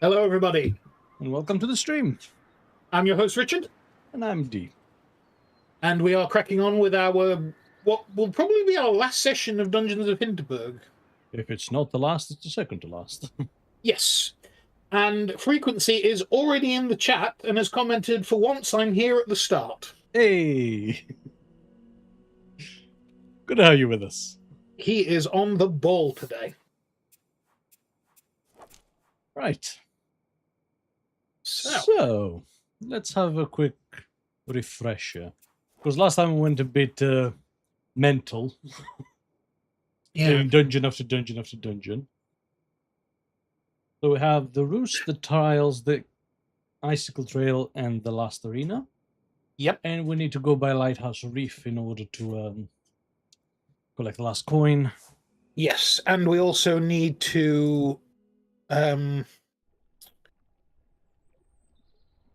Hello, everybody. And welcome to the stream. I'm your host, Richard. And I'm D. And we are cracking on with our, what will probably be our last session of Dungeons of Hinterberg. If it's not the last, it's the second to last. Yes. And Frequency is already in the chat and has commented, "For once, I'm here at the start." Hey! Good to have you with us. He is on the ball today. Right. So So, let's have a quick refresher. Because last time we went a bit mental. Doing dungeon after dungeon after dungeon. So we have the Roost, the Trials, the Icicle Trail, and the last arena. Yep. And we need to go by Lighthouse Reef in order to collect the last coin. Yes, and we also need to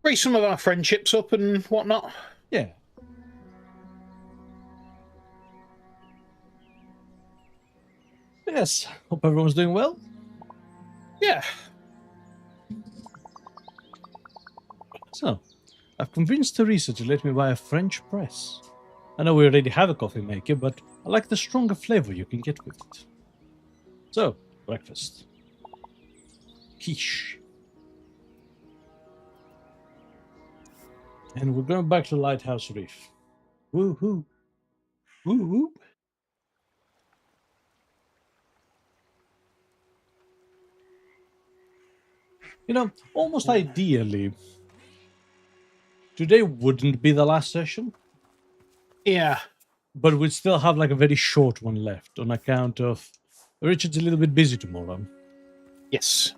raise some of our friendships up and whatnot. Yeah. Yes. Hope everyone's doing well. Yeah. So, I've convinced Teresa to let me buy a French press. I know we already have a coffee maker, but I like the stronger flavor you can get with it. So, breakfast. Quiche. And we're going back to Lighthouse Reef. Woohoo! Woo-hoo! You know, almost ideally, today wouldn't be the last session. Yeah. But we'd still have like a very short one left on account of Richard's a little bit busy tomorrow. Yes.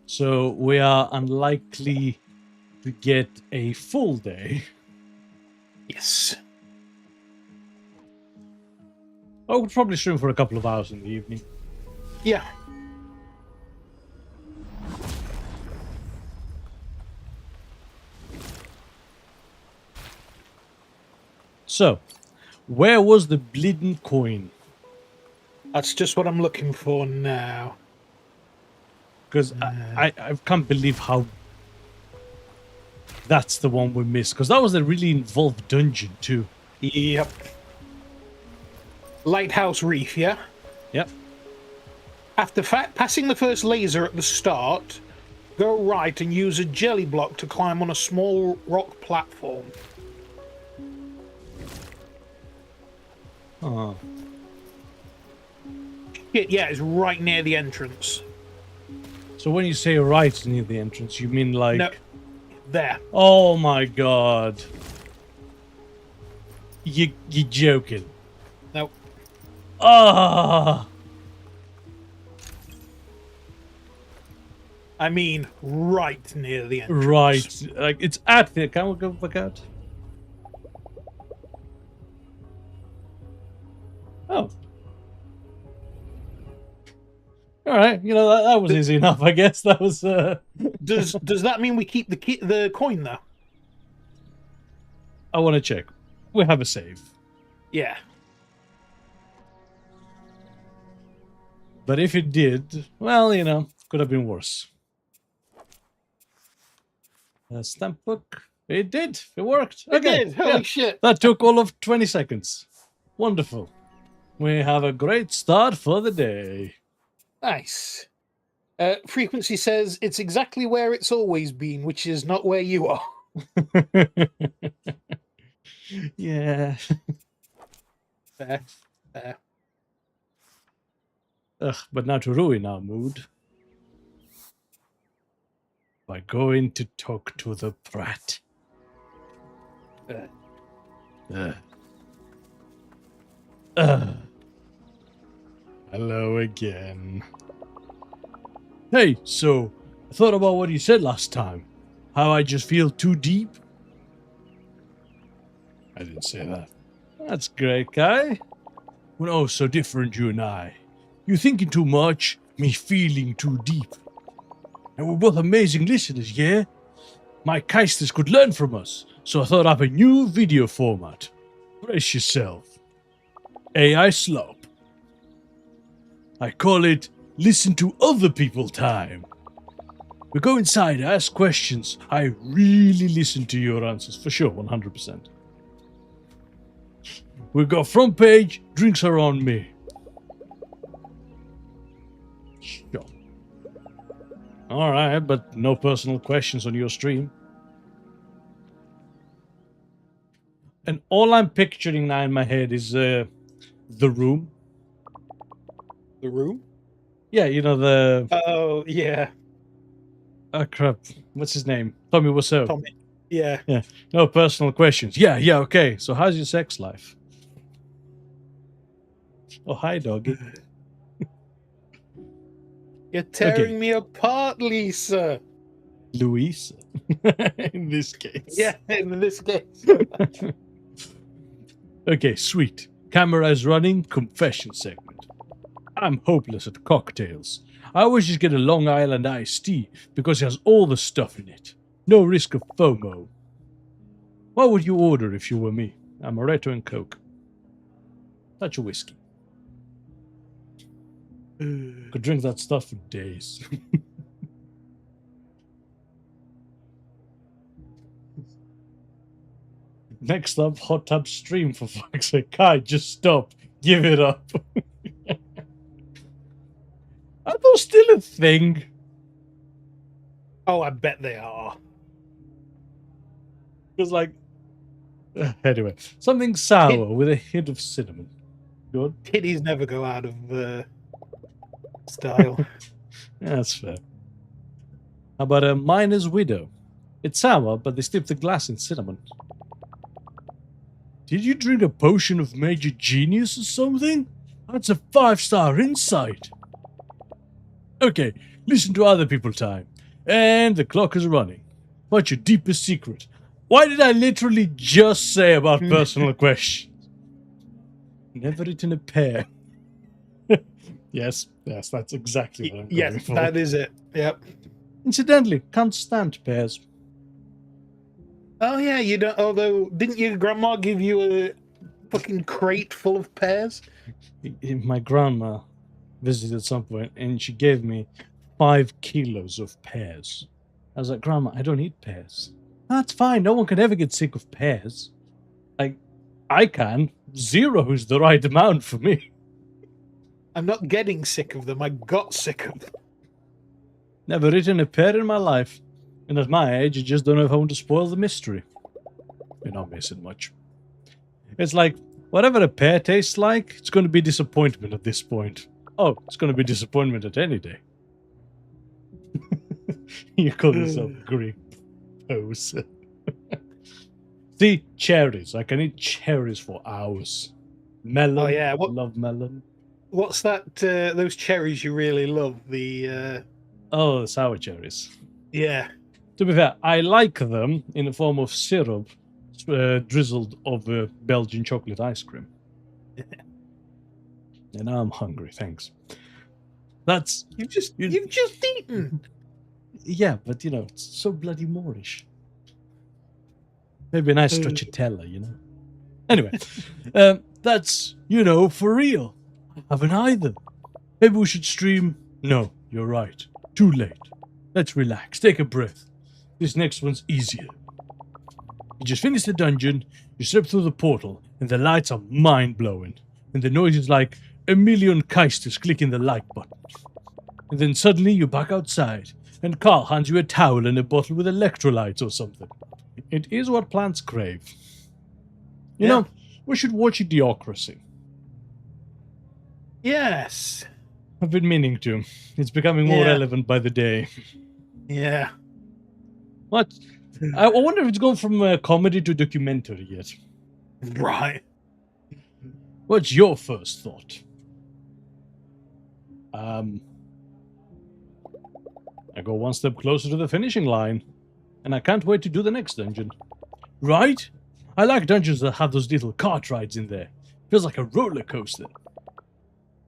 So we are unlikely to get a full day. Yes. I would probably stream for a couple of hours in the evening. Yeah. So, where was the bleeding coin? That's just what I'm looking for now. Because I can't believe how that's the one we missed. Because that was a really involved dungeon too. Yep. Lighthouse Reef, yeah? Yep. After passing the first laser at the start, go right and use a jelly block to climb on a small rock platform. Oh. Yeah, it's right near the entrance. So when you say right near the entrance, you mean like... No, there. Oh my god. You're joking. No. Ah. I mean, right near the entrance. Right. Like, it's at the... Can we go back out? Oh. All right. You know, that was easy enough, I guess. That was... Does that mean we keep the coin, though? I want to check. We have a save. Yeah. But if it did, well, you know, could have been worse. Stamp book. It did. It worked. It did. Holy shit. That took all of 20 seconds. Wonderful. We have a great start for the day. Nice. Frequency says it's exactly where it's always been, which is not where you are. Yeah. Fair. Ugh, but now to ruin our mood. By going to talk to the brat. Hello again. Hey, so I thought about what you said last time. How I just feel too deep. I didn't say that. That's great, guy. We're oh so different, you and I. You thinking too much, me feeling too deep. And we're both amazing listeners, yeah? My Keisters could learn from us, so I thought up a new video format. Brace yourself. AI Slop. I call it Listen to Other People Time. We go inside, ask questions. I really listen to your answers, for sure, 100%. We go front page, drinks are on me. Sure. Alright, but no personal questions on your stream. And all I'm picturing now in my head is the room. The room? Yeah, you know the... Oh, yeah. Oh, crap. What's his name? Tommy Wiseau. Tommy. Yeah. Yeah. No personal questions. Yeah, okay. So how's your sex life? Oh, hi, doggy. You're tearing me apart, Lisa. Louisa. In this case. Yeah, in this case. Okay, sweet. Camera is running. Confession segment. I'm hopeless at cocktails. I always just get a Long Island iced tea because it has all the stuff in it. No risk of FOMO. What would you order if you were me? Amaretto and Coke. Touch of whiskey. Could drink that stuff for days. Next up, hot tub stream, for fuck's sake. Kai, just stop. Give it up. Are those still a thing? Oh, I bet they are. Because, like... anyway, something sour with a hint of cinnamon. Good? Titties never go out of style. Yeah, that's fair. How about a miner's widow? It's sour, but they steep the glass in cinnamon. Did you drink a potion of major genius or something? That's a 5-star insight. Okay, listen to other people time. And the clock is running. What's your deepest secret? Why did I literally just say about personal questions? Never eaten a pear. Yes, that's exactly what I'm going for. That is it. Yep. Incidentally, can't stand pears. Oh yeah, you don't. Although, didn't your grandma give you a fucking crate full of pears? My grandma visited at some point, and she gave me 5 kilos of pears. I was like, Grandma, I don't eat pears. That's fine. No one can ever get sick of pears. Like, I can. 0 is the right amount for me. I'm not getting sick of them. I got sick of them. Never eaten a pear in my life. And at my age, I just don't know if I want to spoil the mystery. You're not missing much. It's like, whatever a pear tastes like, it's going to be disappointment at this point. Oh, it's going to be disappointment at any day. You call yourself Greek pose. See, cherries. I can eat cherries for hours. Melon. Oh yeah, I love melon. What's that? Those cherries you really love? The Oh, the sour cherries. yeah. To be fair, I like them in the form of syrup drizzled over Belgian chocolate ice cream. And now I'm hungry, thanks. That's... You've just eaten. Yeah, but you know, it's so bloody Moorish. Maybe a nice stracciatella, you know? Anyway, that's, you know, for real. I haven't either. Maybe we should stream... No, you're right. Too late. Let's relax, take a breath. This next one's easier. You just finish the dungeon, you step through the portal, and the lights are mind-blowing. And the noise is like a million keisters clicking the like button. And then suddenly you're back outside, and Carl hands you a towel and a bottle with electrolytes or something. It is what plants crave. You know, we should watch Idiocracy. Yes. I've been meaning to. It's becoming more relevant by the day. Yeah. What? I wonder if it's gone from a comedy to documentary yet. Right. What's your first thought? I go one step closer to the finishing line, and I can't wait to do the next dungeon. Right? I like dungeons that have those little cart rides in there. Feels like a roller coaster.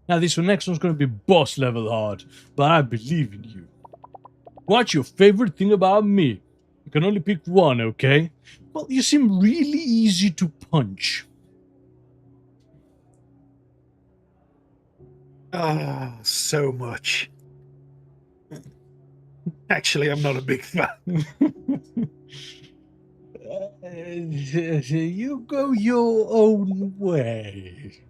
Now this next one's going to be boss level hard, but I believe in you. What's your favorite thing about me? You can only pick one, okay? Well, you seem really easy to punch. Ah, so much. Actually, I'm not a big fan. You go your own way.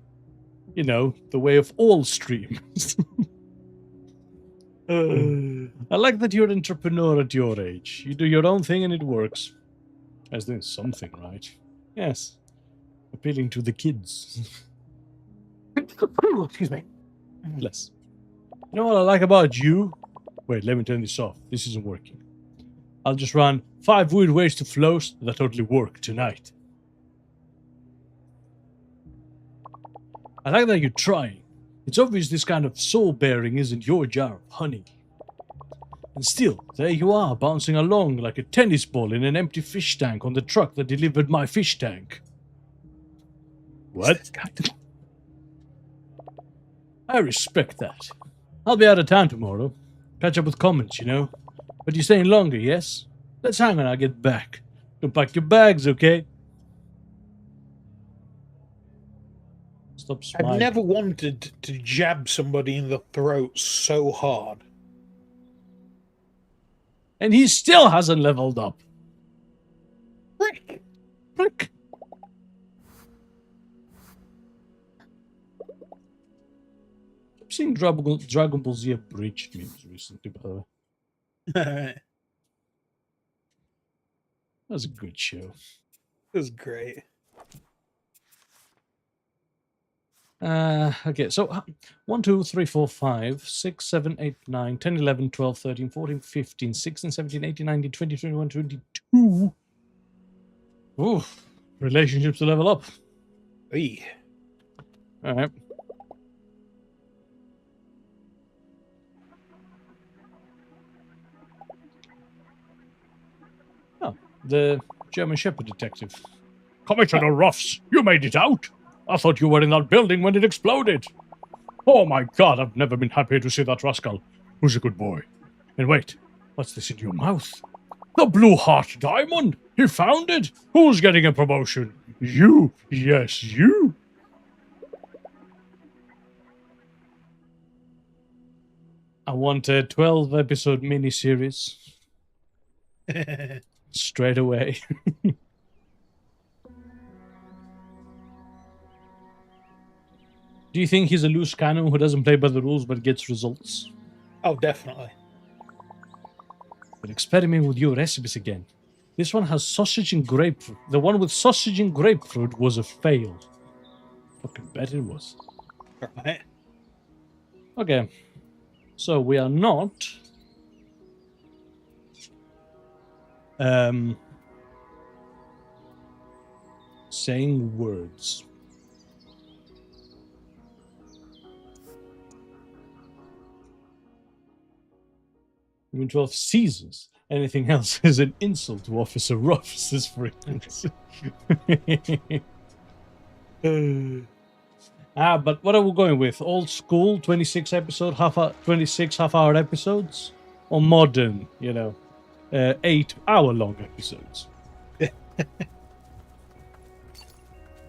You know, the way of all streamers. I like that you're an entrepreneur at your age. You do your own thing and it works. As doing something right. Yes. Appealing to the kids. Excuse me. Bless. You know what I like about you? Wait, let me turn this off. This isn't working. I'll just run 5 weird ways to flows that totally work tonight. I like that you're trying. It's obvious this kind of soul-bearing isn't your jar of honey. And still, there you are, bouncing along like a tennis ball in an empty fish tank on the truck that delivered my fish tank. What? I respect that. I'll be out of town tomorrow. Catch up with comments, you know. But you're staying longer, yes? Let's hang when I get back. Don't pack your bags, okay? Stop smiling. I've never wanted to jab somebody in the throat so hard. And he still hasn't leveled up. Frick. Frick. I've seen Dragon Ball Z abridged memes recently, by the way. That was a good show. It was great. Okay, so 1, 2, 3, 4, 5, 6, 7, 8, 9, 10, 11, 12, 13, 14, 15, 16, 17, 18, 19, 20, 21, 22. Ooh, relationships to level up. Hey. All right. Oh, the German Shepherd detective. Commissioner Ruffs, you made it out. I thought you were in that building when it exploded. Oh my god, I've never been happier to see that rascal. Who's a good boy? And wait, what's this in your mouth? The Blue Heart Diamond! He found it! Who's getting a promotion? You! Yes, you! I want a 12-episode miniseries. Straight away. Do you think he's a loose cannon who doesn't play by the rules but gets results? Oh, definitely. But experiment with your recipes again. This one has sausage and grapefruit. The one with sausage and grapefruit was a fail. Fucking bet it was. Right. Okay. So we are not... saying words. I mean, 12 seasons. Anything else is an insult to Officer Ruffs, for instance. But what are we going with? Old school, 26 half-hour episodes? Or modern, 8-hour-long episodes?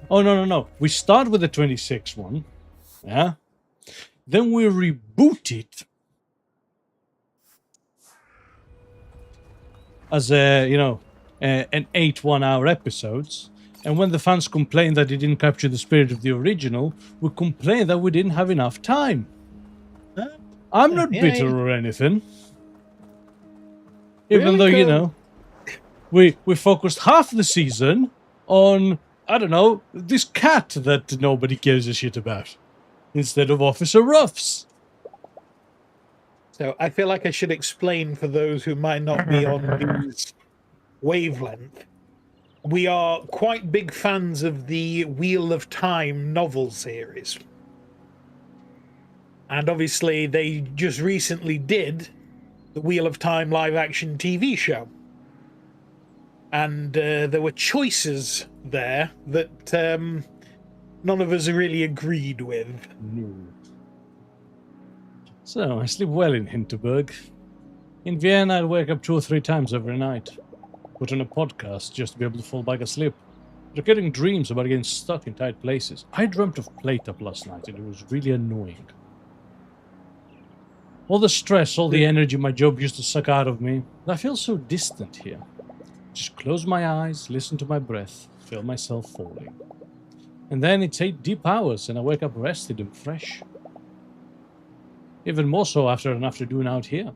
Oh, no. We start with the 26 one. Yeah? Then we reboot it as an 8 1-hour episodes, and when the fans complain that it didn't capture the spirit of the original, we complain that we didn't have enough time. I'm not bitter or anything. Even though, we focused half the season on, I don't know, this cat that nobody gives a shit about, instead of Officer Ruffs. So I feel like I should explain for those who might not be on this wavelength. We are quite big fans of the Wheel of Time novel series. And obviously they just recently did the Wheel of Time live-action TV show. And there were choices there that none of us really agreed with. No. So, I sleep well in Hinterberg. In Vienna, I'd wake up 2 or 3 times every night. Put on a podcast just to be able to fall back asleep. Getting dreams about getting stuck in tight places. I dreamt of Plate Up last night and it was really annoying. All the stress, all the energy my job used to suck out of me. I feel so distant here. Just close my eyes, listen to my breath, feel myself falling. And then it's 8 deep hours and I wake up rested and fresh. Even more so after an afternoon out here.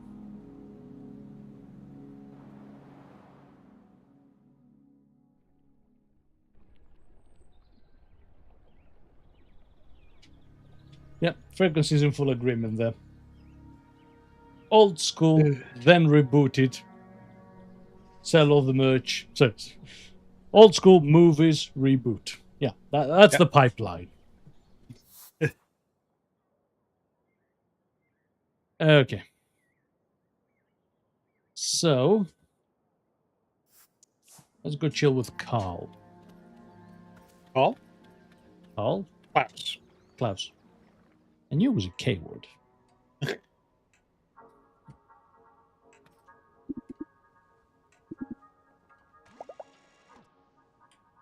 Yep, frequency's in full agreement there. Old school, then rebooted. Sell all the merch. So, old school movies, reboot. Yeah, that's the pipeline. Okay. So, let's go chill with Carl. Carl? Carl? Klaus. Klaus. I knew it was a K word.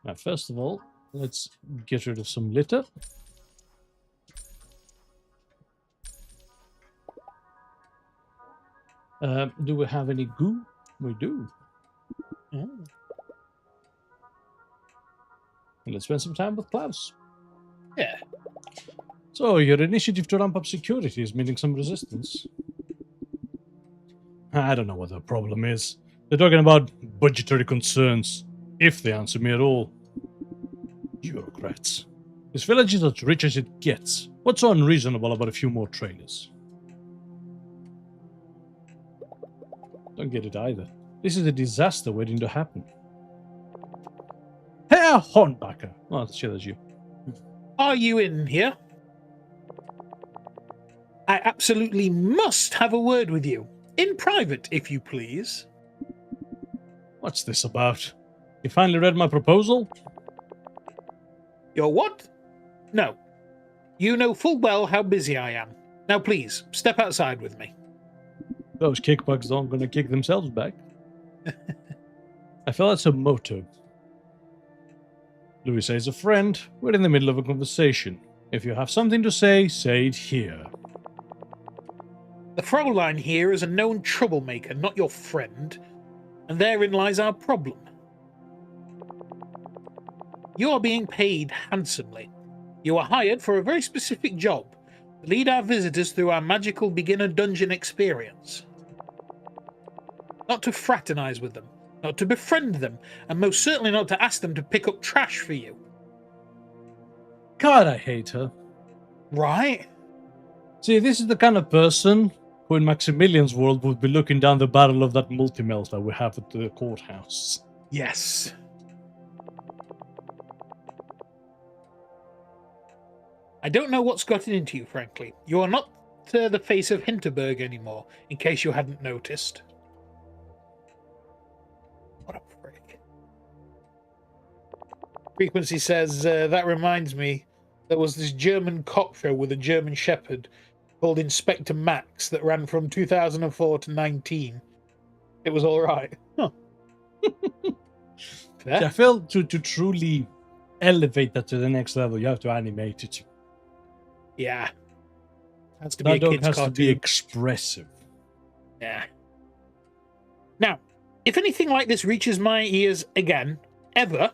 Now, first of all, let's get rid of some litter. Do we have any goo? We do. Oh. And let's spend some time with Klaus. Yeah. So, your initiative to ramp up security is meeting some resistance. I don't know what the problem is. They're talking about budgetary concerns, if they answer me at all. Bureaucrats. This village is as rich as it gets. What's so unreasonable about a few more trainers? Don't get it either. This is a disaster waiting to happen. Herr Hornbacher! Oh, shit, that's you. Are you in here? I absolutely must have a word with you. In private, if you please. What's this about? You finally read my proposal? Your what? No. You know full well how busy I am. Now please, step outside with me. Those kickbugs aren't going to kick themselves back. I feel that's a motto. Louis says a friend. We're in the middle of a conversation. If you have something to say it here. The Fraulein here is a known troublemaker, not your friend. And therein lies our problem. You are being paid handsomely. You are hired for a very specific job. To lead our visitors through our magical beginner dungeon experience. Not to fraternize with them. Not to befriend them. And most certainly not to ask them to pick up trash for you. God, I hate her. Right? See, this is the kind of person who in Maximilian's world would be looking down the barrel of that multi-melter we have at the courthouse. Yes. I don't know what's gotten into you, frankly. You are not the face of Hinterberg anymore, in case you hadn't noticed. What a prick. Frequency says, that reminds me, there was this German cop show with a German shepherd called Inspector Max that ran from 2004 to 19. It was all right. Huh. I feel to truly elevate that to the next level, you have to animate it. Yeah. Has to be a kid's cartoon. To be expressive. Yeah. Now, if anything like this reaches my ears again, ever,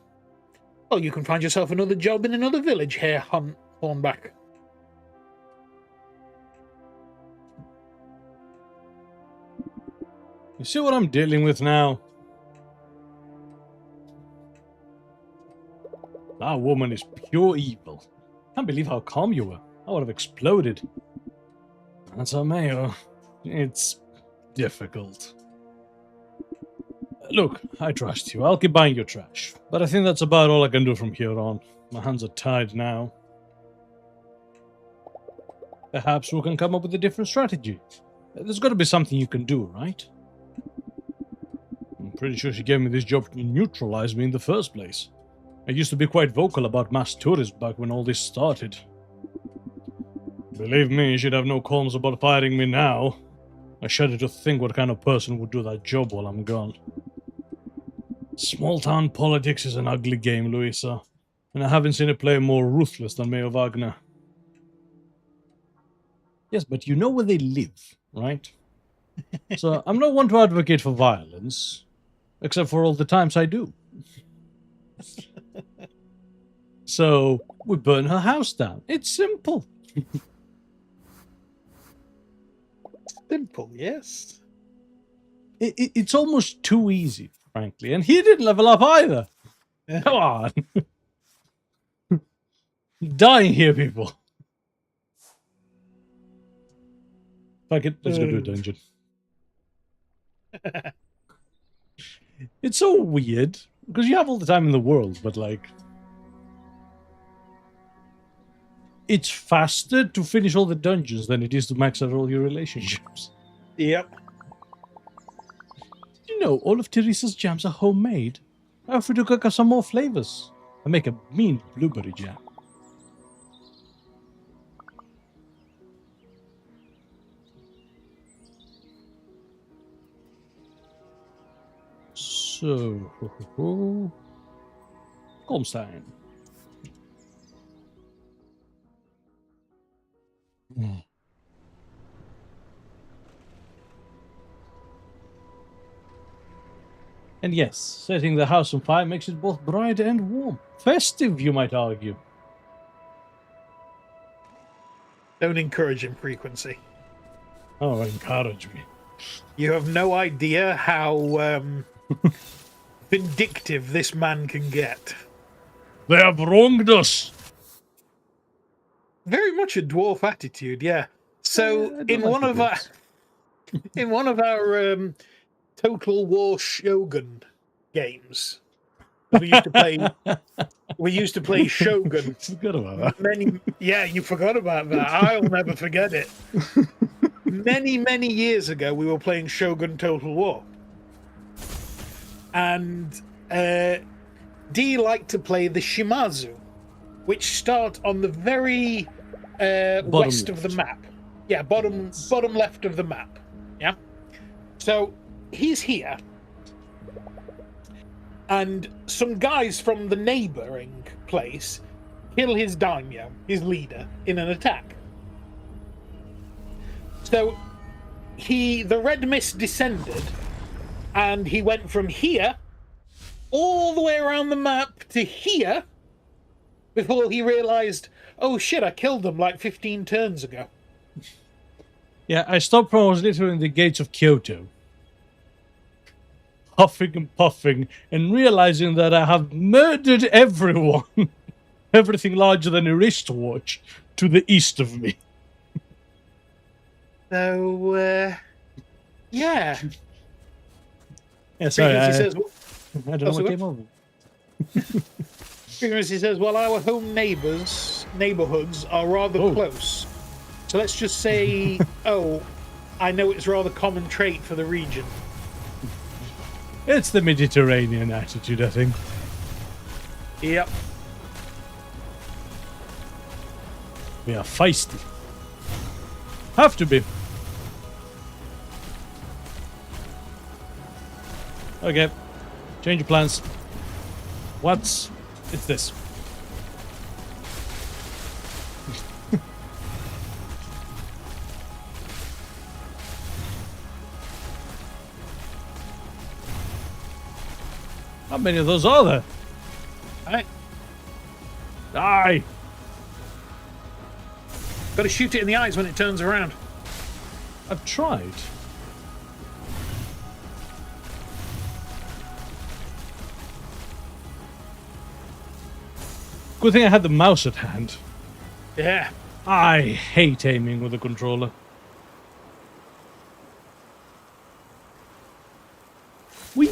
well, you can find yourself another job in another village, Herr Hornbach. You see what I'm dealing with now? That woman is pure evil. Can't believe how calm you were. I would have exploded. That's our mayor. It's difficult. Look, I trust you. I'll keep buying your trash. But I think that's about all I can do from here on. My hands are tied now. Perhaps we can come up with a different strategy. There's got to be something you can do, right? I'm pretty sure she gave me this job to neutralize me in the first place. I used to be quite vocal about mass tourism back when all this started. Believe me, she'd have no qualms about firing me now. I shudder to think what kind of person would do that job while I'm gone. Small-town politics is an ugly game, Louisa, and I haven't seen it play more ruthless than Mayor Wagner. Yes, but you know where they live. right? So I'm not one to advocate for violence, except for all the times I do. So we burn her house down. It's simple. Simple, yes. It's almost too easy, frankly. And he didn't level up either. Come on. Dying here, people. Fuck it, let's go to a dungeon. It's so weird, because you have all the time in the world, but like... It's faster to finish all the dungeons than it is to max out all your relationships. Yep. Did you know all of Teresa's jams are homemade? I offered to cook up some more flavors. I make a mean blueberry jam. So, Holmstein. And yes, setting the house on fire makes it both bright and warm. Festive, you might argue. Don't encourage him, Frequency. Oh, encourage me. You have no idea how vindictive this man can get. They have wronged us. Very much a dwarf attitude, yeah. So in one of our Total War Shogun games, we used to play Shogun. Forgot about that. You forgot about that. I'll never forget it. Many years ago, we were playing Shogun Total War, and D liked to play the Shimazu, which start on the very west of the map. Yeah, bottom left of the map. Yeah. So he's here, and some guys from the neighboring place kill his daimyo, his leader, in an attack. So the red mist descended, and he went from here all the way around the map to here before he realized, oh shit, I killed them like 15 turns ago. Yeah, I stopped when I was literally in the gates of Kyoto. Huffing and puffing, and realizing that I have murdered everyone. Everything larger than a wristwatch to the east of me. So, yeah. Yeah, sorry, I Says, don't know what came over. Frequency says, well, our home neighborhoods are rather close. So let's just say, I know it's a rather common trait for the region. It's the Mediterranean attitude, I think. Yep. We are feisty. Have to be. Okay. Change your plans. It's this. How many of those are there? Alright. Die! Got to shoot it in the eyes when it turns around. I've tried. Good thing I had the mouse at hand. Yeah. I hate aiming with a controller. Whee!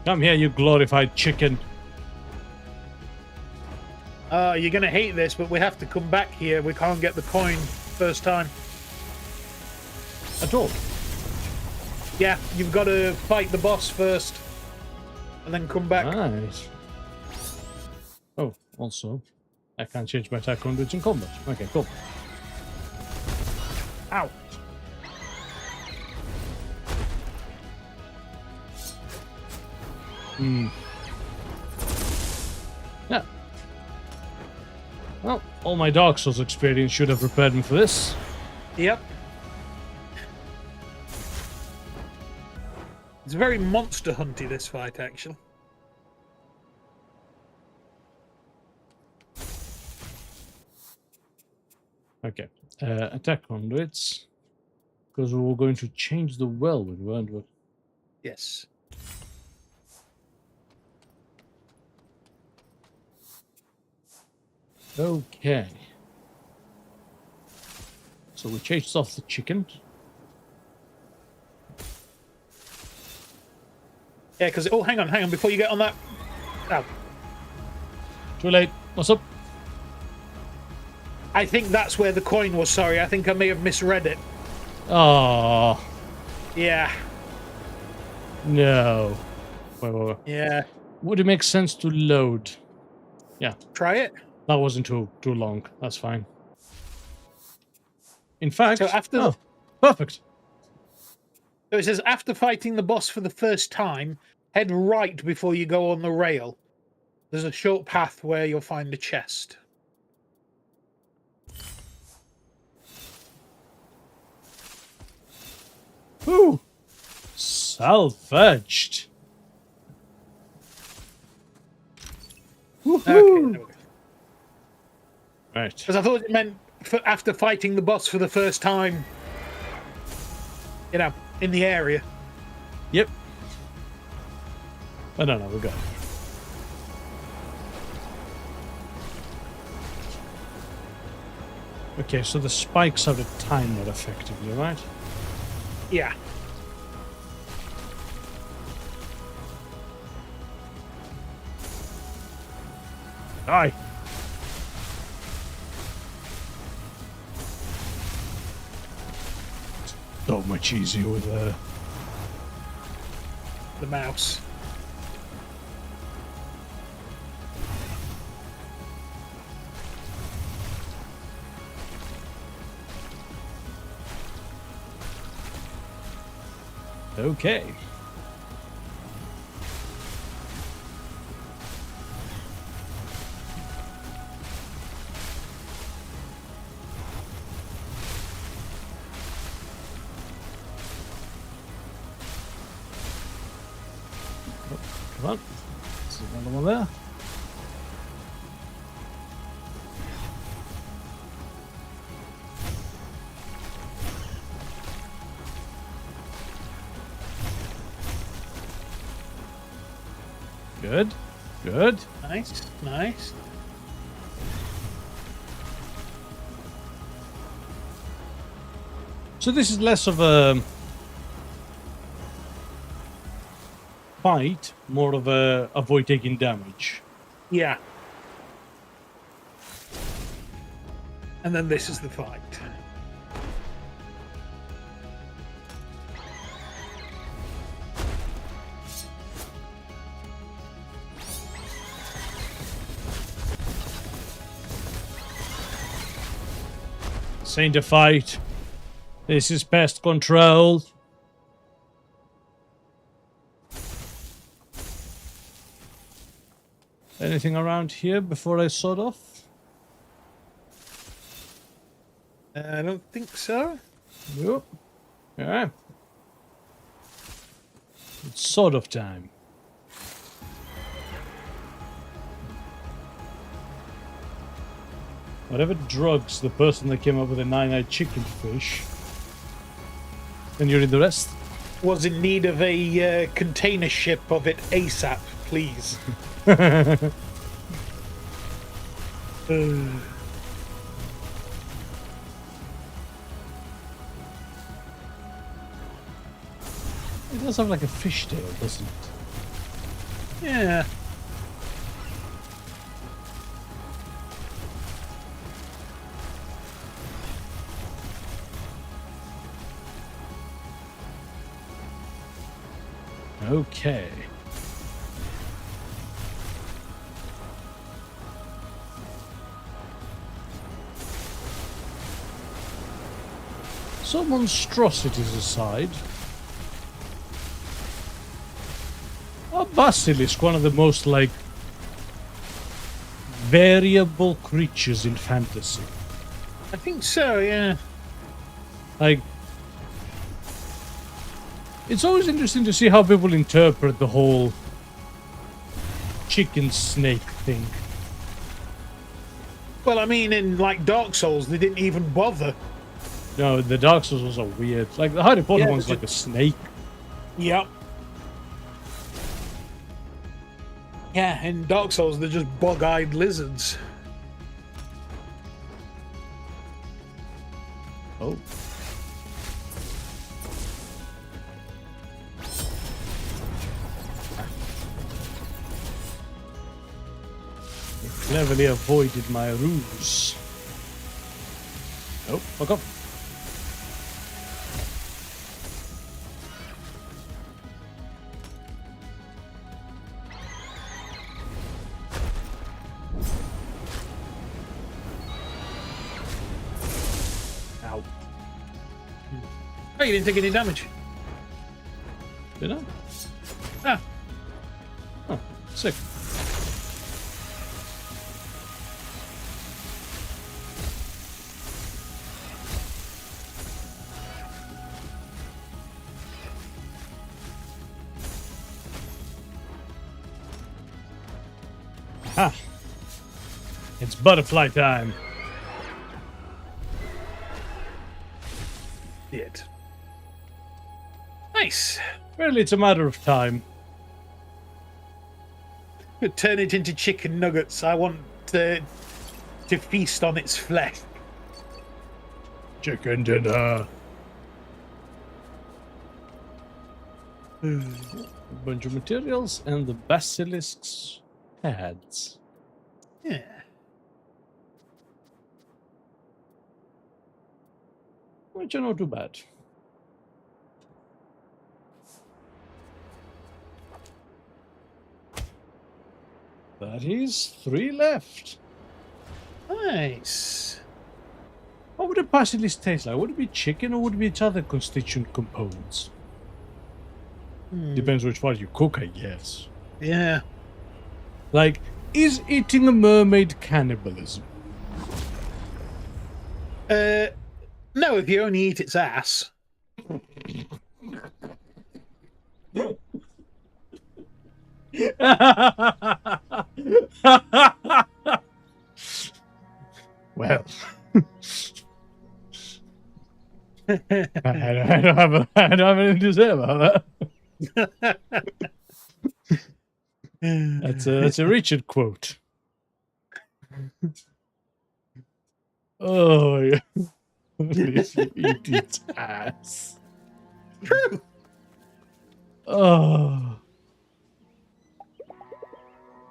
Come here, you glorified chicken. You're going to hate this, but we have to come back here. We can't get the coin first time. At all? Yeah, you've got to fight the boss first and then come back. Nice. Oh, also, I can't change my attack conduits in combat. Okay, cool. Ow. Yeah. Well, all my Dark Souls experience should have prepared me for this. Yep. It's very Monster Hunty, this fight, actually. Okay. Attack conduits. Because we were going to change the welding, weren't we? Yes. Okay. So we chased off the chicken. Yeah, because... Oh, hang on. Before you get on that... Oh. Too late. What's up? I think that's where the coin was, sorry. I think I may have misread it. Oh, Yeah. no. Wait. Yeah. Would it make sense to load? Yeah, Try it. that wasn't too long. That's fine. In fact, So after... oh, perfect. So it says, after fighting the boss for the first time, head right before you go on the rail. There's a short path where you'll find a chest. Ooh, salvaged. Okay, there we go. Right. Because I thought it meant after fighting the boss for the first time, you know, in the area. Yep. I don't know. We're good. Okay, so the spikes are the timer effectively, right? Yeah. Die. So much easier with The mouse. Okay. Come on. There's another one there. Good. Good. Nice. So this is less of a fight, more of a avoid taking damage. Yeah. And then this is the fight. This ain't a fight. This is pest control. Anything around here before I sort off? I don't think so. Nope. Yeah. It's sort of time. Whatever drugs the person that came up with the 9-eyed chicken fish, and you're in the rest. Was in need of a container ship of it ASAP, please. It does have like a fishtail, doesn't it? Yeah. Okay. So monstrosities aside, a basilisk, one of the most like variable creatures in fantasy. I think so, yeah. Like It's always interesting to see how people interpret the whole chicken snake thing. Well, I mean, in like Dark Souls, they didn't even bother. No, the Dark Souls was a weird. Like the Harry Potter one's like a snake. Yep. Yeah, in Dark Souls, they're just bug-eyed lizards. Oh. Cleverly avoided my ruse. Oh, fuck up. Ow. Oh, you didn't take any damage. Did I? Ah. Oh, sick. Ah, it's butterfly time. It. Nice. Really, it's a matter of time. Could turn it into chicken nuggets. I want to feast on its flesh. Chicken dinner. A bunch of materials and the basilisk's heads. Yeah. Which are not too bad. That is 3 left. Nice. What would a basilisk taste like? Would it be chicken or would it be its other constituent components? Depends which part you cook, I guess. Yeah. Like, is eating a mermaid cannibalism? No, if you only eat its ass. Well, I don't have anything to say about that. That's a Richard quote. Oh, yeah. If you eat its ass. True. Oh.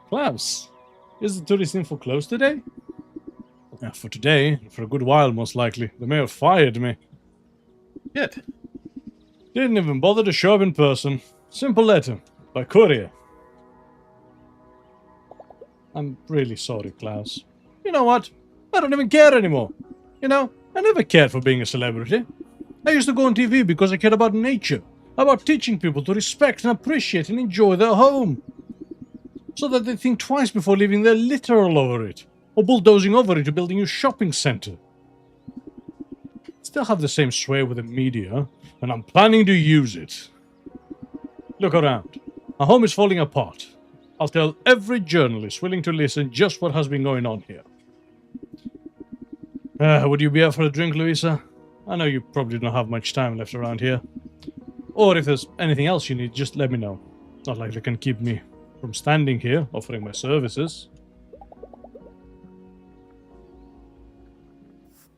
Klaus, is the tourist info closed today? Yeah, for today, for a good while most likely. The mayor fired me. Good. Didn't even bother to show up in person. Simple letter, by courier. I'm really sorry, Klaus. You know what? I don't even care anymore. You know, I never cared for being a celebrity. I used to go on TV because I cared about nature, about teaching people to respect and appreciate and enjoy their home, so that they think twice before leaving their litter all over it, or bulldozing over it to build a new shopping center. Still have the same sway with the media, and I'm planning to use it. Look around. Our home is falling apart. I'll tell every journalist willing to listen just what has been going on here. Would you be up for a drink, Louisa? I know you probably don't have much time left around here. Or if there's anything else you need, just let me know. It's not like they can keep me from standing here, offering my services.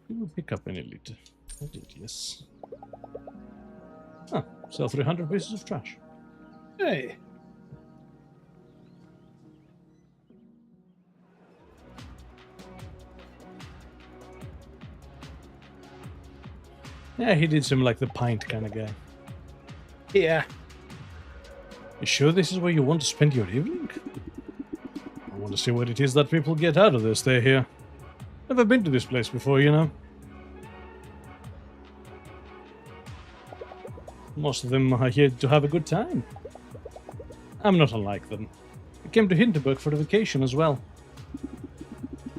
Did you pick up any loot? I did, yes. Ah, sell 300 pieces of trash. Hey. Yeah, he did seem like the pint kind of guy. Yeah. You sure this is where you want to spend your evening? I want to see what it is that people get out of their stay here. Never been to this place before, you know. Most of them are here to have a good time. I'm not unlike them. I came to Hinterberg for a vacation as well.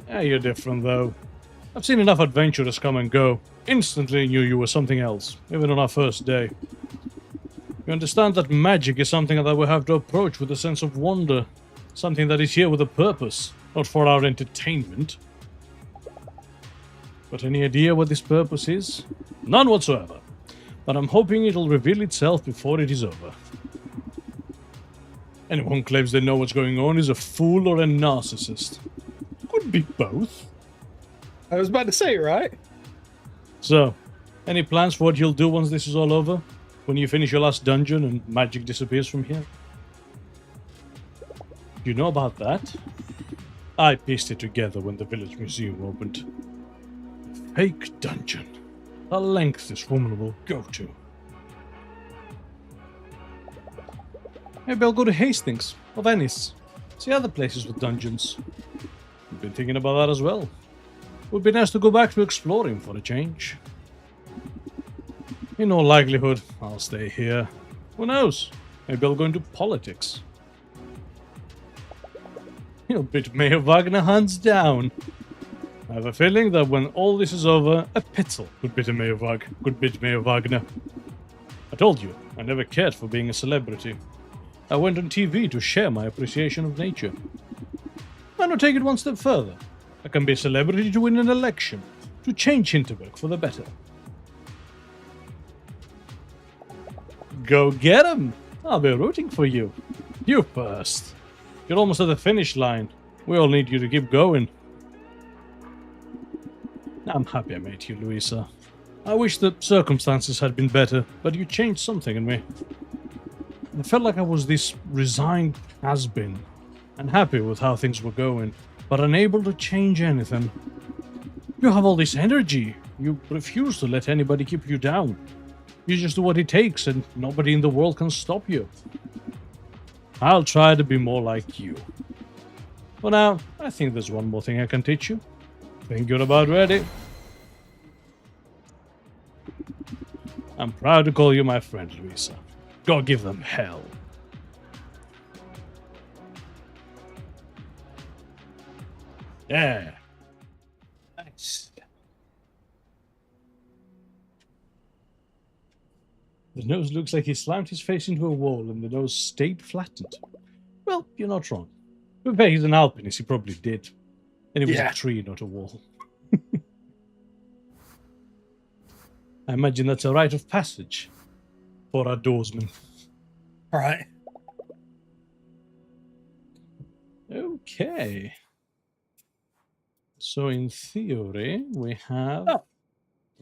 Yeah, you're different though. I've seen enough adventurers come and go. Instantly knew you were something else, even on our first day. You understand that magic is something that we have to approach with a sense of wonder. Something that is here with a purpose, not for our entertainment. But any idea what this purpose is? None whatsoever. But I'm hoping it'll reveal itself before it is over. Anyone who claims they know what's going on is a fool or a narcissist. Could be both. I was about to say, right? So, any plans for what you'll do once this is all over? When you finish your last dungeon and magic disappears from here? You know about that? I pieced it together when the village museum opened. Fake dungeon. The length this woman will go to. Maybe I'll go to Hastings or Venice. See other places with dungeons. I've been thinking about that as well. Would be nice to go back to exploring for a change. In all likelihood, I'll stay here. Who knows? Maybe I'll go into politics. You'll beat Mayor Wagner hands down. I have a feeling that when all this is over, a Pitzel could beat Mayor Wagner. I told you, I never cared for being a celebrity. I went on TV to share my appreciation of nature. Why not take it one step further? I can be a celebrity to win an election, to change Hinterberg for the better. Go get 'em! I'll be rooting for you. You first. You're almost at the finish line. We all need you to keep going. I'm happy I met you, Louisa. I wish the circumstances had been better, but you changed something in me. I felt like I was this resigned has-been, unhappy with how things were going, but unable to change anything. You have all this energy. You refuse to let anybody keep you down. You just do what it takes, and nobody in the world can stop you. I'll try to be more like you. For now, I think there's one more thing I can teach you. Think you're about ready. I'm proud to call you my friend, Louisa. Go give them hell. Yeah. Nice. The nose looks like he slammed his face into a wall and the nose stayed flattened. Well, you're not wrong. But he's an alpinist, he probably did. And it was a tree, not a wall. I imagine that's a rite of passage for outdoorsmen. All right. Okay. So in theory, we have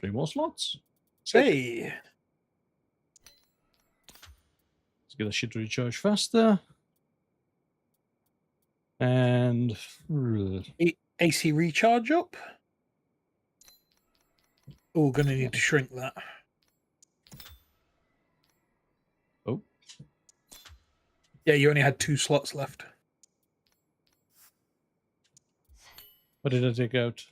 3 more slots. Hey. Let's get that shit to recharge faster. And AC recharge up. Oh, gonna need to shrink that. Oh. Yeah, you only had 2 slots left. What did I take out?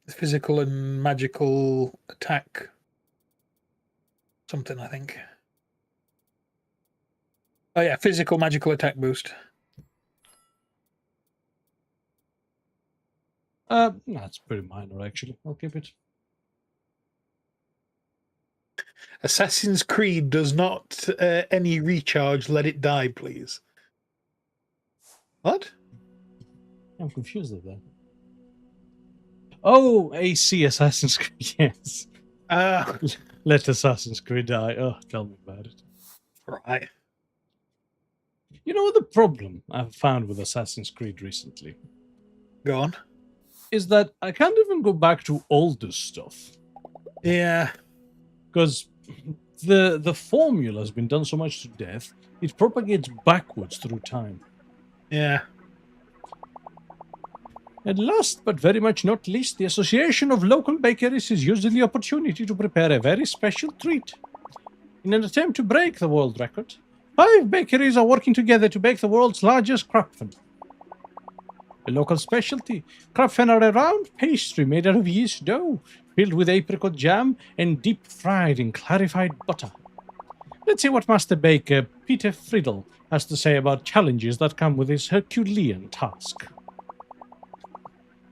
Physical and magical attack. Something, I think. Oh yeah, physical magical attack boost. That's pretty minor, actually. I'll keep it. Assassin's Creed does not any recharge. Let it die, please. What? I'm confused at that. Oh, AC Assassin's Creed, yes. Let Assassin's Creed die. Oh, tell me about it. Right. You know what the problem I've found with Assassin's Creed recently? Go on. Is that I can't even go back to older stuff. Yeah. Because the formula has been done so much to death, it propagates backwards through time. Yeah. And last but very much not least, the Association of Local Bakeries is using the opportunity to prepare a very special treat. In an attempt to break the world record, 5 bakeries are working together to bake the world's largest krapfen. A local specialty, krapfen are a round pastry made out of yeast dough, filled with apricot jam and deep fried in clarified butter. Let's see what Master Baker Peter Friedel has to say about challenges that come with his Herculean task.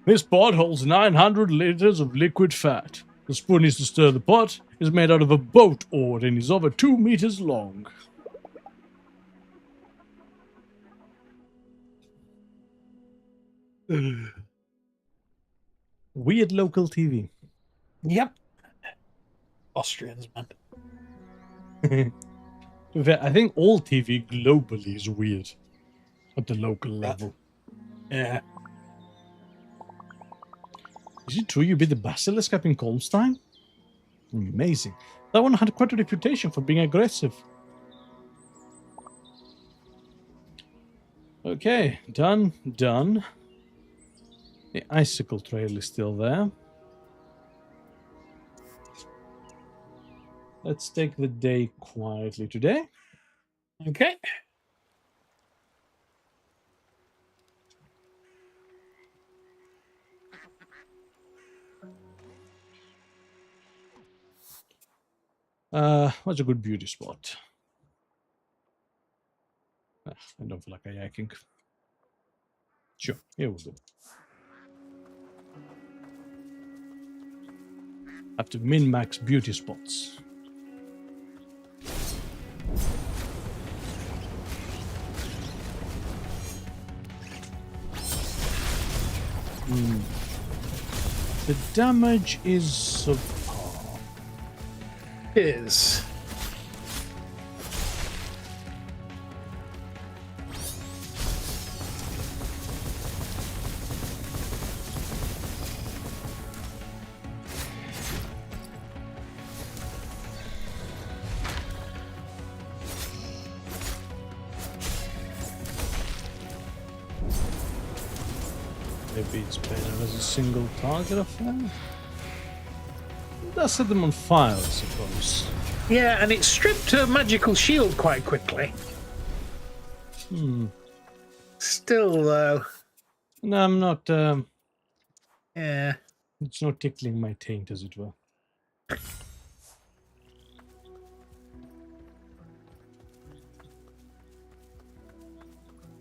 This pot holds 900 liters of liquid fat. The spoon used to stir the pot, is made out of a boat oar and is over 2 meters long. Weird local TV. Yep. Austrians, man. I think all TV globally is weird at the local level. Yeah. Is it true you beat the basilisk up in Kolmstein? Amazing. That one had quite a reputation for being aggressive. Okay, done. The icicle trail is still there. Let's take the day quietly today. Okay. What's a good beauty spot? I don't feel like kayaking. Sure, here we go. Have to min-max beauty spots. The damage is subpar. Is. Maybe it's better as a single target affair. That set them on fire, I suppose. Yeah, and it stripped her magical shield quite quickly. Still, though. No, I'm not. Yeah. It's not tickling my taint, as it were.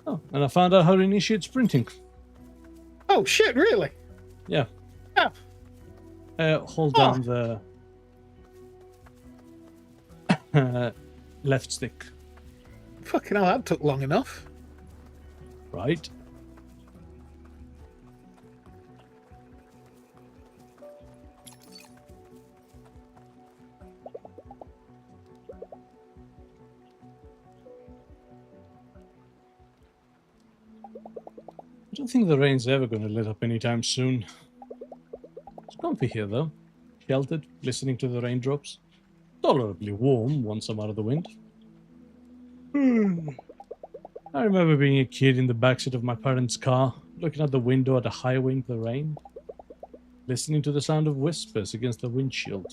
Oh, and I found out how to initiate sprinting. Oh, shit, really? Yeah. Yeah. Hold down the left stick. Fucking hell, that took long enough. Right. I don't think the rain's ever going to let up anytime soon. It's comfy here, though. Sheltered, listening to the raindrops. Tolerably warm once I'm out of the wind. I remember being a kid in the backseat of my parents' car, looking out the window at the highway in the rain, listening to the sound of whispers against the windshield.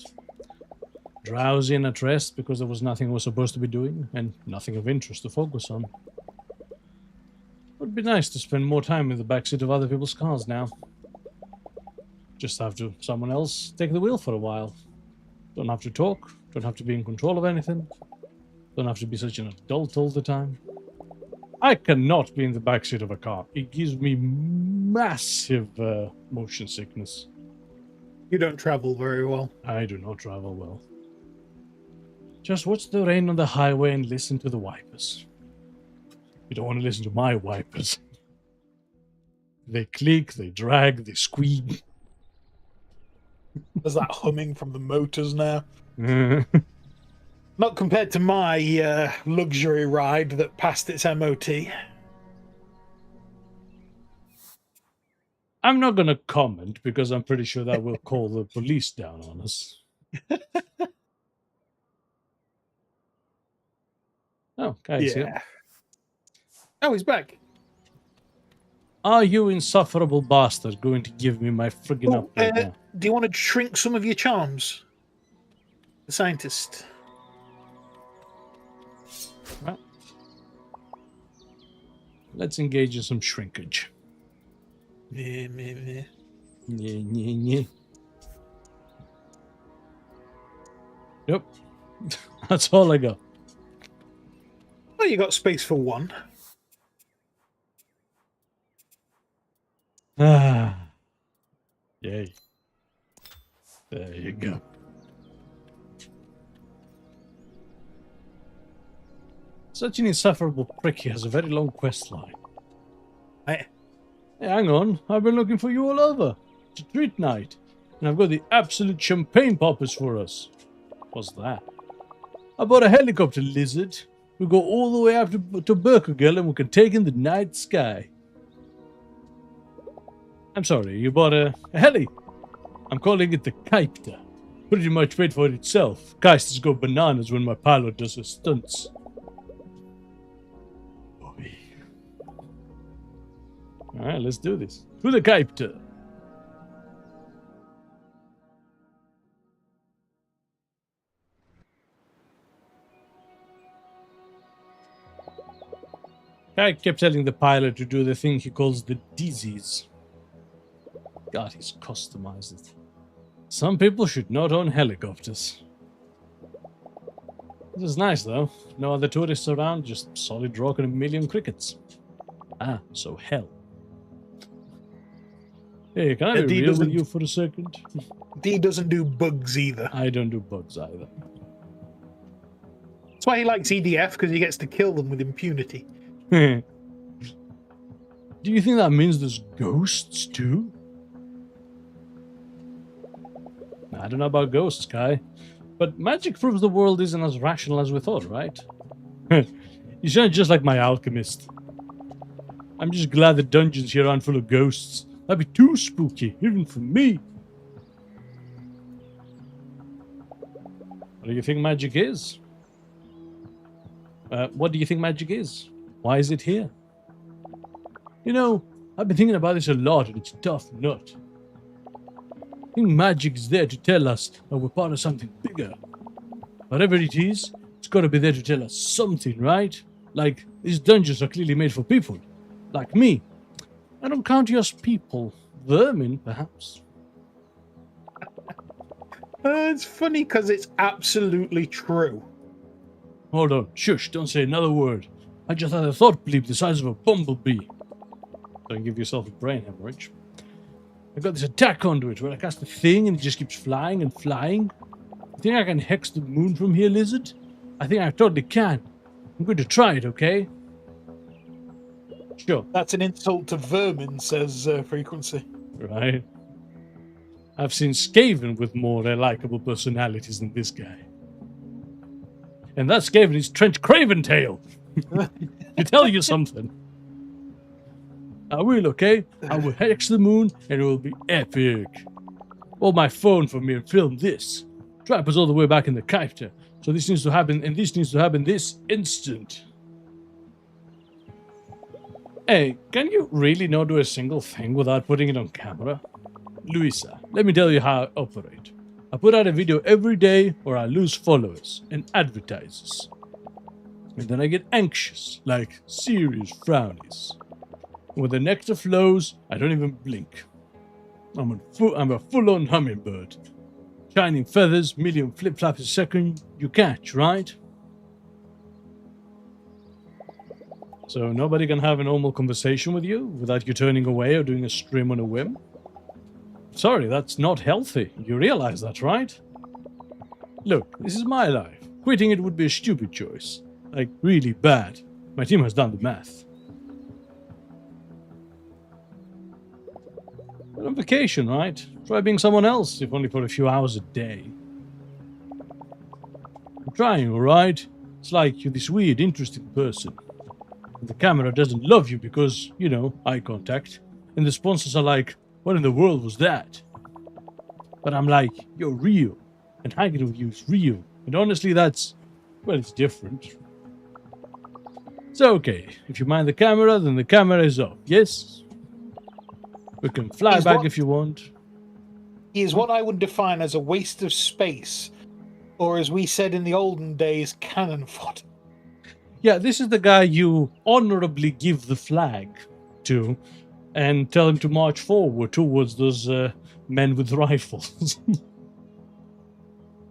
Drowsy and at rest because there was nothing I was supposed to be doing, and nothing of interest to focus on. It would be nice to spend more time in the backseat of other people's cars now. Just have to someone else take the wheel for a while. Don't have to talk, don't have to be in control of anything, don't have to be such an adult all the time. I cannot be in the backseat of a car. It gives me massive motion sickness. You don't travel very well. I do not travel well. Just watch the rain on the highway and listen to the wipers. You don't want to listen to my wipers. They click, they drag, they squeak. There's that humming from the motors now. Not compared to my luxury ride that passed its MOT. I'm not going to comment because I'm pretty sure that will call the police down on us. Oh, guys, here. Oh, he's back. Are you insufferable bastard going to give me my friggin' upgrade now? Do you want to shrink some of your charms? The scientist. Right. Let's engage in some shrinkage. Yeah. Yep. That's all I got. Well, you got space for one. Ah. Yay. There you go. Such an insufferable prick, he has a very long quest line. Hey, hang on, I've been looking for you all over. It's a treat night, and I've got the absolute champagne poppers for us. What's that? I bought a helicopter, lizard. We go all the way up to Berkergel and we can take in the night sky. I'm sorry, you bought a heli? I'm calling it the Kiter. Pretty much paid for it itself. Geisters go bananas when my pilot does his stunts. Alright, let's do this. To the Kiter. I kept telling the pilot to do the thing he calls the disease. God, he's customized it. Some people should not own helicopters. This is nice, though. No other tourists around, just solid rock and a million crickets. Ah, so hell. Hey, can I be real with you for a second? D doesn't do bugs either. I don't do bugs either. That's why he likes EDF, because he gets to kill them with impunity. Do you think that means there's ghosts too? I don't know about ghosts, Kai, but magic proves the world isn't as rational as we thought, right? You sound just like my alchemist. I'm just glad the dungeons here aren't full of ghosts. That'd be too spooky, even for me. What do you think magic is? What do you think magic is? Why is it here? You know, I've been thinking about this a lot, and it's a tough nut. I think magic is there to tell us that we're part of something bigger. Whatever it is, it's got to be there to tell us something, right? Like, these dungeons are clearly made for people. Like me. I don't count you as people. Vermin, perhaps. It's funny because it's absolutely true. Hold on. Shush, don't say another word. I just had a thought bleep the size of a bumblebee. Don't give yourself a brain hemorrhage. I got this attack conduit where I cast a thing and it just keeps flying and flying. You think I can hex the moon from here, lizard? I think I totally can. I'm going to try it, okay? Sure. That's an insult to vermin, says Frequency. Right. I've seen Skaven with more likable personalities than this guy. And that Skaven is Trent Craventail. To tell you something. I will, okay? I will hex the moon and it will be epic. Hold my phone for me and film this. Trap us all the way back in the Kiter. So this needs to happen, and this needs to happen this instant. Hey, can you really not do a single thing without putting it on camera? Luisa, let me tell you how I operate. I put out a video every day or I lose followers and advertisers. And then I get anxious, like serious frownies. When the nectar flows, I don't even blink. I'm a full-on hummingbird. Shining feathers, million flip-flaps a second, you catch, right? So nobody can have a normal conversation with you without you turning away or doing a stream on a whim? Sorry, that's not healthy. You realize that, right? Look, this is my life. Quitting it would be a stupid choice. Like, really bad. My team has done the math. You're on vacation, right? Try being someone else, if only for a few hours a day. I'm trying, alright? It's like you're this weird, interesting person. And the camera doesn't love you because, you know, eye contact. And the sponsors are like, what in the world was that? But I'm like, you're real. And hanging with you is real. And honestly, that's, well, it's different. It's okay. If you mind the camera, then the camera is off. Yes? We can fly back if you want. He is what I would define as a waste of space. Or as we said in the olden days, cannon fodder. Yeah, this is the guy you honorably give the flag to and tell him to march forward towards those men with rifles.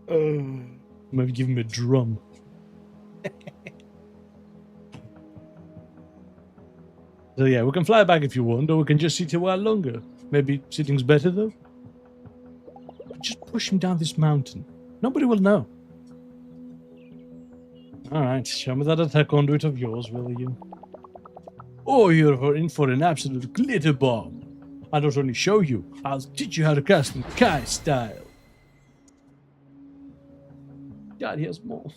Maybe give him a drum. So yeah, we can fly back if you want, or we can just sit a while longer. Maybe sitting's better though. just push him down this mountain. Nobody will know. Alright, show me that attack conduit of yours, will you? Oh, you're in for an absolute glitter bomb. I'll not only show you, I'll teach you how to cast in Kai style. God, he has more.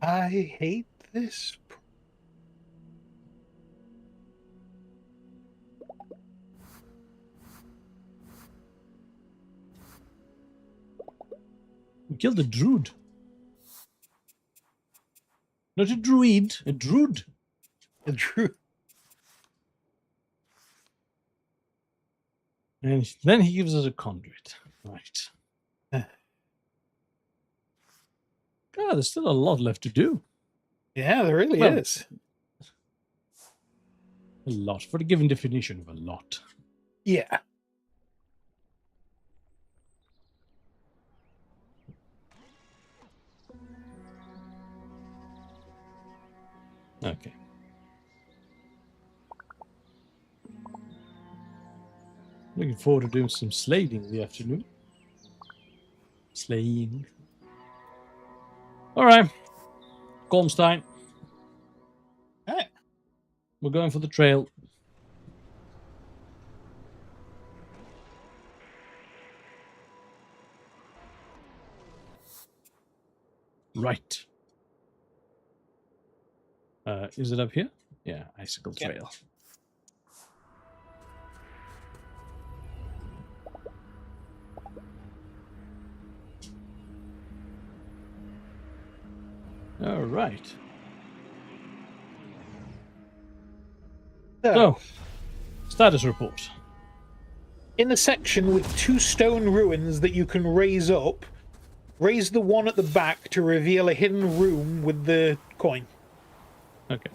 I hate this. We killed a druid. Not a druid, a druid. The truth. And then he gives us a conduit. Right. God, there's still a lot left to do. Yeah, there really Well, is. A lot. For the given definition of a lot. Yeah. Okay. Looking forward to doing some slaying in the afternoon. Slaying. Alright. Golmstein. Alright. We're going for the trail. Right. Is it up here? Yeah, icicle trail. All right. So, status report. In the section with 2 stone ruins that you can raise up, raise the one at the back to reveal a hidden room with the coin. Okay.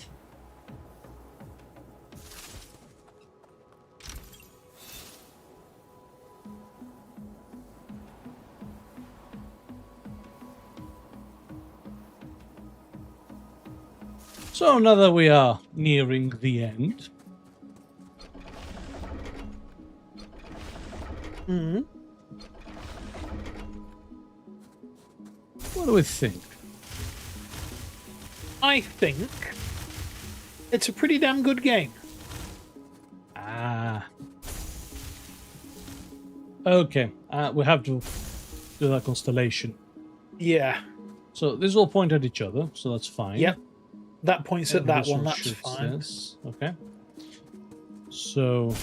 So now that we are nearing the end. Mm-hmm. What do we think? I think it's a pretty damn good game. Ah. Okay. We have to do that constellation. Yeah. So this will point at each other, so that's fine. Yep. That points at that This one, that's shoots fine. this. Okay. So...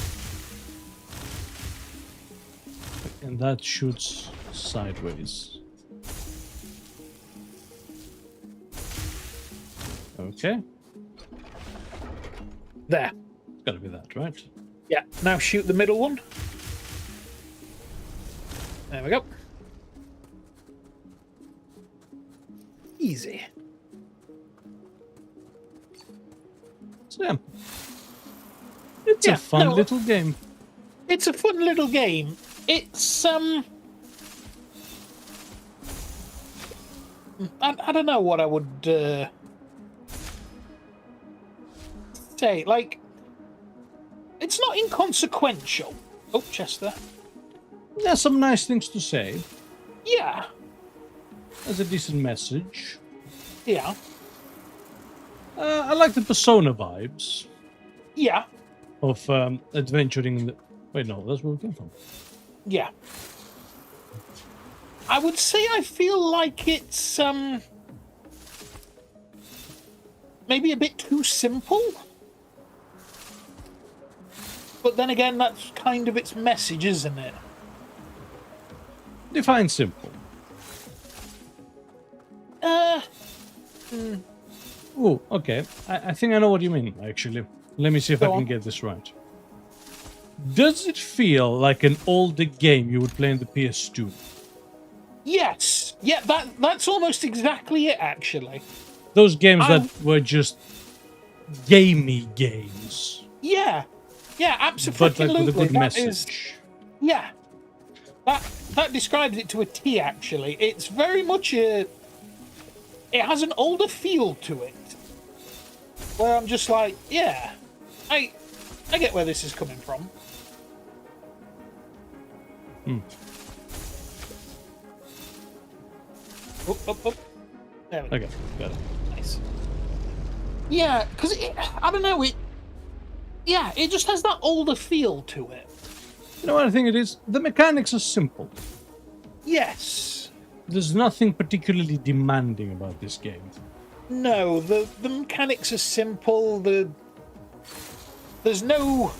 and that shoots sideways. Okay. There. It's gotta be that, right? Yeah. Now shoot the middle one. There we go. Easy. So yeah. It's a fun little game. It's a fun little game. It's I don't know what I would say. Like, it's not inconsequential. Oh, Chester. There's some nice things to say. Yeah. There's a decent message. Yeah. I like the Persona vibes Yeah. of adventuring in the... Wait, no, that's where we came from. Yeah. I would say I feel like it's maybe a bit too simple. But then again, that's kind of its message, isn't it? Define simple. Oh, okay. I think I know what you mean, actually. Let me see if I can get this right. Does it feel like an older game you would play in the PS2? Yes. Yeah, that's almost exactly it, actually. Those games that were just gamey games. Yeah. Yeah, absolutely. But like with a good message. Yeah. That describes it to a T, actually. It's very much a... It has an older feel to it. Where I'm just like, yeah. I I get where this is coming from. Hmm. Up. There we go. Okay, got it. Nice. Yeah, because I don't know, it just has that older feel to it. You know what I think it is? The mechanics are simple. Yes. There's nothing particularly demanding about this game. No, the mechanics are simple. There's no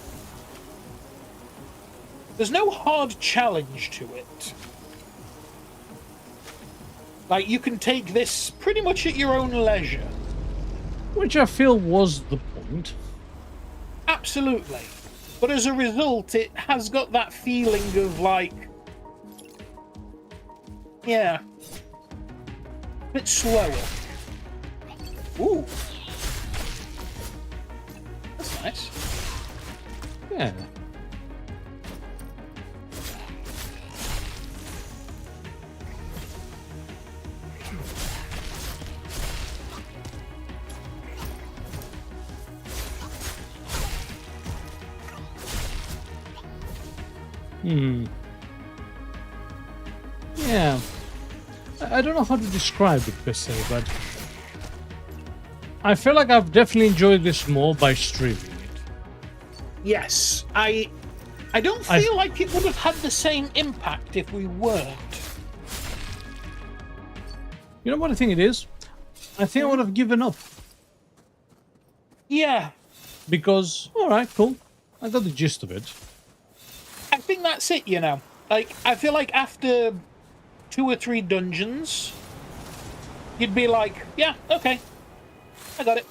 hard challenge to it. Like, you can take this pretty much at your own leisure. Which I feel was the point. Absolutely. But as a result, it has got that feeling of, like... Yeah. A bit slower. Ooh. That's nice. Yeah. Yeah. I don't know how to describe it per se, but I feel like I've definitely enjoyed this more by streaming it. Yes, I don't feel like it would have had the same impact if we weren't. You know what I think it is? I think I would have given up. Yeah. Because, alright, cool. I got the gist of it. I think that's it, you know. Like, I feel like after 2 or 3 dungeons, you'd be like, yeah, okay, I got it.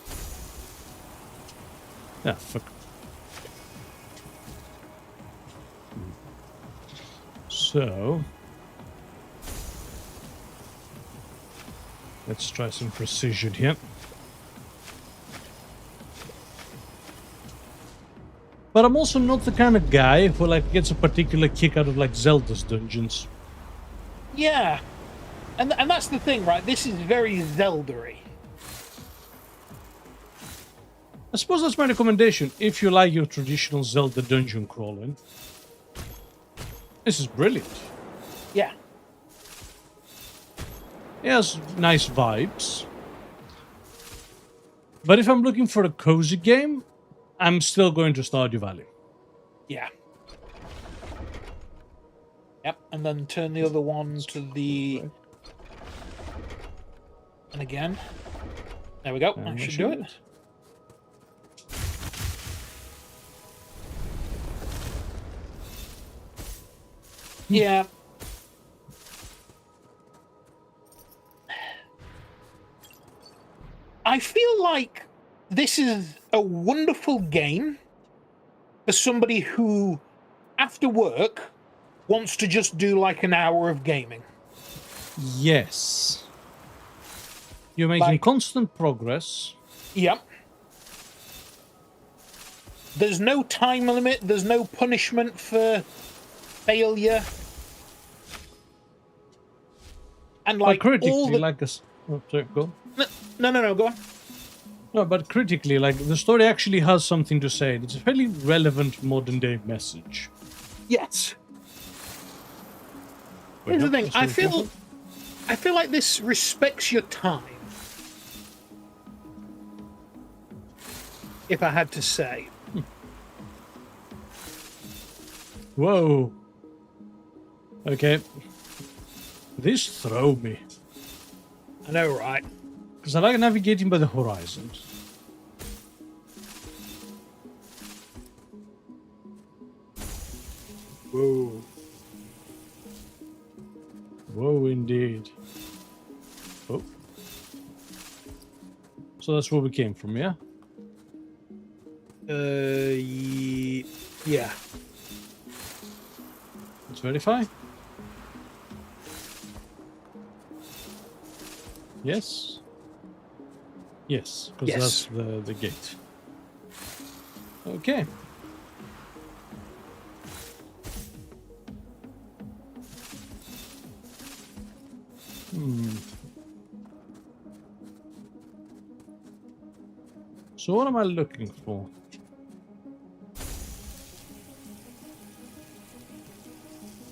Yeah, fuck. So, let's try some precision here. But I'm also not the kind of guy who like gets a particular kick out of like Zelda's dungeons. Yeah. And that's the thing, right? This is very Zelda-y. I suppose that's my recommendation. If you like your traditional Zelda dungeon crawling, this is brilliant. Yeah. It has nice vibes. But if I'm looking for a cozy game, I'm still going to Stardew Valley. Yeah. Yep, and then turn the other one to the... And again. There we go. That should do it. Yeah. I feel like this is a wonderful game for somebody who, after work, wants to just do like an hour of gaming. Yes. You're making constant progress. Yep. There's no time limit. There's no punishment for failure. And like critically, all the... like us. Oh, sorry, go. No, go on. No, but critically, like the story actually has something to say. It's a fairly relevant modern day message. Yes. Wait, Here's no, the thing. I careful. feel like this respects your time. If I had to say. Whoa. Okay. These throw me. I know, right? Because I like navigating by the horizon. Whoa. Whoa, indeed. Oh. So that's where we came from, yeah? Yeah. Let's verify. Yes. Yes, because Yes. that's the gate. Okay. So what am I looking for?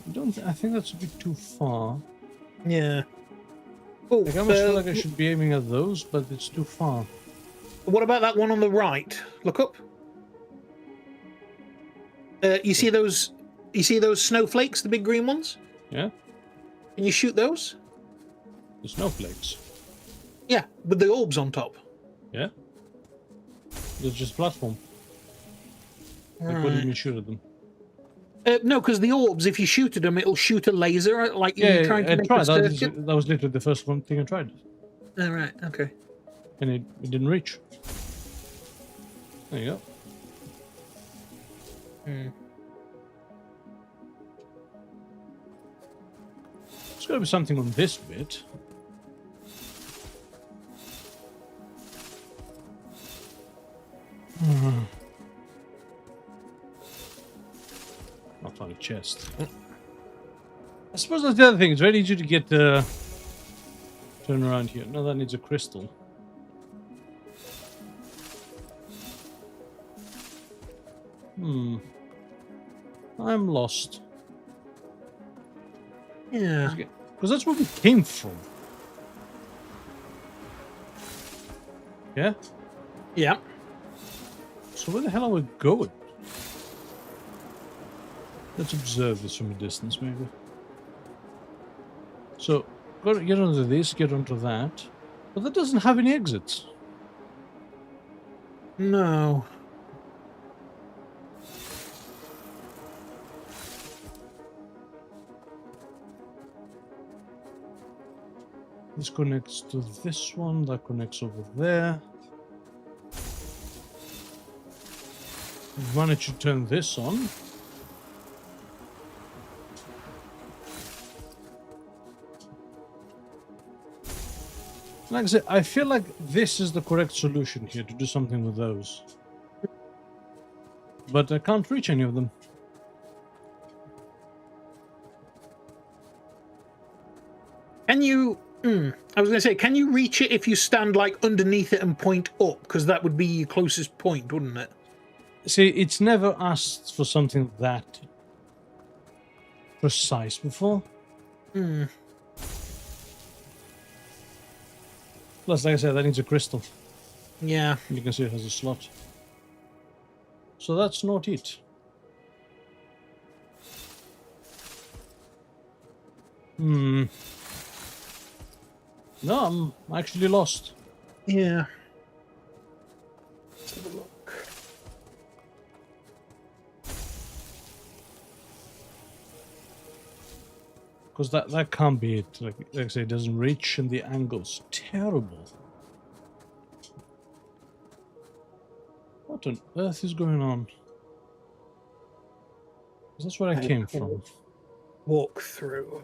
I think that's a bit too far. Yeah. Oh, Like, I almost feel like I should be aiming at those, but it's too far. what about that one on the right? Look up. You see those? You see those snowflakes, the big green ones? Yeah? Can you shoot those? The snowflakes. Yeah, with the orbs on top. Yeah? They're just platform. Like, what do you mean shoot at them? No, because the orbs, if you shoot at them, it'll shoot a laser, like you're trying to make a circuit. That was literally the first one thing I tried. Oh, right, okay. And it didn't reach. There you go. There's got to be something on this bit. Not on a chest. I suppose that's the other thing. It's very easy to get turn around here. No, that needs a crystal. I'm lost. Yeah. Because that's where we came from. Yeah? Yeah. So where the hell are we going? Let's observe this from a distance, maybe. So, got to get onto this, get onto that. But that doesn't have any exits. No. This connects to this one, that connects over there. We've managed to turn this on. Like I said, I feel like this is the correct solution here to do something with those. But I can't reach any of them. Can you... I was going to say, can you reach it if you stand, like, underneath it and point up? Because that would be your closest point, wouldn't it? See, it's never asked for something that precise before. Plus, like I said, that needs a crystal. Yeah. You can see it has a slot. So that's not it. No, I'm actually lost. Yeah. Let's have a look. Because that can't be it. Like I say, it doesn't reach and the angle's terrible. What on earth is going on? 'Cause that's where I came from. Walk through.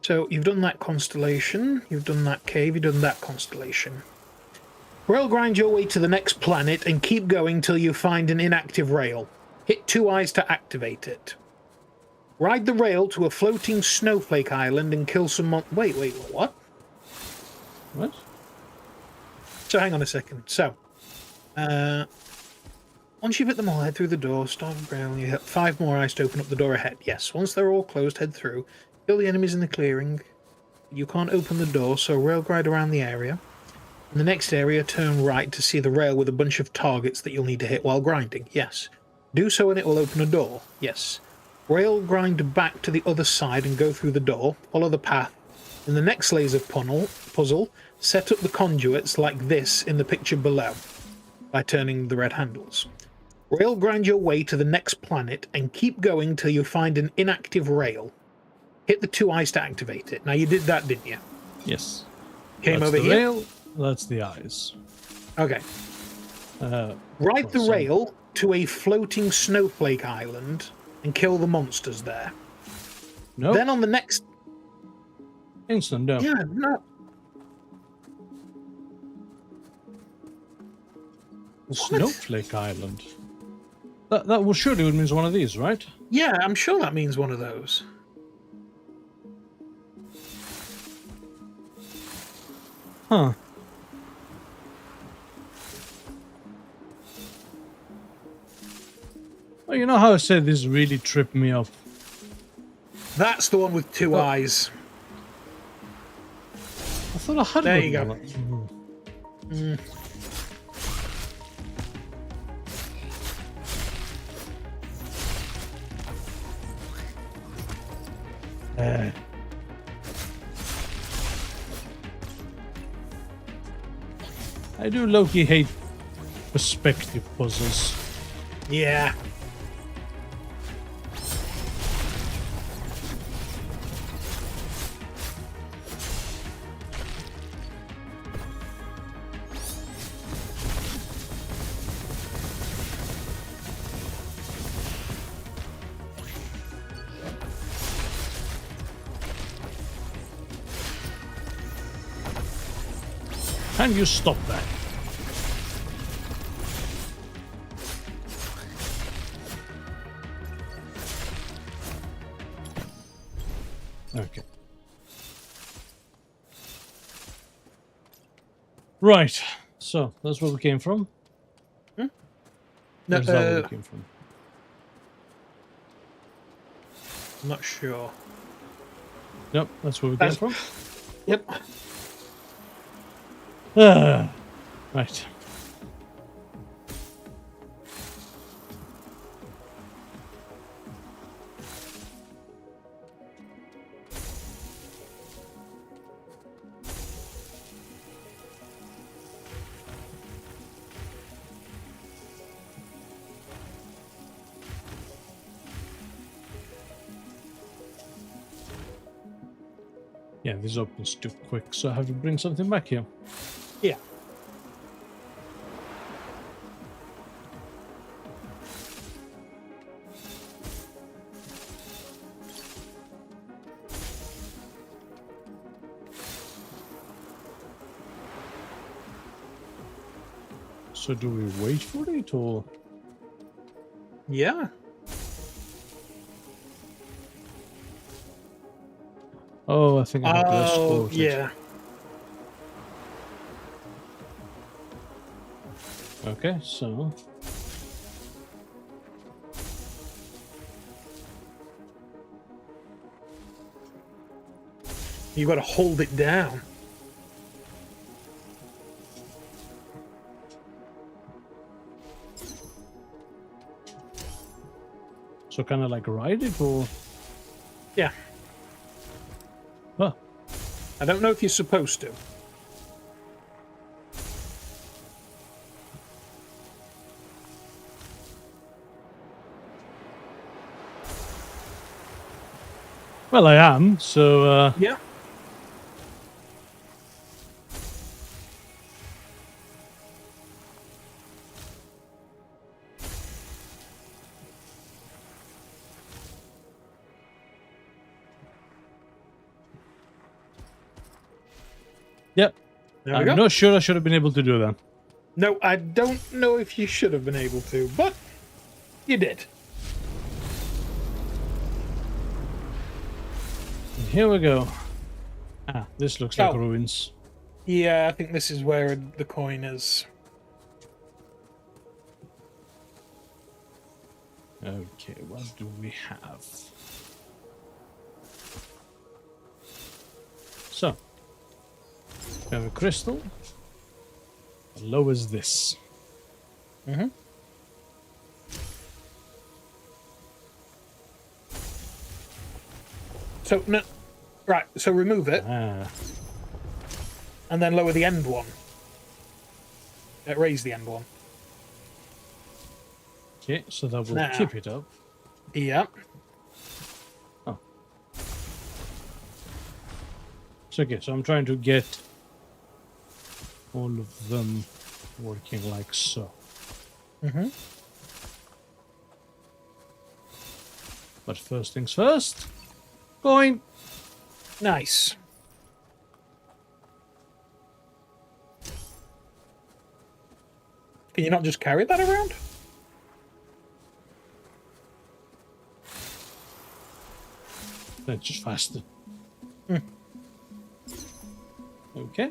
So you've done that constellation, you've done that cave, you've done that constellation. Rail grind your way to the next planet and keep going till you find an inactive rail. Hit 2 eyes to activate it. Ride the rail to a floating snowflake island and kill some wait, what? What? So hang on a second. So, once you've hit them all, head through the door, start the rail, you hit 5 more eyes to open up the door ahead. Yes, once they're all closed, head through. Kill the enemies in the clearing. You can't open the door, so rail grind around the area. In the next area, turn right to see the rail with a bunch of targets that you'll need to hit while grinding. Yes. Do so and it will open a door. Yes. Rail grind back to the other side and go through the door. Follow the path. In the next laser puzzle, set up the conduits like this in the picture below by turning the red handles. Rail grind your way to the next planet and keep going till you find an inactive rail. Hit the 2 eyes to activate it. Now you did that, didn't you? Yes. Came That's over the here. rail, that's the eyes. Okay. Ride the rail to a floating snowflake island and kill the monsters there. No. Then on the next... Instant, no. Yeah, no. Snowflake Island. That will surely would mean one of these, right? Yeah, I'm sure that means one of those. Huh. Well, you know how I said this really tripped me up? That's the one with two eyes. I thought I had There one. you go. Mhm. I do low-key hate perspective puzzles. Yeah. Can you stop that? Okay. Right. So that's where we came from. No, Or is that where we came from? I'm not sure. Nope, that's where we came from. Yep. Right. Yeah, this opens too quick, so I have to bring something back here. Yeah. So do we wait for it, or? Yeah. Oh, I think I have to Oh, escort it. yeah. Okay, so You got to hold it down. kind of like ride it, or? Yeah. Huh. I don't know if you're supposed to. Well, I am, so Yeah. yep. There we I'm go. not sure I should have been able to do that. No, I don't know if you should have been able to, but you did. And here we go. Ah, this looks like Oh. ruins. Yeah, I think this is where the coin is. Okay, what do we have? So, we have a crystal. How low is this? Mm-hmm. So, no. Right, so remove it, Ah, and then lower the end one. Raise the end one. okay, so that will Now. keep it up. Yeah. Oh. So, okay, so I'm trying to get all of them working like so. Mm-hmm. But first things first, coin. Nice. Can you not just carry that around? That's just faster. Hmm. Okay.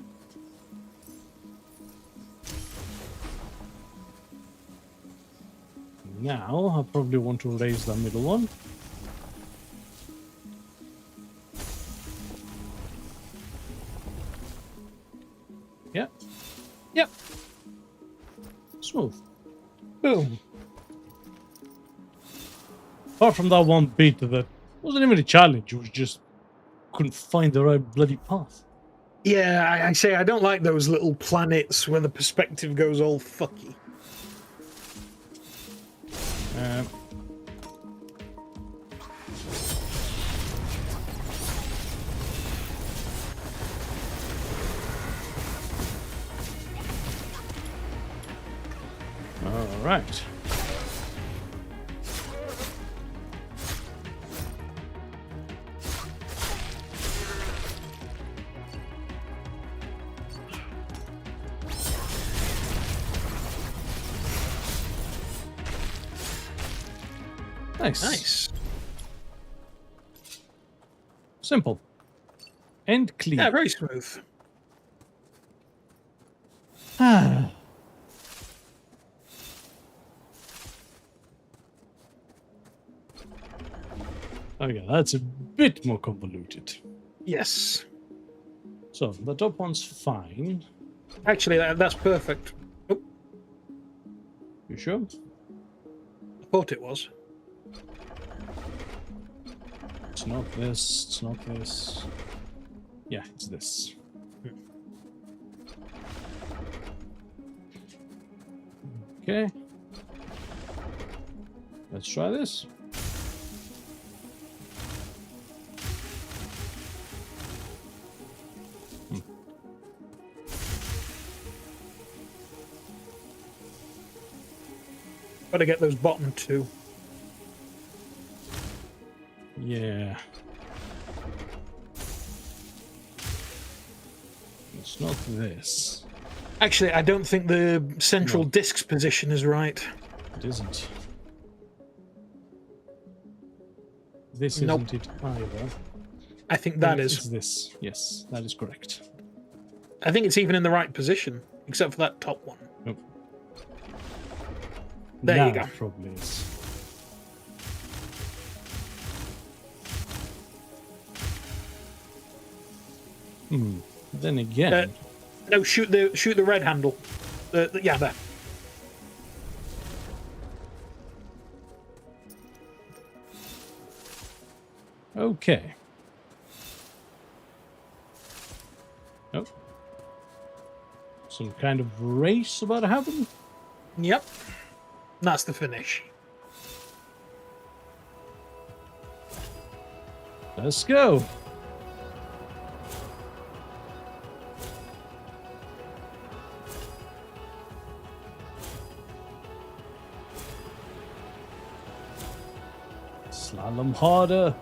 Now, I probably want to raise the middle one. Yeah. Yep. Smooth. Boom. Apart from that one bit that wasn't even a challenge, it was just couldn't find the right bloody path. Yeah, I say I don't like those little planets when the perspective goes all fucky. All right. Nice. Nice. Simple. And clean. Yeah, very smooth. Ah. Okay, that's a bit more convoluted. Yes. So, the top one's fine. Actually, that's perfect. Oh, You sure? I thought it was. It's not this, it's not this. Yeah, it's this. Okay. Let's try this. Gotta get those bottom two. Yeah. It's not this. Actually, I don't think the central No. disk's position is right. It isn't. This Nope. isn't it either. I think that It's is. this. Yes, that is correct. I think it's even in the right position, except for that top one. Nope. There Now you go. it probably is. Then again, No, shoot the red handle. Yeah, there. okay. Nope. Some kind of race about to happen? Yep. That's the finish. Let's go. Slalom harder.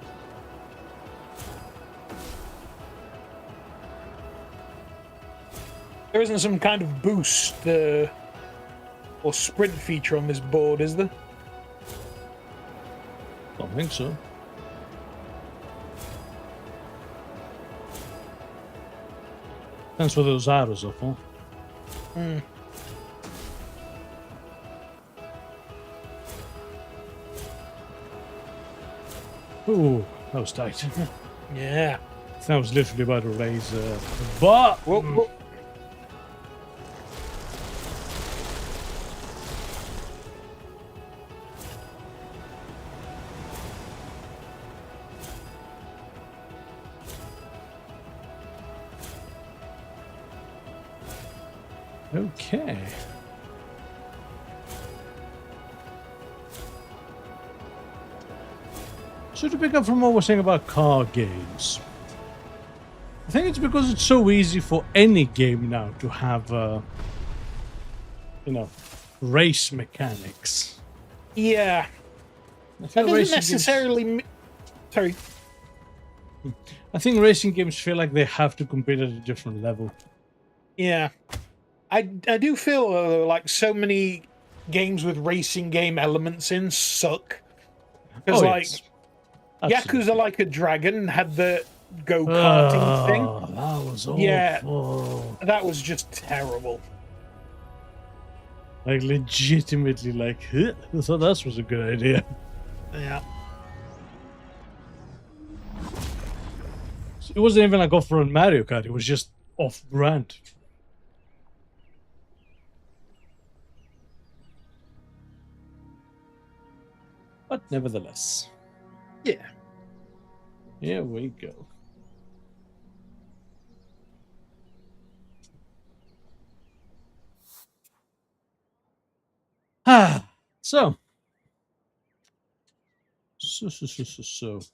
There isn't some kind of boost or sprint feature on this board, is there? Don't think so. Depends what those arrows are for. Ooh, that was tight. Yeah. That was literally about to raise but Whoa, whoa. okay. So to pick up from what we're saying about car games, I think it's because it's so easy for any game now to have, race mechanics. Yeah. I That feel doesn't racing games- necessarily. Sorry. I think racing games feel like they have to compete at a different level. Yeah. I do feel like so many games with racing game elements in suck. Because, yes. Absolutely. Yakuza Like a Dragon had the go-karting thing. That was awful. Yeah. That was just terrible. Like, legitimately, like, huh? I thought that was a good idea. Yeah. It wasn't even like off-brand Mario Kart. It was just off-brand. But nevertheless. Yeah. Here we go. Ah, so,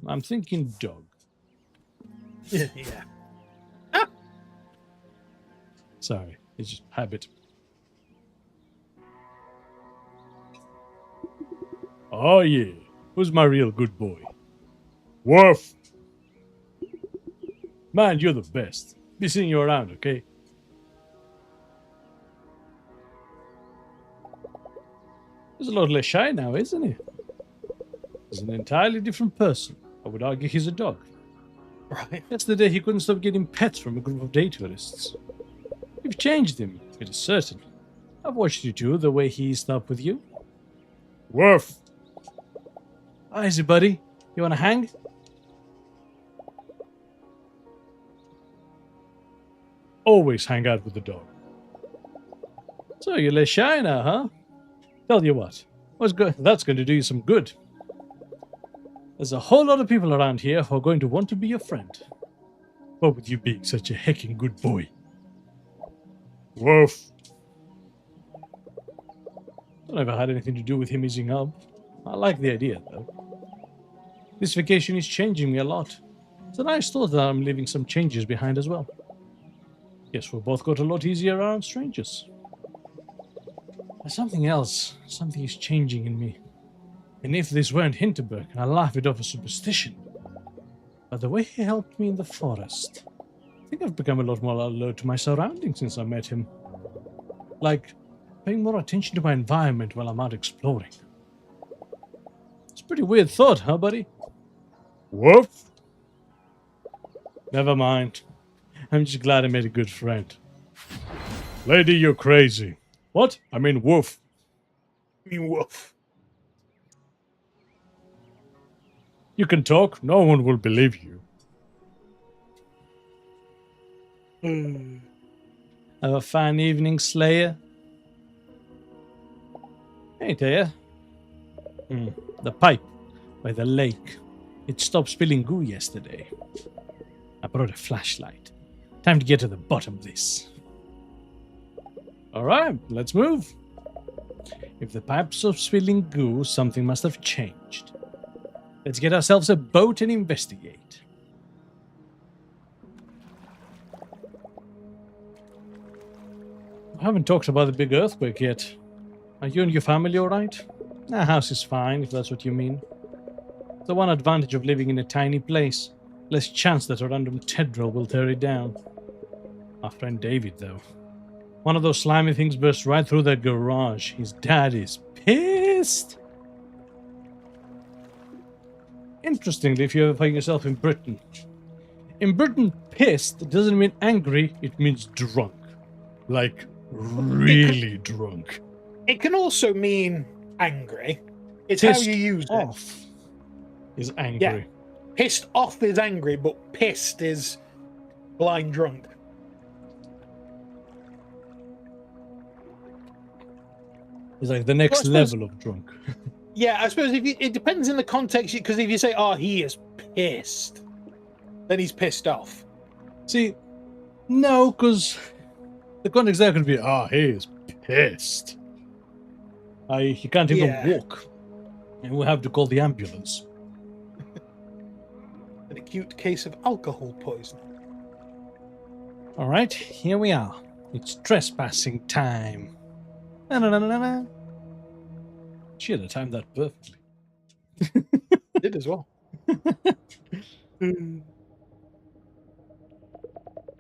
I'm thinking dog. Yeah. Sorry, it's just habit. Oh yeah, who's my real good boy? Woof! Man, you're the best. Be seeing you around, okay? He's a lot less shy now, isn't he? He's an entirely different person. I would argue he's a dog. Right. Yesterday, he couldn't stop getting pets from a group of day tourists. You've changed him, it is certain. I've watched you too, the way he stopped with you. Woof! How is it, buddy? You wanna hang? Always hang out with the dog. So you're less shy now, huh? Tell you what, that's going to do you some good. There's a whole lot of people around here who are going to want to be your friend. What with you being such a heckin' good boy? Woof. I never had anything to do with him easing up. I like the idea, though. This vacation is changing me a lot. It's a nice thought that I'm leaving some changes behind as well. Guess we both got a lot easier around strangers. There's something else. Something is changing in me. And if this weren't Hinterberg, I'd laugh it off as superstition. But the way he helped me in the forest, I think I've become a lot more alert to my surroundings since I met him. Like, paying more attention to my environment while I'm out exploring. It's a pretty weird thought, huh, buddy? Woof! Never mind. I'm just glad I made a good friend. Lady, you're crazy. What? I mean, woof. Woof. You can talk, no one will believe you. Have a fine evening, Slayer. Hey, Taya. The pipe by the lake. It stopped spilling goo yesterday. I brought a flashlight. Time to get to the bottom of this. Alright, let's move. If the pipe stops spilling goo, something must have changed. Let's get ourselves a boat and investigate. I haven't talked about the big earthquake yet. Are you and your family alright? Our house is fine, if that's what you mean. The one advantage of living in a tiny place. Less chance that a random tendril will tear it down. Our friend David, though. One of those slimy things burst right through their garage. His dad is pissed. Interestingly, if you ever find yourself in Britain. In Britain, pissed doesn't mean angry, it means drunk. Like, really drunk. It can also mean angry. It's Pissed how you use off is angry. Yeah. Pissed off is angry, but pissed is blind drunk. It's like the next level of drunk. Yeah, I suppose it depends in the context, because if you say, oh, he is pissed, then he's pissed off. See, no, because the context there could be, he is pissed. He can't even walk. And we'll have to call the ambulance. An acute case of alcohol poisoning. Alright, here we are. It's trespassing time. Na-na-na-na-na. Shit, I timed that perfectly. Did as well.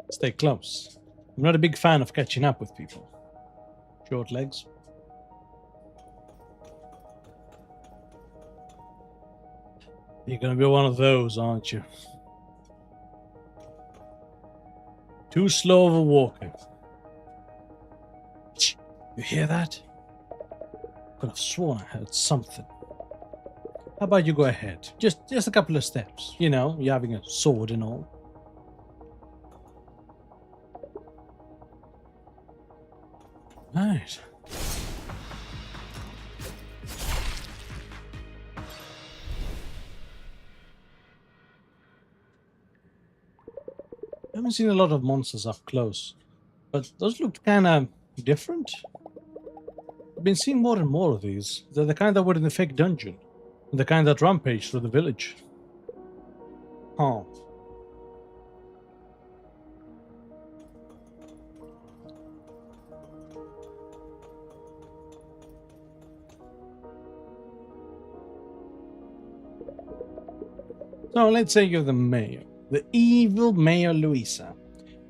Stay close. I'm not a big fan of catching up with people. Short legs. You're gonna be one of those, aren't you? Too slow of a walker. You hear that? Could have sworn I heard something. How about you go ahead? Just a couple of steps. You know, you're having a sword and all. Right. I haven't seen a lot of monsters up close, but those looked kind of different. I've been seeing more and more of these. They're the kind that were in the fake dungeon, and the kind that rampaged through the village. Huh. So let's say you're the mayor, the evil Mayor Louisa,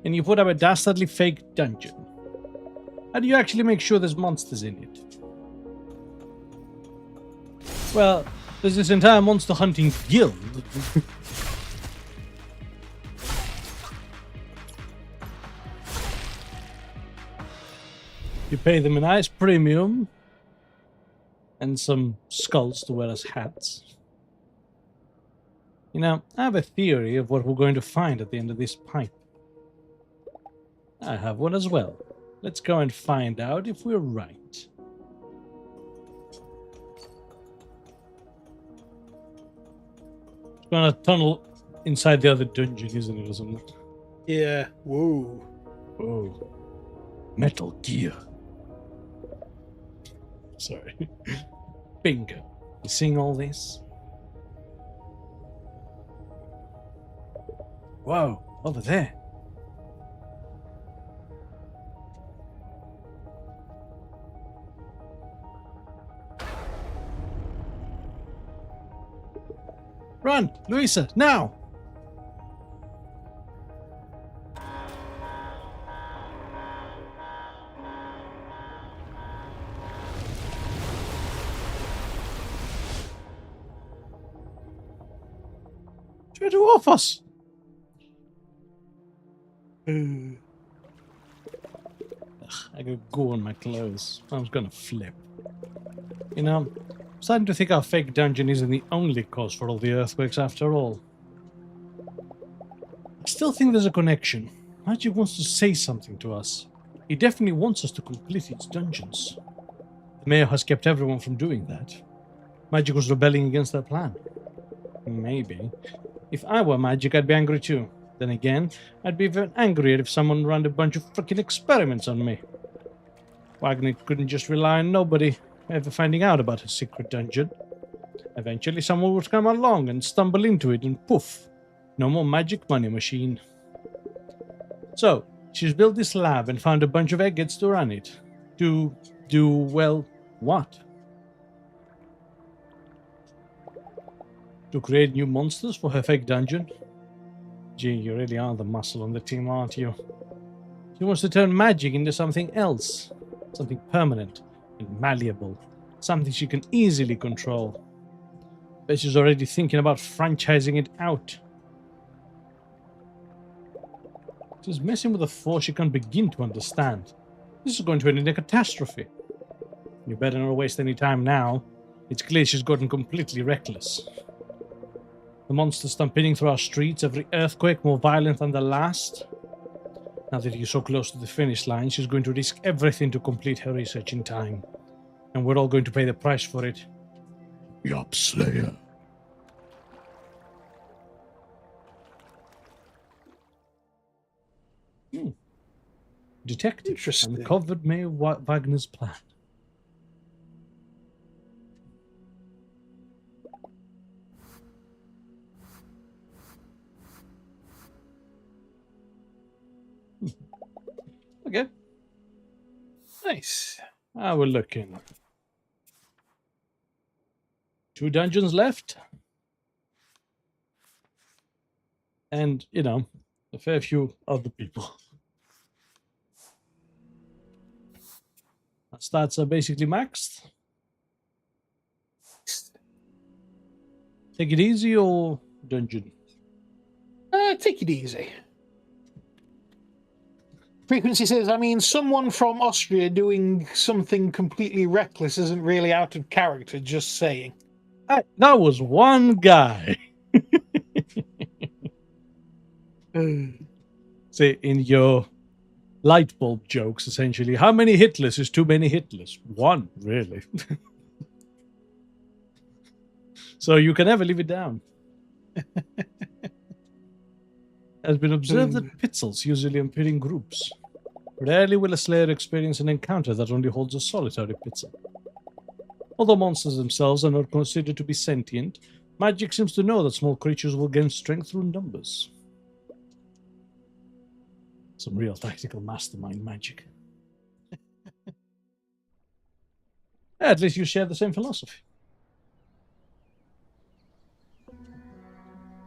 and you put up a dastardly fake dungeon. How do you actually make sure there's monsters in it? Well, there's this entire monster hunting guild. You pay them a nice premium and some skulls to wear as hats. You know, I have a theory of what we're going to find at the end of this pipe. I have one as well. Let's go and find out if we're right. It's gonna tunnel inside the other dungeon, isn't it, or something? Yeah. Whoa. Whoa. Metal Gear. Sorry. Bingo. You seeing all this? Whoa, over there. Run, Louisa, now! Try to off us! Ugh, I got goo on my clothes. I was gonna flip. You know, I'm starting to think our fake dungeon isn't the only cause for all the earthquakes after all. I still think there's a connection. Magic wants to say something to us. He definitely wants us to complete its dungeons. The mayor has kept everyone from doing that. Magic was rebelling against their plan. Maybe. If I were Magic, I'd be angry too. Then again, I'd be even angrier if someone ran a bunch of freaking experiments on me. Wagner couldn't just rely on nobody ever finding out about his secret dungeon. Eventually someone would come along and stumble into it and poof, no more magic money machine. So, she's built this lab and found a bunch of eggheads to run it. Well, what? To create new monsters for her fake dungeon? Gee, you really are the muscle on the team, aren't you? She wants to turn magic into something else. Something permanent and malleable. Something she can easily control. Bet she's already thinking about franchising it out. She's messing with a force she can't begin to understand. This is going to end in a catastrophe. You better not waste any time now. It's clear she's gotten completely reckless. The monsters stampeding through our streets, every earthquake more violent than the last. Now that you're so close to the finish line, she's going to risk everything to complete her research in time. And we're all going to pay the price for it. Yup, Slayer. Detective uncovered Mayor Wagner's plan. Okay. Nice. We're looking. 2 dungeons left. And, you know, a fair few other people. Our stats are basically maxed. Take it easy or dungeon? Take it easy. Frequency says, I mean, someone from Austria doing something completely reckless isn't really out of character, just saying. That was one guy. Say, in your light bulb jokes, essentially, how many Hitlers is too many Hitlers? One, really. So you can never leave it down. It has been observed that pitzels usually appear in groups. Rarely will a slayer experience an encounter that only holds a solitary pitzel. Although monsters themselves are not considered to be sentient, magic seems to know that small creatures will gain strength through numbers. Some real tactical mastermind magic. At least you share the same philosophy.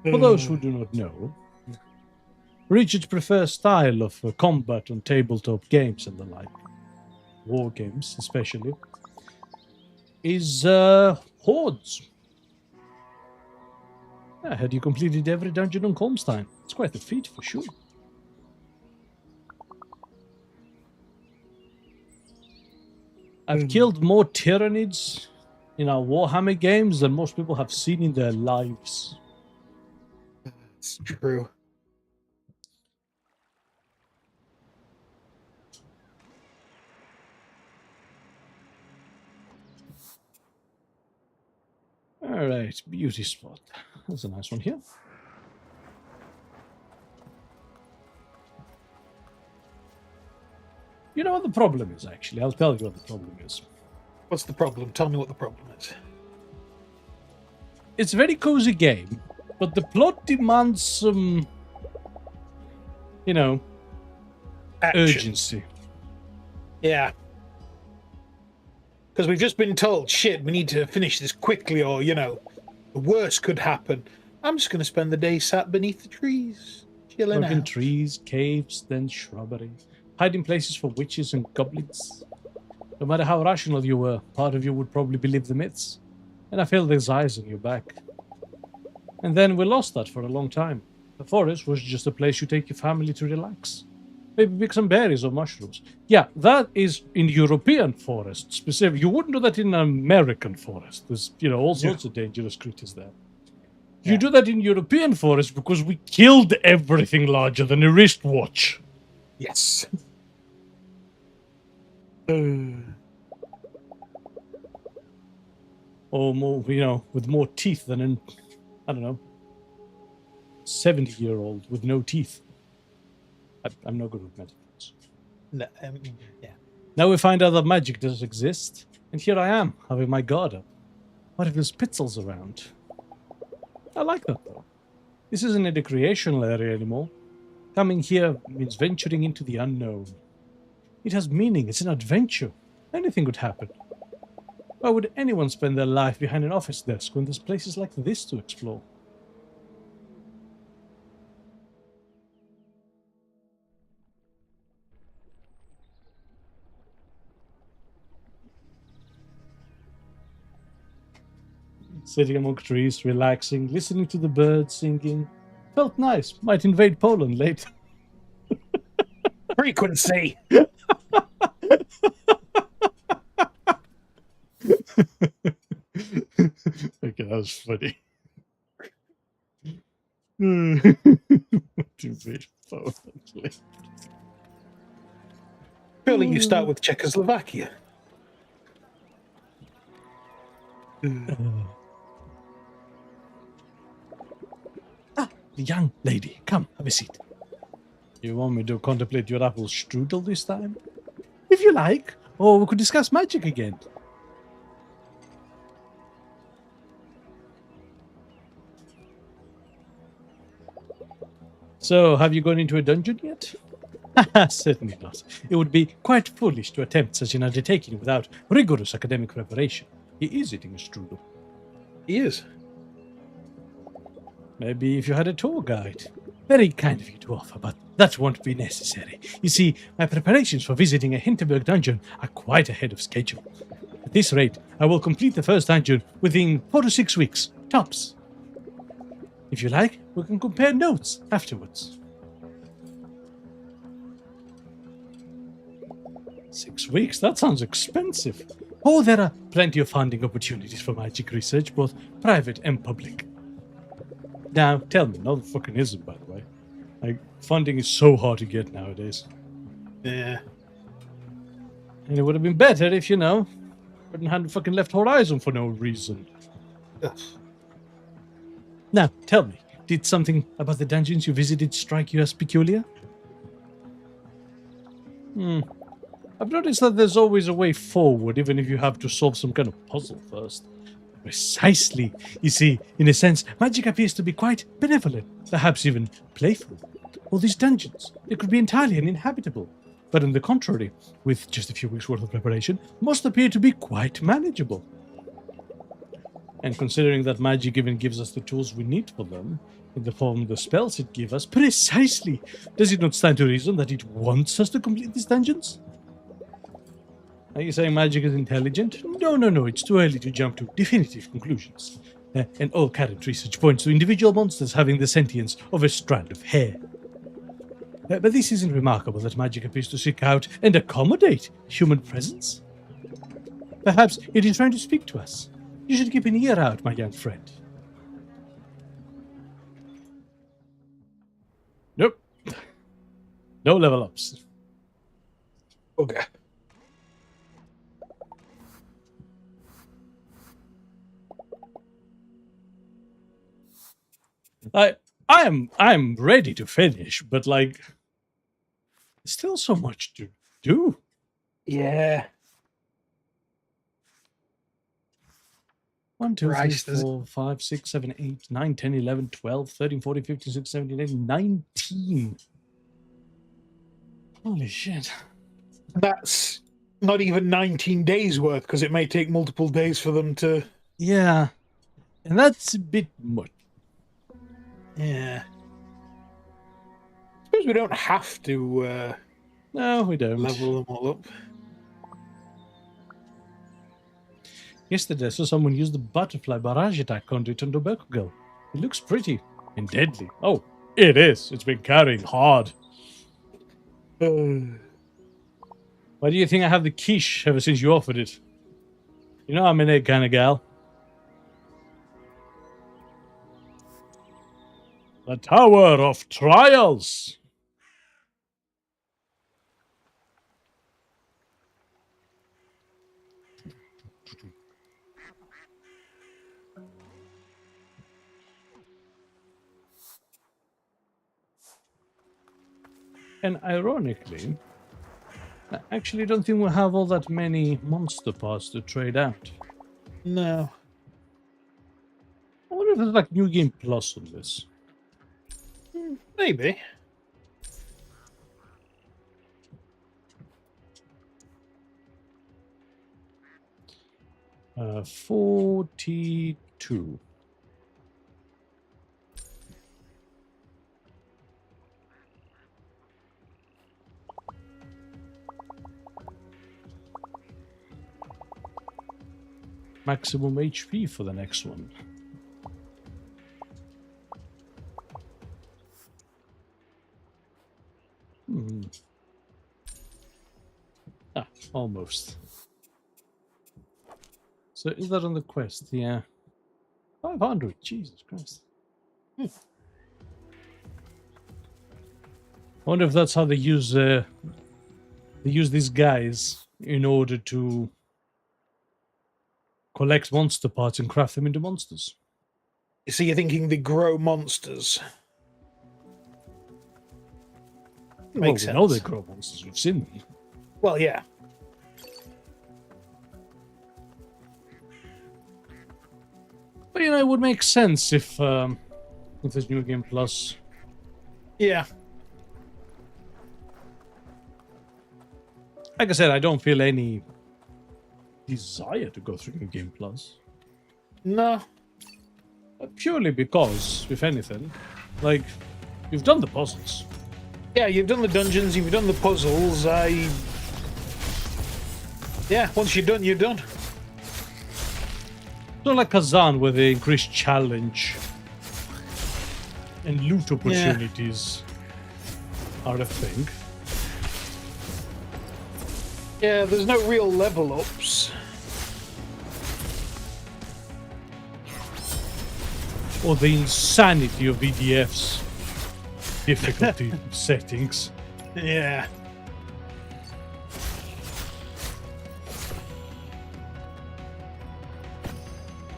For those who do not know, Richard prefers style of combat on tabletop games and the like, war games especially, is hordes. Had you completed every dungeon on Colmstein? It's quite a feat for sure. I've killed more Tyranids in our Warhammer games than most people have seen in their lives. It's true. Alright, beauty spot. That's a nice one here. You know what the problem is, actually? I'll tell you what the problem is. What's the problem? Tell me what the problem is. It's a very cozy game, but the plot demands some, you know, Action. urgency. Yeah. Because we've just been told, shit, we need to finish this quickly or, you know, the worst could happen. I'm just going to spend the day sat beneath the trees, chilling Working out. trees, caves, then shrubbery. Hiding places for witches and goblins. No matter how rational you were, part of you would probably believe the myths. And I feel these eyes on your back. And then we lost that for a long time. The forest was just a place you take your family to relax. Maybe pick some berries or mushrooms. Yeah, that is in European forest specific. You wouldn't do that in an American forest. There's, you know, all sorts of dangerous creatures there. You do that in European forest because we killed everything larger than a wristwatch. Yes. Or more, you know, with more teeth than an, I don't know, 70-year-old with no teeth. I'm no good with metaphors. No, yeah. Now we find out that magic does exist, and here I am, having my guard up. What if there's pitzels around? I like that, though. This isn't a recreational area anymore. Coming here means venturing into the unknown. It has meaning, it's an adventure. Anything could happen. Why would anyone spend their life behind an office desk when there's places like this to explore? Sitting among trees, relaxing, listening to the birds singing. Felt nice. Might invade Poland later. Frequency. Okay, that was funny. Invade Poland later. Surely you start with Czechoslovakia. The young lady, come, have a seat. You want me to contemplate your apple strudel this time? If you like, or we could discuss magic again. So, have you gone into a dungeon yet? Certainly not. It would be quite foolish to attempt such an undertaking without rigorous academic preparation. He is eating a strudel. He is. Maybe if you had a tour guide. Very kind of you to offer, but that won't be necessary. You see, my preparations for visiting a Hinterberg dungeon are quite ahead of schedule. At this rate, I will complete the first dungeon within 4 to 6 weeks, tops. If you like, we can compare notes afterwards. 6 weeks? That sounds expensive. Oh, there are plenty of funding opportunities for magic research, both private and public. Now, tell me, no fucking isn't, by the way. Like, funding is so hard to get nowadays. Yeah. And it would have been better if, hadn't fucking left Horizon for no reason. Ugh. Now, tell me, did something about the dungeons you visited strike you as peculiar? I've noticed that there's always a way forward, even if you have to solve some kind of puzzle first. Precisely. You see, in a sense, magic appears to be quite benevolent, perhaps even playful. All these dungeons, they could be entirely uninhabitable. But on the contrary, with just a few weeks' worth of preparation, most appear to be quite manageable. And considering that magic even gives us the tools we need for them, in the form of the spells it gives us, precisely, does it not stand to reason that it wants us to complete these dungeons? Are you saying magic is intelligent? No, it's too early to jump to definitive conclusions. And all current research points to individual monsters having the sentience of a strand of hair. But this isn't remarkable that magic appears to seek out and accommodate human presence. Perhaps it is trying to speak to us. You should keep an ear out, my young friend. Nope. No level ups. Okay. I'm ready to finish, but like, there's still so much to do. Yeah. 1, 2, 3, Christ, 4, 5, 6, 7, 8, 9, 10, 11, 12, 13, 14, 15, 16, 17, 18, 19. Holy shit. That's not even 19 days worth, because it may take multiple days for them to... Yeah. And that's a bit much. Yeah. I suppose we don't have to No, we don't. level them all up. Yesterday, I saw someone use the butterfly barrage attack conduit on Dobekogel. It looks pretty and deadly. Oh, it is. It's been carrying hard. Why do you think I have the quiche ever since you offered it? You know I'm an egg kind of gal. The Tower of Trials. And ironically, I actually don't think we'll have all that many monster parts to trade out. No. I wonder if there's like New Game Plus on this. Maybe. Uh, 42. Maximum HP for the next one. Almost. So is that on the quest? Yeah. 500. Jesus Christ. I wonder if that's how they use these guys in order to collect monster parts and craft them into monsters. So you're thinking they grow monsters? Makes sense. We know they grow monsters. We've seen them. Well, yeah. But you know, it would make sense if there's New Game Plus. Yeah. Like I said, I don't feel any desire to go through New Game Plus. No. Purely because, if anything, like, you've done the puzzles. Yeah, you've done the dungeons, you've done the puzzles. Yeah, once you're done, you're done. Not like Kazan, where the increased challenge and loot opportunities are a thing. Yeah, there's no real level ups. Or the insanity of EDF's difficulty settings. Yeah.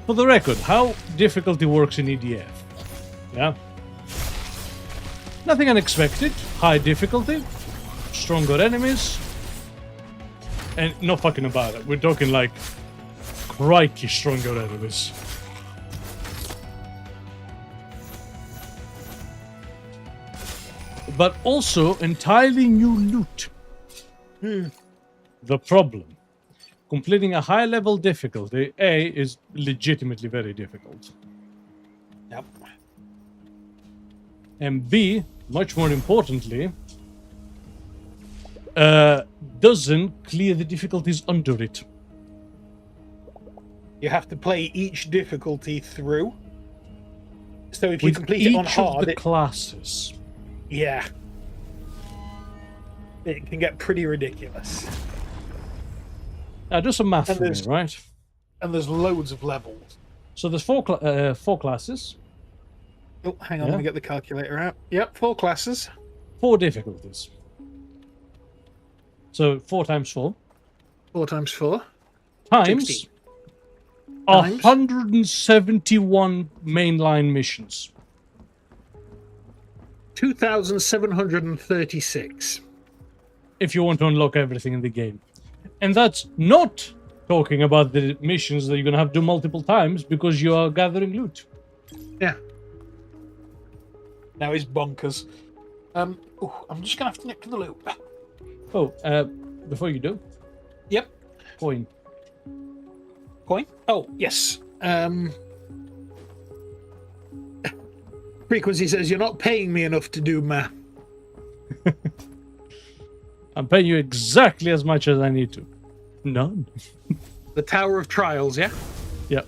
For the record, how difficulty works in EDF? Yeah. Nothing unexpected. High difficulty. Stronger enemies. And no fucking about it. We're talking like crikey stronger enemies. But also entirely new loot. The problem. Completing a high level difficulty, A, is legitimately very difficult. Yep. And B, much more importantly, doesn't clear the difficulties under it. You have to play each difficulty through. So if you With complete it on each hard, of the classes. yeah, it can get pretty ridiculous. Now, do some math And for me, there's- right? And there's loads of levels. So there's four classes, Oh, hang on, Yeah. let me get the calculator out. Yep, 4 classes. 4 difficulties. So 4 times 4 4 times 4. times 60. Times? 171 mainline missions. 2,736. If you want to unlock everything in the game. And that's not talking about the missions that you're going to have to do multiple times because you are gathering loot. Yeah. Now it's bonkers. I'm just gonna have to nip to the loop. Oh, before you do, Yep. coin. Coin? Oh, yes. Frequency says you're not paying me enough to do math. I'm paying you exactly as much as I need to. None. The Tower of Trials, yeah? Yep.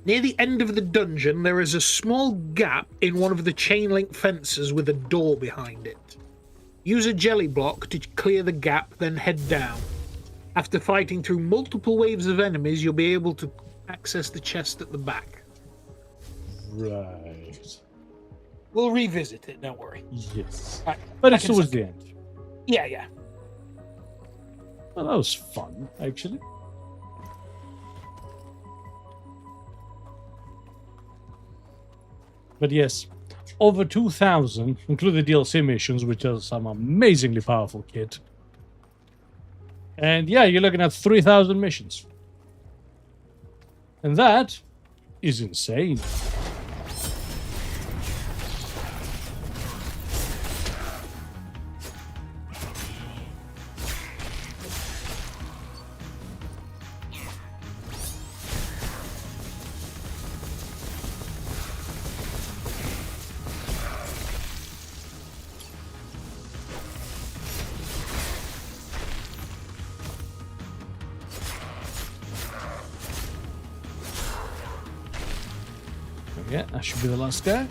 Near the end of the dungeon, there is a small gap in one of the chain link fences with a door behind it. Use a jelly block to clear the gap, then head down. After fighting through multiple waves of enemies, you'll be able to access the chest at the back. Right. We'll revisit it, don't worry. Yes. Right, But back it's in a towards second. the end. Yeah. Well, that was fun, actually. But yes, over 2,000, including the DLC missions, which are some amazingly powerful kit. And yeah, you're looking at 3,000 missions. And that is insane. Yeah, that should be the last guy.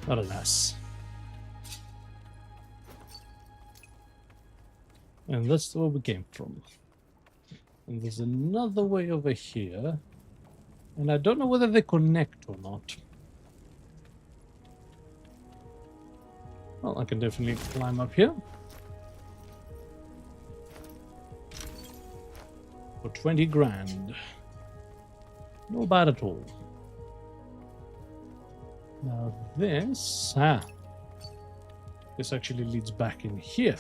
Not alas. And that's where we came from. And there's another way over here. And I don't know whether they connect or not. Well, I can definitely climb up here. For 20 grand. No bad at all. Now this... this actually leads back in here.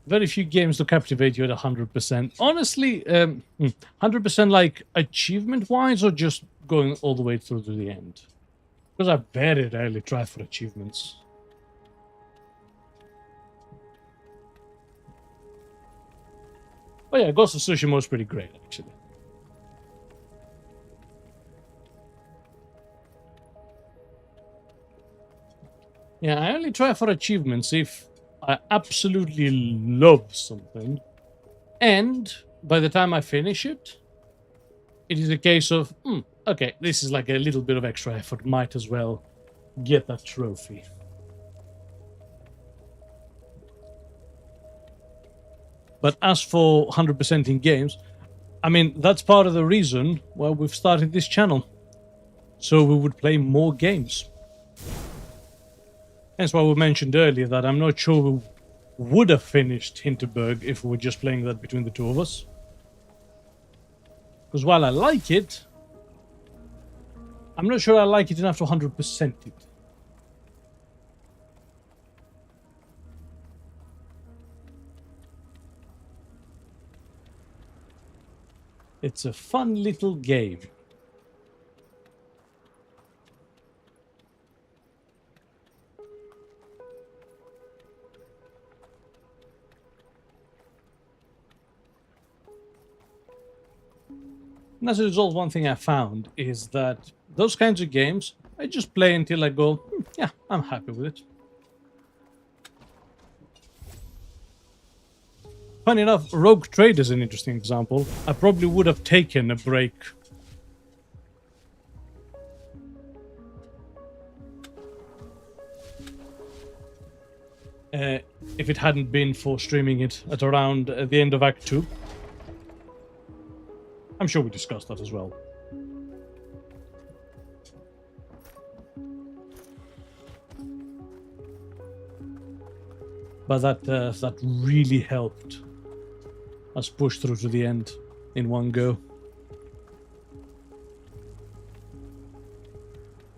Very few games to captivate you at 100%. Honestly, 100% like achievement-wise or just going all the way through to the end? Because I very rarely try for achievements. Oh yeah, Ghost of Tsushima was pretty great, actually. Yeah, I only try for achievements if I absolutely love something. And by the time I finish it, it is a case of, okay, this is like a little bit of extra effort. Might as well get that trophy. But as for 100% in games, I mean, that's part of the reason why we've started this channel. So we would play more games. That's why we mentioned earlier that I'm not sure we would have finished Hinterberg if we were just playing that between the two of us. Because while I like it, I'm not sure I like it enough to 100% it. It's a fun little game. And as a result, one thing I found is that those kinds of games, I just play until I go, yeah, I'm happy with it. Funny enough, Rogue Trade is an interesting example. I probably would have taken a break. If it hadn't been for streaming it at around the end of Act 2. I'm sure we discussed that as well. But that really helped us push through to the end in one go.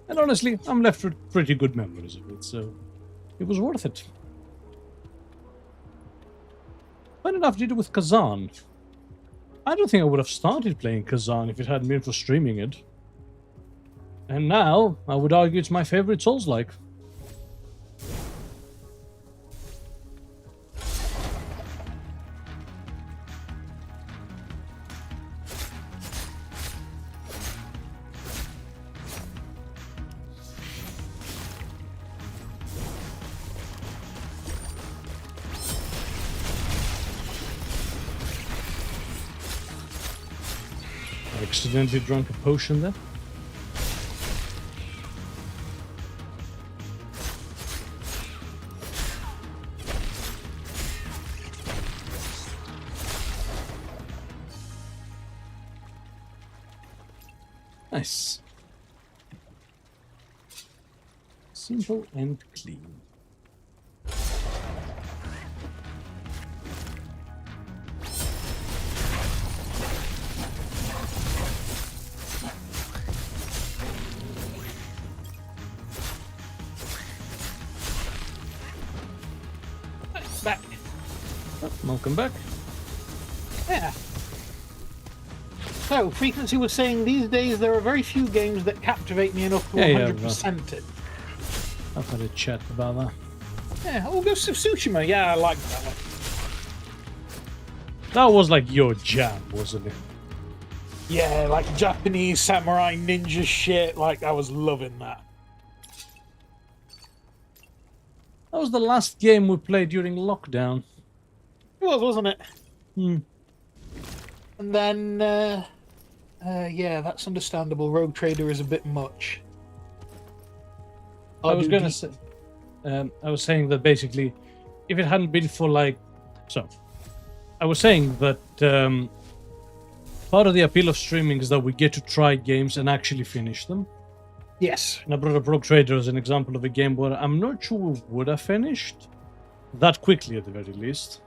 And honestly, I'm left with pretty good memories of it, so it was worth it. Fun enough, did it with Kazan. I don't think I would have started playing Kazan if it hadn't been for streaming it. And now, I would argue it's my favorite Souls-like. I accidentally drank a potion there. Nice. Simple and clean. Back. Oh, welcome back. Yeah. So, Frequency was saying these days there are very few games that captivate me enough to 100% it. I've had a chat about that. Yeah, Ghost of Tsushima, yeah, I like that one. That was like your jam, wasn't it? Yeah, like Japanese samurai ninja shit, like I was loving that. That was the last game we played during lockdown. It was, wasn't it? Hmm. And then, yeah, that's understandable. Rogue Trader is a bit much. I was gonna say, I was saying that basically, if it hadn't been for like, I was saying that part of the appeal of streaming is that we get to try games and actually finish them. Yes. And I brought up Rogue Trader as an example of a game where I'm not sure we would have finished that quickly at the very least.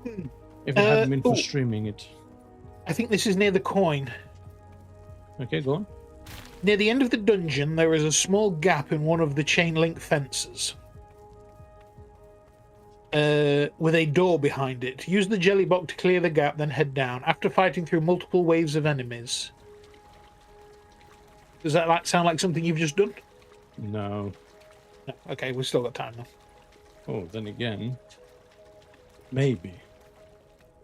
If it hadn't been for streaming it. I think this is near the coin. Okay, go on. Near the end of the dungeon, there is a small gap in one of the chain link fences. With a door behind it. Use the jelly box to clear the gap, then head down. After fighting through multiple waves of enemies. Does that sound like something you've just done? No. No. Okay, we've still got time now. Oh, then again, maybe.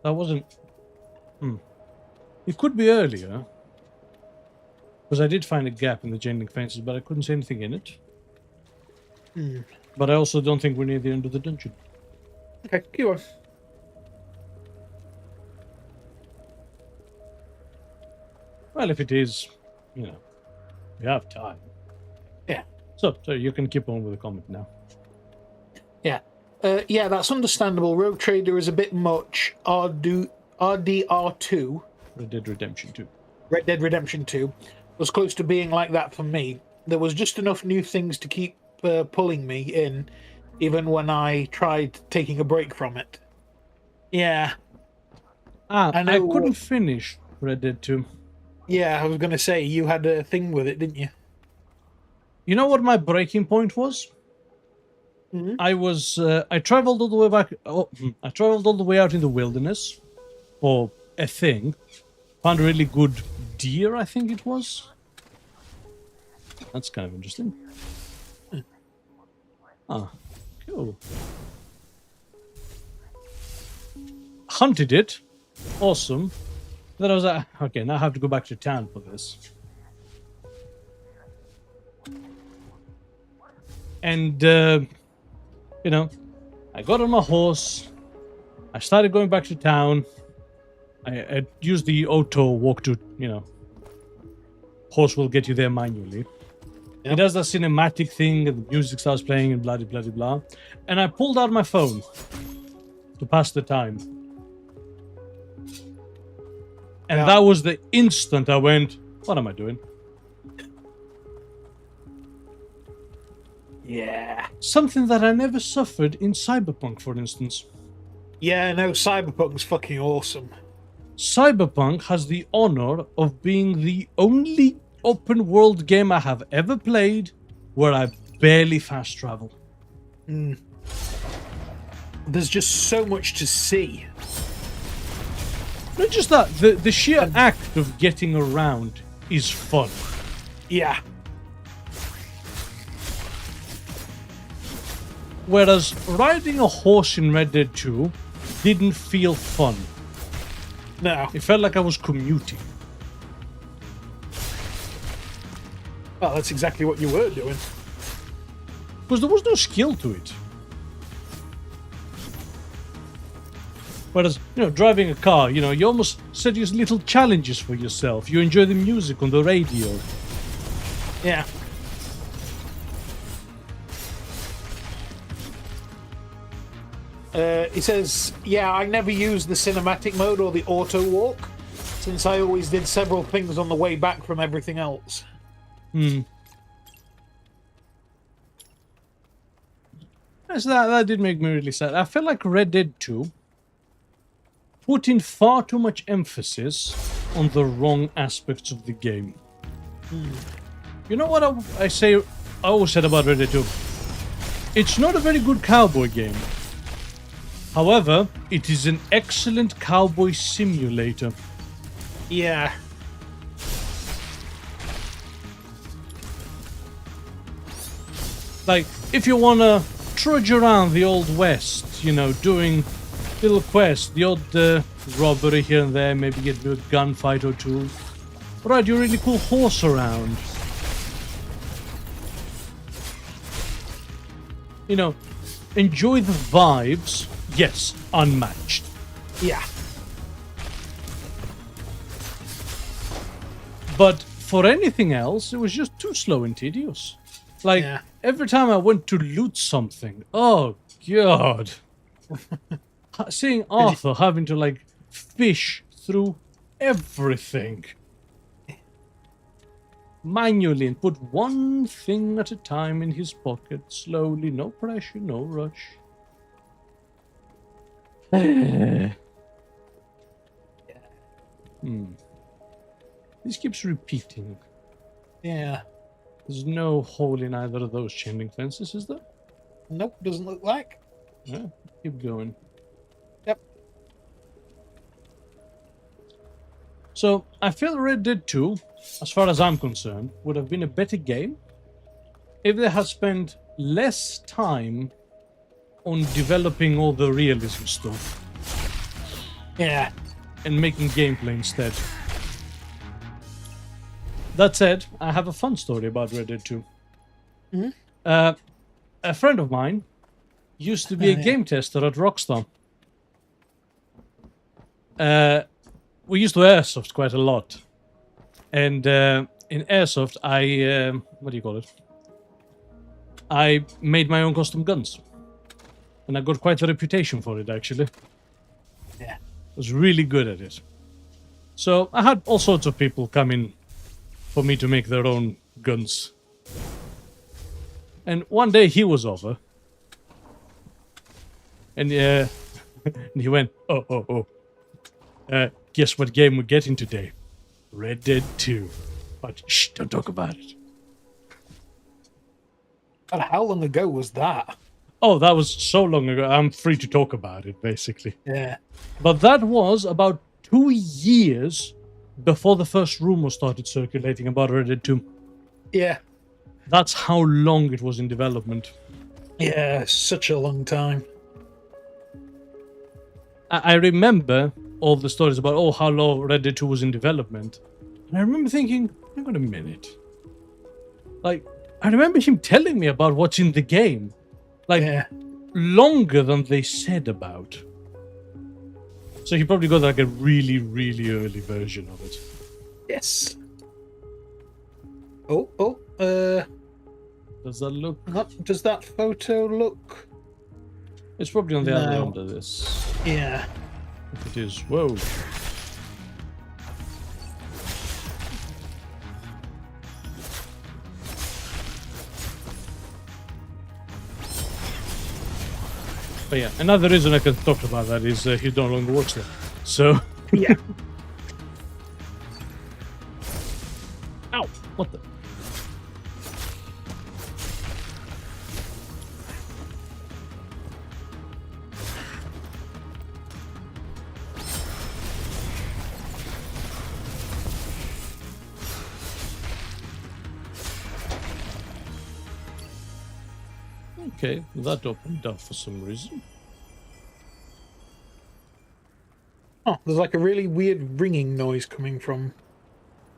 That wasn't... It could be earlier. Because I did find a gap in the chain link fences, but I couldn't see anything in it. But I also don't think we're near the end of the dungeon. Okay, keep on. Well, if it is, you know, we have time. Yeah. So you can keep on with the comment now. Yeah. Yeah, that's understandable. Rogue Trader is a bit much. RDR2, Red Dead Redemption 2. Red Dead Redemption 2, was close to being like that for me. There was just enough new things to keep pulling me in, even when I tried taking a break from it. Yeah. I couldn't finish Red Dead 2. Yeah, I was going to say, you had a thing with it, didn't you? You know what my breaking point was? I traveled all the way back. I traveled all the way out in the wilderness for a thing. Found a really good deer, I think it was. That's kind of interesting. Ah, cool. Hunted it. Awesome. Then I was like, okay, now I have to go back to town for this. And, you know, I got on my horse. I started going back to town. I used the auto walk to, you know, horse will get you there manually. Yep. It does that cinematic thing, and the music starts playing, and blah, blah, blah, blah. And I pulled out my phone to pass the time. And that was the instant I went, what am I doing? Yeah. Something that I never suffered in Cyberpunk, for instance. Yeah, no, Cyberpunk's fucking awesome. Cyberpunk has the honor of being the only open world game I have ever played where I barely fast travel. There's just so much to see. Not just that, the sheer act of getting around is fun. Yeah. Whereas riding a horse in Red Dead 2 didn't feel fun. No. It felt like I was commuting. Well, that's exactly what you were doing. Because there was no skill to it. Whereas, you know, driving a car, you know, you almost set these little challenges for yourself. You enjoy the music on the radio. Yeah. He says, yeah, I never used the cinematic mode or the auto walk, since I always did several things on the way back from everything else. So that did make me really sad. I felt like Red Dead 2 put in far too much emphasis on the wrong aspects of the game. You know what I always said about Red Dead 2? It's not a very good cowboy game. However, it is an excellent cowboy simulator. Yeah. Like, if you want to trudge around the Old West, you know, doing little quests, the odd robbery here and there, maybe get into a gunfight or two. Ride your really cool horse around. You know, enjoy the vibes. Yes, unmatched. Yeah. But for anything else, it was just too slow and tedious. Like, every time I went to loot something, oh god. Seeing Arthur having to, like, fish through everything. Manually, and put one thing at a time in his pocket, slowly, no pressure, no rush. This keeps repeating. Yeah. There's no hole in either of those chain link fences, is there? Nope, doesn't look like. Yeah, keep going. Yep. So, I feel Red Dead 2, as far as I'm concerned, would have been a better game if they had spent less time on developing all the realism stuff. Yeah. and making gameplay instead. That said, I have a fun story about Red Dead 2. Mhm. A friend of mine used to be a Yeah. game tester at Rockstar. We used to airsoft quite a lot, and in airsoft, what do you call it? I made my own custom guns, and I got quite a reputation for it. Actually, Yeah. I was really good at it. So I had all sorts of people come in for me to make their own guns. And one day he was over, and and he went, "Oh. Guess what game we're getting today? Red Dead 2. But shh, don't talk about it." God, how long ago was that? Oh, that was so long ago. I'm free to talk about it, basically. Yeah. But that was about 2 years before the first rumor started circulating about Red Dead 2. Yeah. That's how long it was in development. Yeah, such a long time. I remember all the stories about, how long Red Dead 2 was in development. And I remember thinking, hang on a minute. Like, I remember him telling me about what's in the game. Like, Yeah. longer than they said about. So he probably got like a really, really early version of it. Yes. Oh, Does that look? does that photo look? It's probably on the other No. end of this. Yeah. If it is, whoa. But yeah, another reason I can talk about that is he no longer works there. So. Yeah. Ow! What the? Okay, that opened up for some reason. Oh, there's like a really weird ringing noise coming from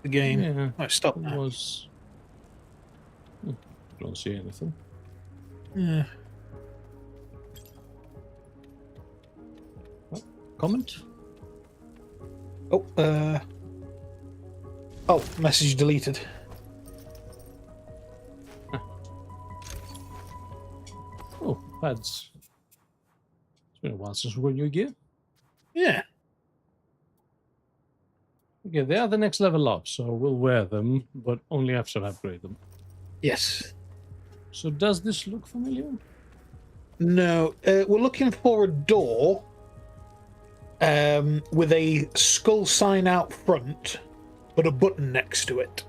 the game. Yeah, Oh, stop it now. was. Don't see anything. Yeah. Comment? Oh, message deleted. Oh, pads. It's been a while since we got new gear. Yeah. Okay, they are the next level up, so we'll wear them, but only after I upgrade them. Yes. So does this look familiar? No, we're looking for a door with a skull sign out front, but a button next to it.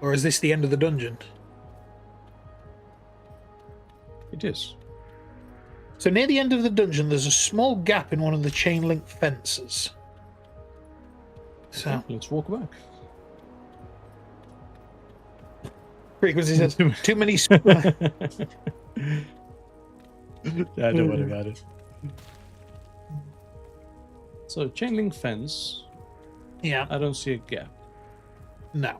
Or is this the end of the dungeon? It is. So near the end of the dungeon, there's a small gap in one of the chain link fences. So Okay, let's walk back. Frequency says too many. Yeah, don't worry about it. So chain link fence. Yeah. I don't see a gap. No,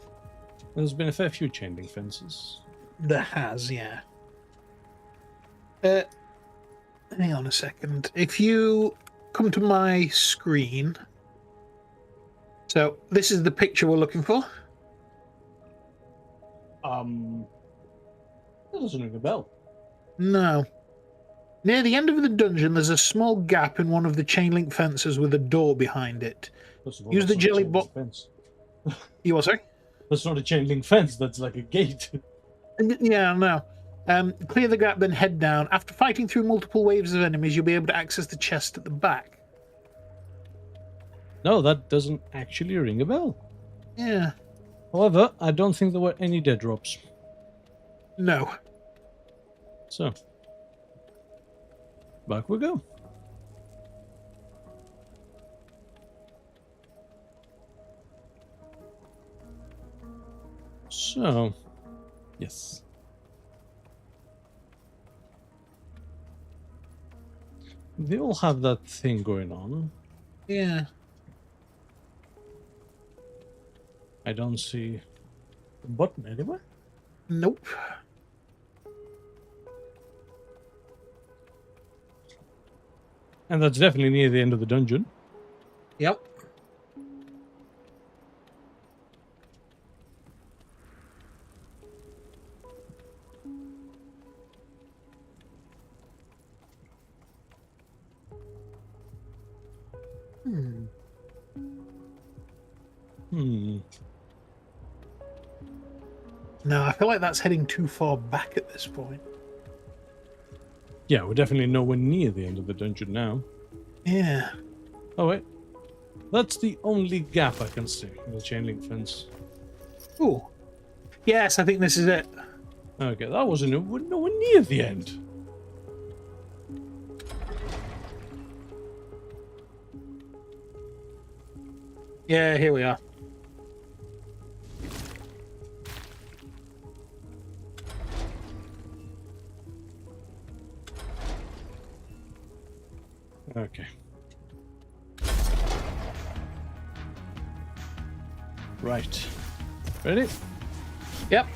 There's been a fair few chain link fences. there has. Yeah. Hang on a second. If you come to my screen, so this is the picture we're looking for. That doesn't ring a bell. No. Near the end of the dungeon, there's a small gap in one of the chain link fences with a door behind it. First of all, Use that's the not a jelly chain bo- link fence. You what, sorry? That's not a chain link fence. That's like a gate. Yeah, no. Clear the gap, then head down. After fighting through multiple waves of enemies, you'll be able to access the chest at the back. No, that doesn't actually ring a bell. Yeah. However, I don't think there were any dead drops. No. So, back we go. So, yes. They all have that thing going on. Yeah. I don't see a button anywhere. Nope. And that's definitely near the end of the dungeon. Yep. Hmm. No, I feel like that's heading too far back at this point. Yeah, we're definitely nowhere near the end of the dungeon now. Yeah. Oh, wait. That's the only gap I can see in the chain link fence. Ooh. Yes, I think this is it. Okay, that wasn't nowhere near the end. Yeah, here we are. Okay. Right. Ready? Yep.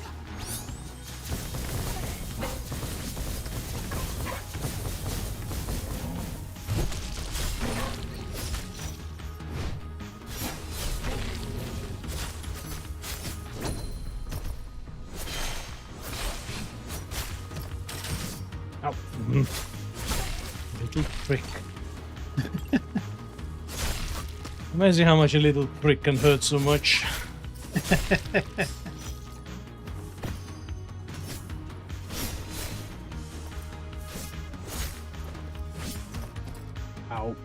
Ow. Little prick. Amazing how much a little prick can hurt so much. Ow.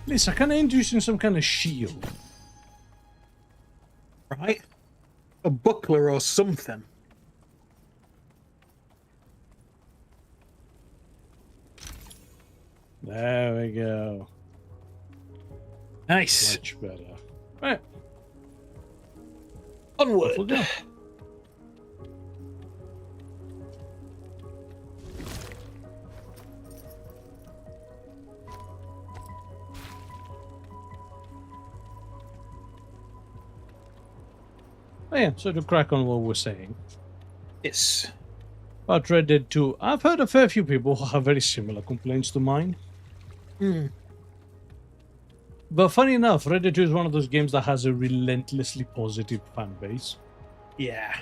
Listen, can I introduce in some kind of shield? Right. A buckler or something. There we go. Nice. Much better. Right. Onward. Off we go. Oh yeah, so to crack on what we're saying Yes. about Red Dead 2, I've heard a fair few people who have very similar complaints to mine. But funny enough, Red Dead 2 is one of those games that has a relentlessly positive fan base. Yeah.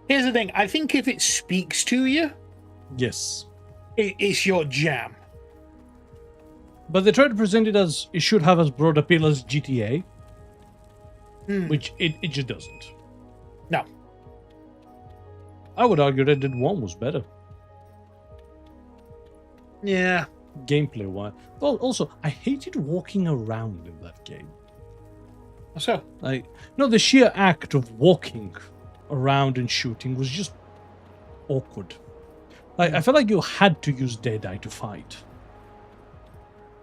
Here's the thing. I think if it speaks to you, Yes. it's your jam. But they try to present it as it should have as broad appeal as GTA, which it just doesn't. No. I would argue Red Dead 1 was better, Yeah. gameplay wise. Well, also, I hated walking around in that game. So. Like, the sheer act of walking around and shooting was just awkward. Like, I felt like you had to use Deadeye to fight.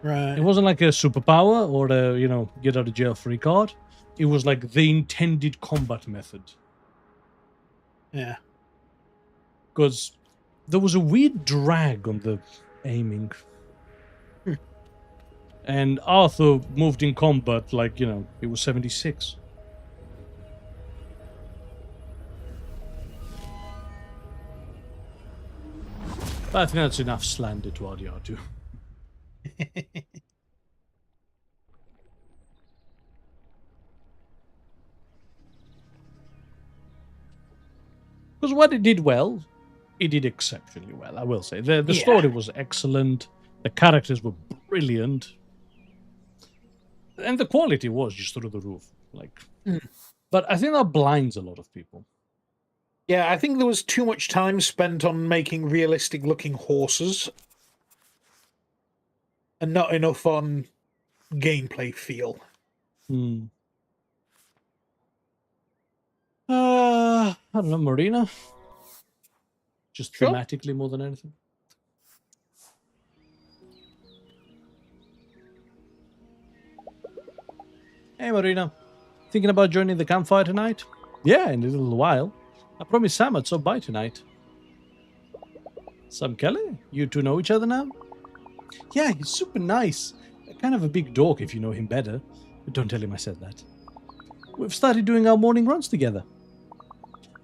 Right. It wasn't like a superpower or a, get out of jail free card. It was like the intended combat method. Yeah. Because there was a weird drag on the aiming. And Arthur moved in combat like, it was 76. But I think that's enough slander to RDR2. Because what it did well, it did exceptionally well, I will say. The story was excellent. The characters were brilliant. And the quality was just through the roof. But I think that blinds a lot of people. Yeah, I think there was too much time spent on making realistic looking horses and not enough on gameplay feel. I don't know, Marina? Just Sure. thematically more than anything. Hey, Marina. Thinking about joining the campfire tonight? Yeah, in a little while. I promised Sam I'd stop by tonight. Some Kelly? You two know each other now? Yeah, he's super nice. Kind of a big dork if you know him better. But don't tell him I said that. We've started doing our morning runs together.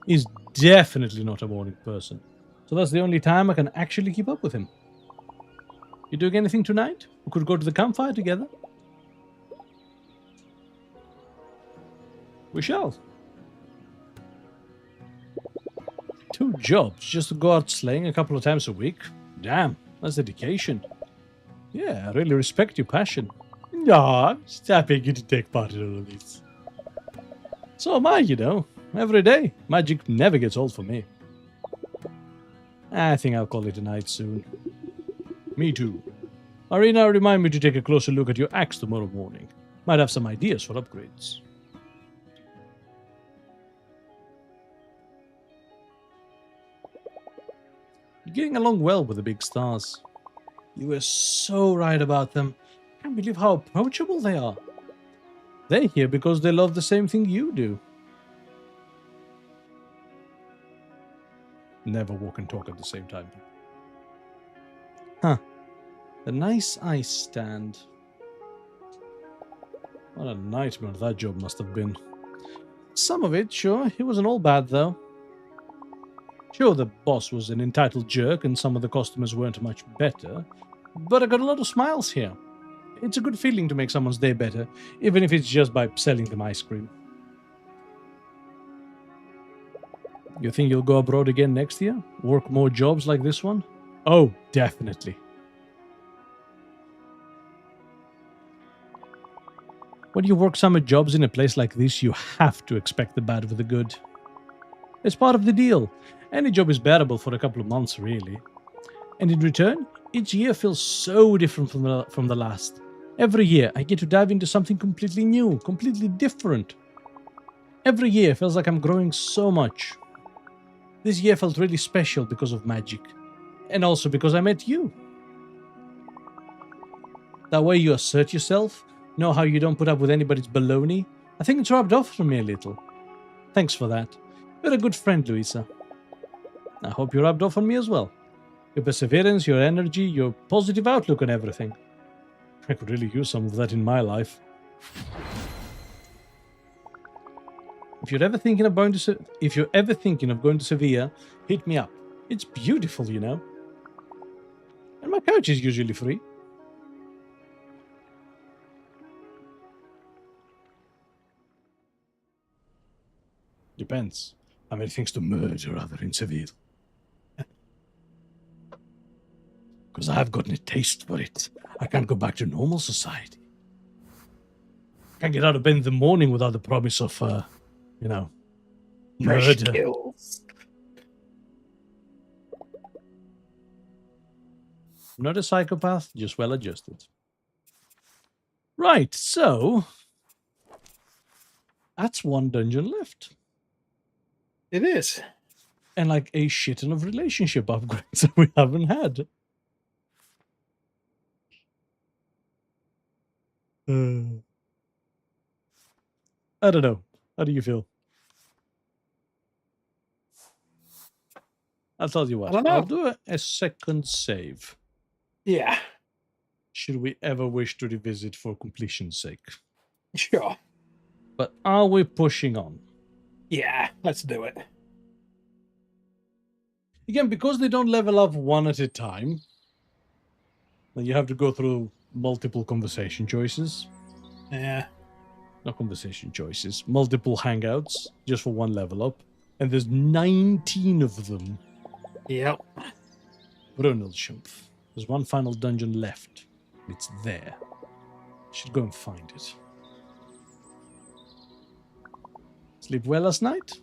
He's definitely not a morning person. So that's the only time I can actually keep up with him. You doing anything tonight? We could go to the campfire together. We shall. 2 jobs just to go out slaying a couple of times a week? Damn, that's dedication. Yeah, I really respect your passion. No, I'm just happy you to take part in all of this. So am I, you know. Every day. Magic never gets old for me. I think I'll call it a night soon. Me too. Arena, remind me to take a closer look at your axe tomorrow morning. Might have some ideas for upgrades. You're getting along well with the big stars. You were so right about them. Can't believe how approachable they are. They're here because they love the same thing you do. Never walk and talk at the same time. Huh. The nice ice stand. What a nightmare that job must have been. Some of it, sure. It wasn't all bad, though. Sure, the boss was an entitled jerk and some of the customers weren't much better. But I got a lot of smiles here. It's a good feeling to make someone's day better, even if it's just by selling them ice cream. You think you'll go abroad again next year? Work more jobs like this one? Oh, definitely. When you work summer jobs in a place like this, you have to expect the bad with the good. It's part of the deal. Any job is bearable for a couple of months, really. And in return, each year feels so different from the last. Every year, I get to dive into something completely new, completely different. Every year feels like I'm growing so much. This year felt really special because of magic. And also because I met you. That way you assert yourself, know how you don't put up with anybody's baloney. I think it's rubbed off on me a little. Thanks for that. You're a good friend, Louisa. I hope you rubbed off on me as well. Your perseverance, your energy, your positive outlook on everything. I could really use some of that in my life. If you're ever thinking of going to Sevilla, hit me up. It's beautiful, you know. And my couch is usually free. Depends. How many things to murder are there in Seville? Because I've gotten a taste for it. I can't go back to normal society. Can't get out of bed in the morning without the promise of, murder. Kills. I'm not a psychopath, just well adjusted. Right, so that's 1 dungeon left. It is. And like a shitton of relationship upgrades that we haven't had. I don't know. How do you feel? I'll tell you what. I don't know. I'll do a second save. Yeah. Should we ever wish to revisit for completion's sake. Sure. But are we pushing on? Yeah, let's do it. Again, because they don't level up one at a time, then you have to go through multiple conversation choices. Yeah. Not conversation choices. Multiple hangouts just for 1 level up. And there's 19 of them. Yep. Brunelschumpf. There's 1 final dungeon left. It's there. Should go and find it. Sleep well last night?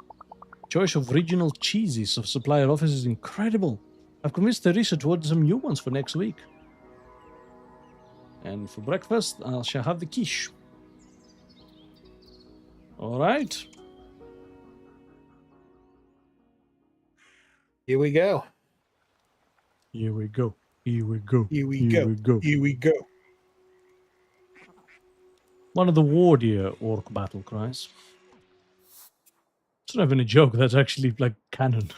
Choice of regional cheeses of supplier office is incredible. I've convinced Teresa to order some new ones for next week. And for breakfast, I shall have the quiche. Alright. Here we go. Here we go. Here we go. Here we go. Here we go. One of the Wardier orc battle cries. It's not even a joke, that's actually like canon.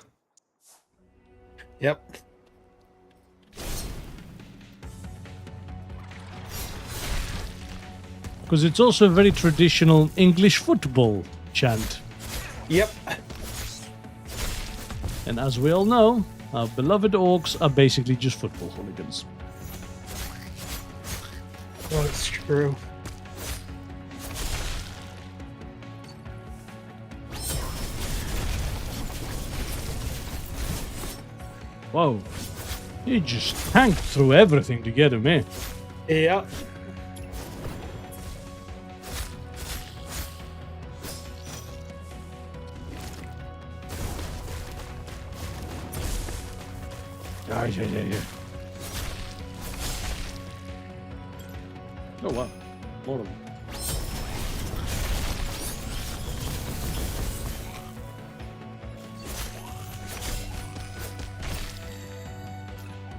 Yep. Because it's also a very traditional English football chant. Yep. And as we all know, our beloved orcs are basically just football hooligans. Oh, it's true. Whoa. He just tanked through everything to get him in. Yeah. Yeah. Oh, wow. More of them.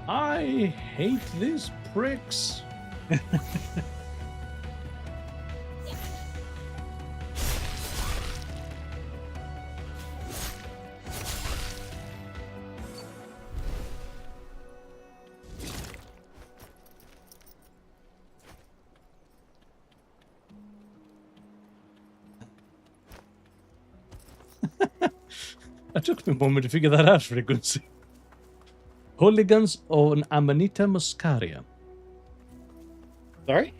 I hate these pricks. It took me a moment to figure that out, frequency. Hooligans on Amanita muscaria. Sorry?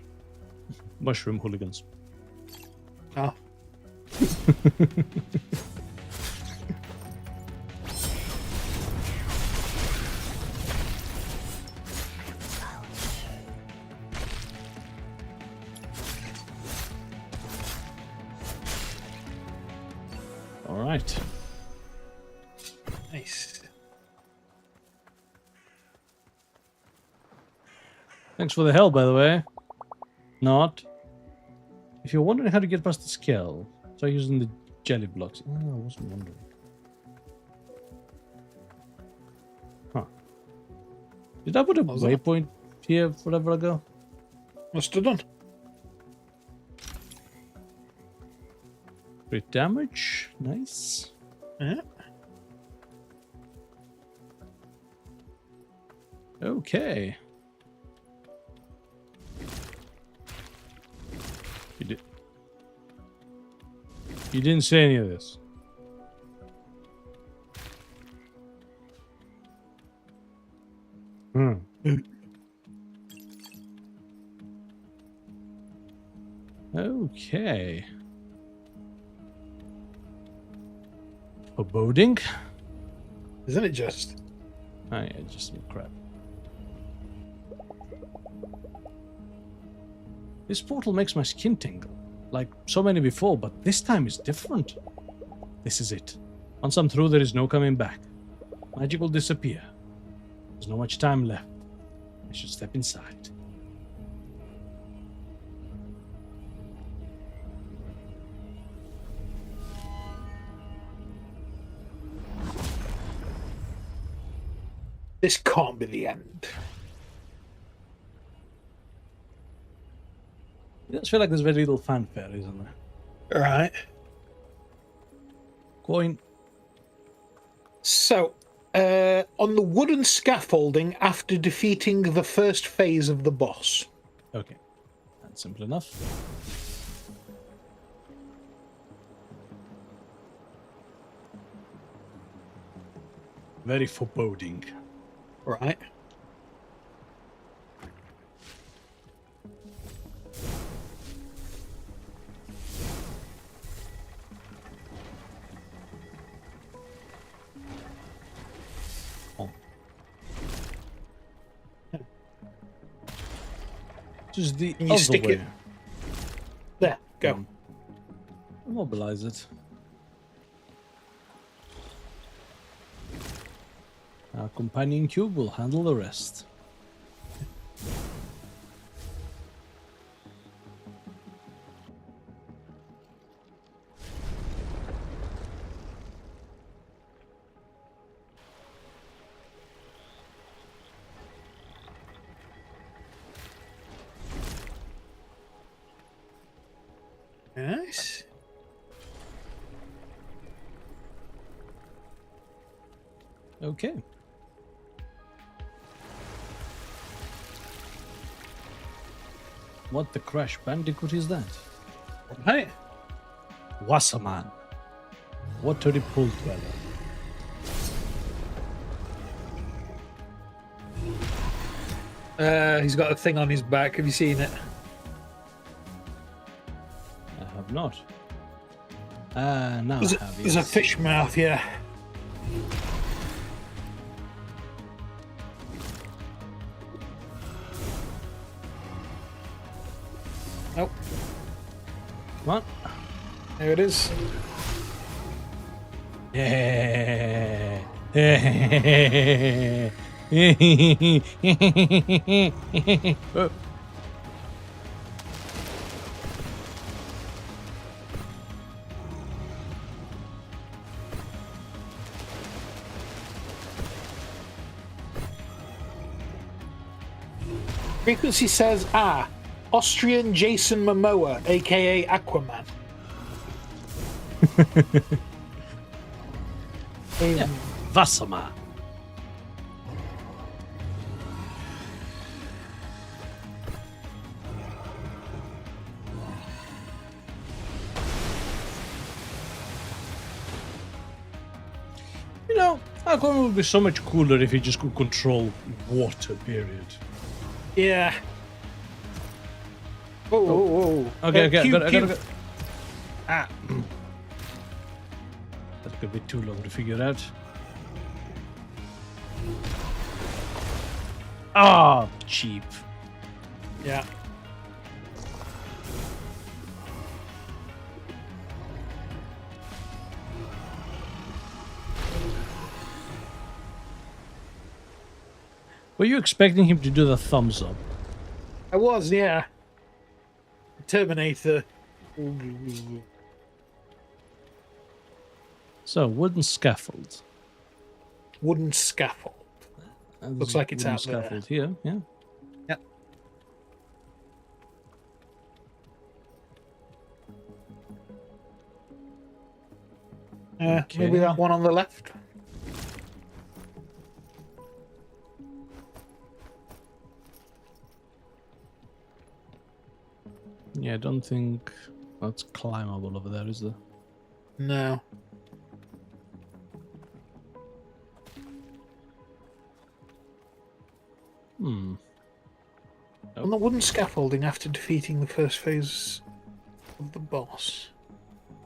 Mushroom hooligans. Oh. All right. Nice. Thanks for the help, by the way. Not. If you're wondering how to get past the scale, try using the jelly blocks. Oh, I wasn't wondering. Huh. Did I put a waypoint here forever ago? Must have done. Crit damage. Nice. Yeah. Okay. You didn't say any of this. Hmm. Okay. Foreboding? Isn't it just? Oh yeah, just some crap. This portal makes my skin tingle, like so many before, but this time is different. This is it. Once I'm through, there is no coming back. Magic will disappear. There's not much time left. I should step inside. This can't be the end. It does feel like there's very little fanfare, isn't there? Right. Coin. So, on the wooden scaffolding after defeating the first phase of the boss. Okay. That's simple enough. Very foreboding. Right. Just the You other stick way. it. There, go. Immobilize it. Our companion cube will handle the rest. Nice. Okay. What the Crash Bandicoot is that? Right. Wasserman. Watery pool dweller. He's got a thing on his back. Have you seen it? I have not. Now There's I have, there's a yes. fish mouth, yeah. Oh, Come on. there it is. Yeah. Oh. Frequency says, Austrian Jason Momoa, aka Aquaman. Wasserman. You know, Aquaman would be so much cooler if he just could control water, period. Yeah. Oh. Okay, I Cube, gotta cube. go. Ah. That could be too long to figure out. Ah, cheap. Yeah. Were you expecting him to do the thumbs up? I was, yeah. Terminator. So, wooden scaffold. Wooden scaffold. Looks like it's Wooden out there. scaffold here, yeah. Yep. Okay. Maybe that one on the left. Yeah, I don't think that's climbable over there, is there? No. Hmm. On the wooden scaffolding after defeating the first phase of the boss.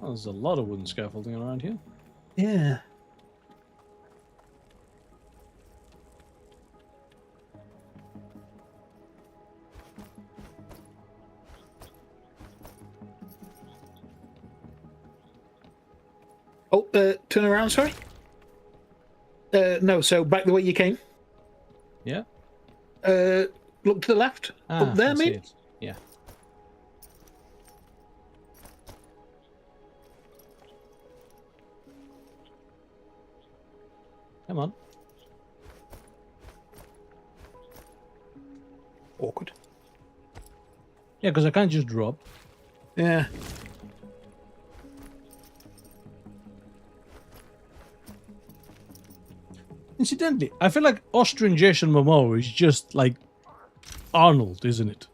Oh, there's a lot of wooden scaffolding around here. Yeah. Oh, turn around, sorry. No, so back the way you came. Yeah. Look to the left. Up there, I see mate. it. Yeah. Come on. Awkward. Yeah, because I can't just drop. Yeah. Incidentally, I feel like Austrian Jason Momoa is just like Arnold, isn't it?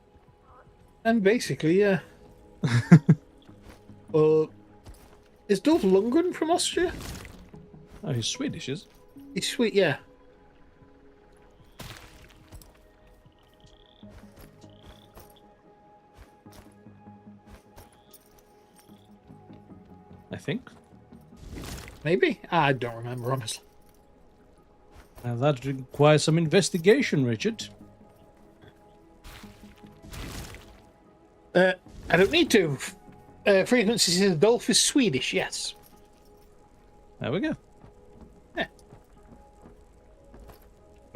And basically, yeah. Is Dolph Lundgren from Austria? Oh, he's Swedish, is? He's sweet, yeah. I think. Maybe? I don't remember, honestly. Now that requires some investigation, Richard. I don't need to. Frequency says Dolph is Swedish, yes. There we go. Yeah.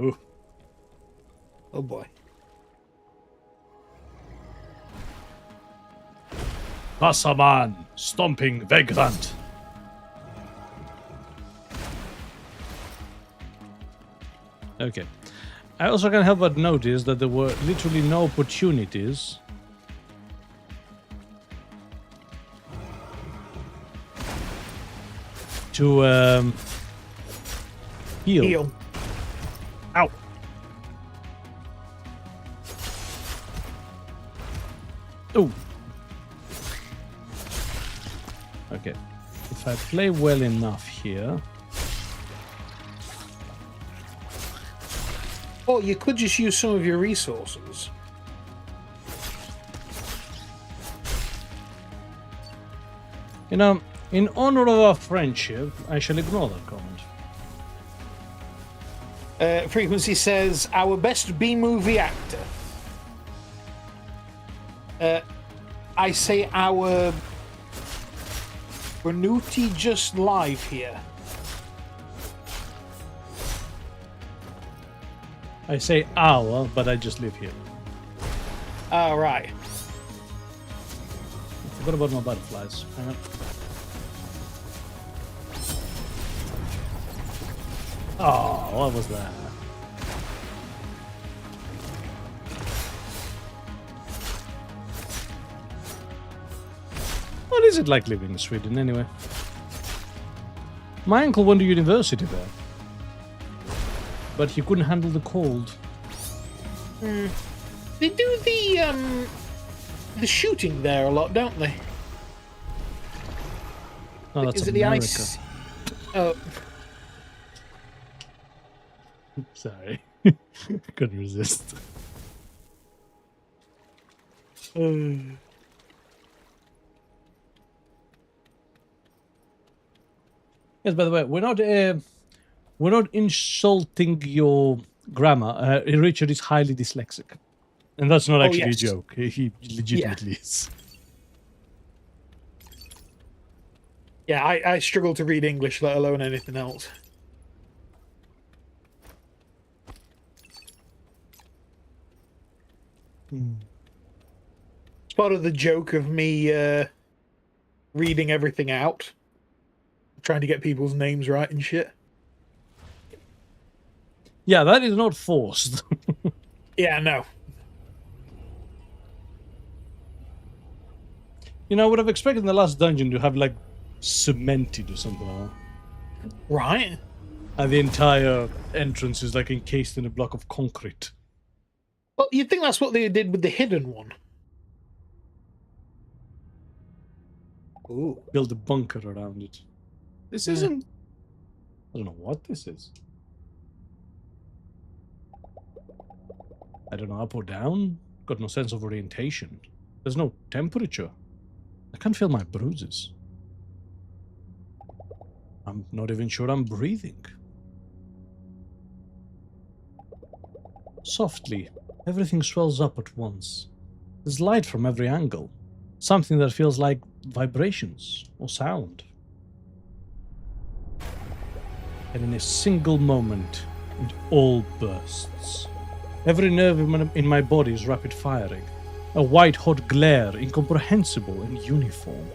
Ooh. Oh boy. Wasserman, stomping vagrant. Okay. I also can't help but notice that there were literally no opportunities to heal. Heal. Ow. Oh. Okay. If I play well enough here... Or you could just use some of your resources. You know, in honor of our friendship, I shall ignore that comment. Frequency says, our best B-movie actor. I say our... Renuti just live here. I say our, but I just live here. All right. I forgot about my butterflies. Hang on. Oh, what was that? What is it like living in Sweden, anyway? My uncle went to university there. But he couldn't handle the cold. They do the shooting there a lot, don't they? No, that's Is it America. the ice? Oh. Sorry. Couldn't resist. Yes, by the way, we're not insulting your grammar. Richard is highly dyslexic. And that's not actually yes. a joke. He legitimately is. Yeah, I struggle to read English, let alone anything else. It's part of the joke of me reading everything out. Trying to get people's names right and shit. Yeah, that is not forced. Yeah, no. You know, I would have expected in the last dungeon to have, like, cemented or something like that. Right? And the entire entrance is, like, encased in a block of concrete. Well, you'd think that's what they did with the hidden one. Ooh. Build a bunker around it. This isn't... I don't know what this is. I don't know, up or down? Got no sense of orientation. There's no temperature. I can't feel my bruises. I'm not even sure I'm breathing. Softly, everything swells up at once. There's light from every angle. Something that feels like vibrations or sound. And in a single moment, it all bursts. Every nerve in my body is rapid firing. A white-hot glare, incomprehensible and uniform.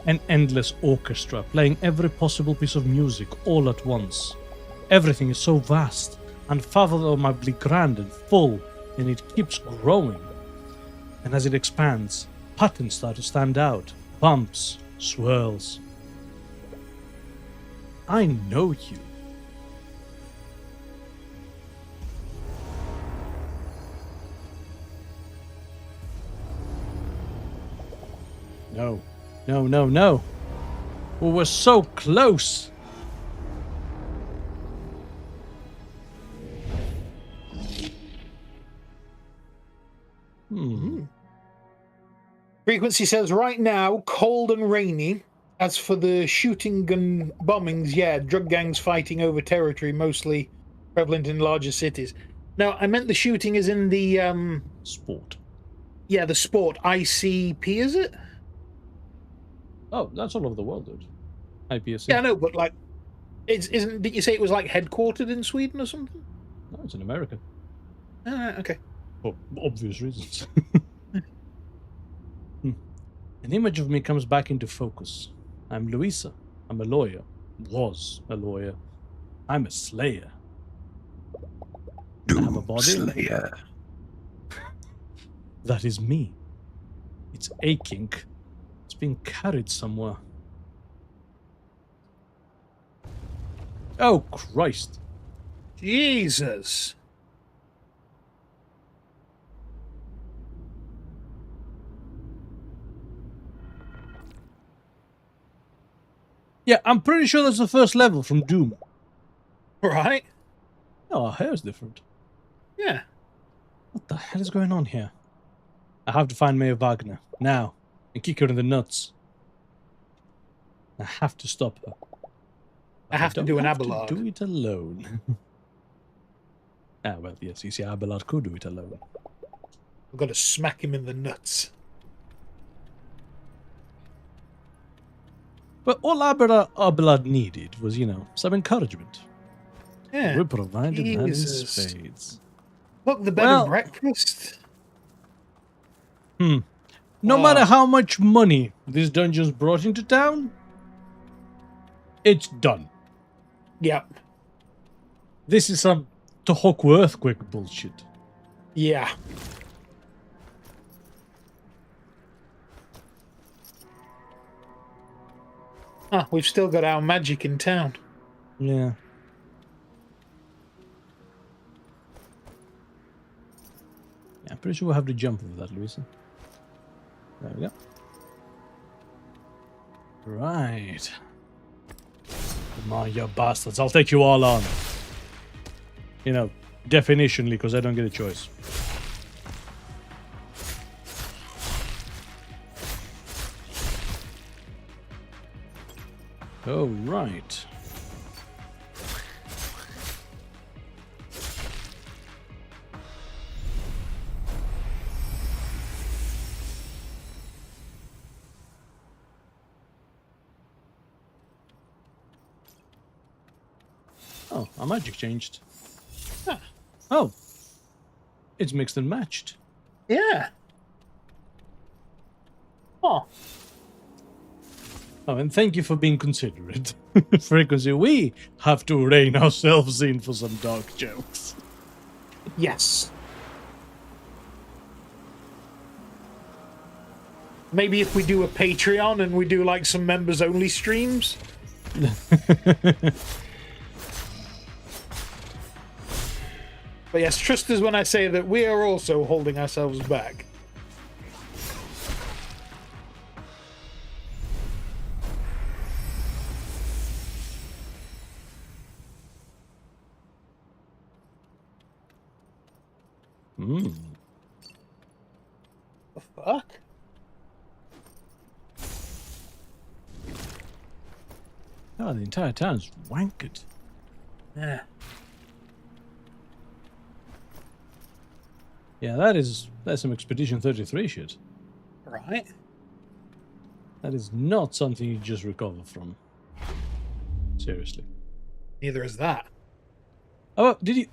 An endless orchestra playing every possible piece of music all at once. Everything is so vast, unfathomably grand and full, and it keeps growing. And as it expands, patterns start to stand out. Bumps, swirls. I know you. No. No, no, no. We were so close. Frequency says, right now, cold and rainy. As for the shooting and bombings, yeah, drug gangs fighting over territory, mostly prevalent in larger cities. No, I meant the shooting is in the, Sport. yeah, the sport. ICP, is it? Oh, that's all over the world, dude. IPSC. Yeah, I know, but, like, did you say it was, like, headquartered in Sweden or something? No, it's in America. Okay. For obvious reasons. An image of me comes back into focus. I'm Louisa. I'm a lawyer. Was a lawyer. I'm a slayer. I have a body. Slayer. That is me. It's aching. It's being carried somewhere. Oh, Christ. Jesus. Yeah, I'm pretty sure that's the first level from Doom. Right? Oh, her hair's different. Yeah. What the hell is going on here? I have to find Mayor Wagner now and kick her in the nuts. I have to stop her. I have to do an Abelard. Do it alone. Ah, well, yes, you see, Abelard could do it alone. I've got to smack him in the nuts. But all Abelard needed was, you know, some encouragement. Yeah. We provided that in Jesus. spades. Look, the bed and breakfast. No matter how much money this dungeon's brought into town, it's done. Yep. This is some Tohoku earthquake bullshit. Yeah. Ah, we've still got our magic in town. Yeah. Yeah, I'm pretty sure we'll have to jump over that, Louisa. There we go. Right. Come on, you bastards. I'll take you all on. You know, definitionally, because I don't get a choice. Oh, right. Oh, our magic changed. Huh. Oh. It's mixed and matched. Yeah. Oh. Oh, and thank you for being considerate. Frequency, we have to rein ourselves in for some dark jokes. Yes. Maybe if we do a Patreon and we do like some members only streams. But yes, trust us when I say that we are also holding ourselves back. Hmm. The fuck? Oh, the entire town's wankered. Yeah. Yeah, that's some Expedition 33 shit. Right. That is not something you just recover from. Seriously. Neither is that. Oh, did you...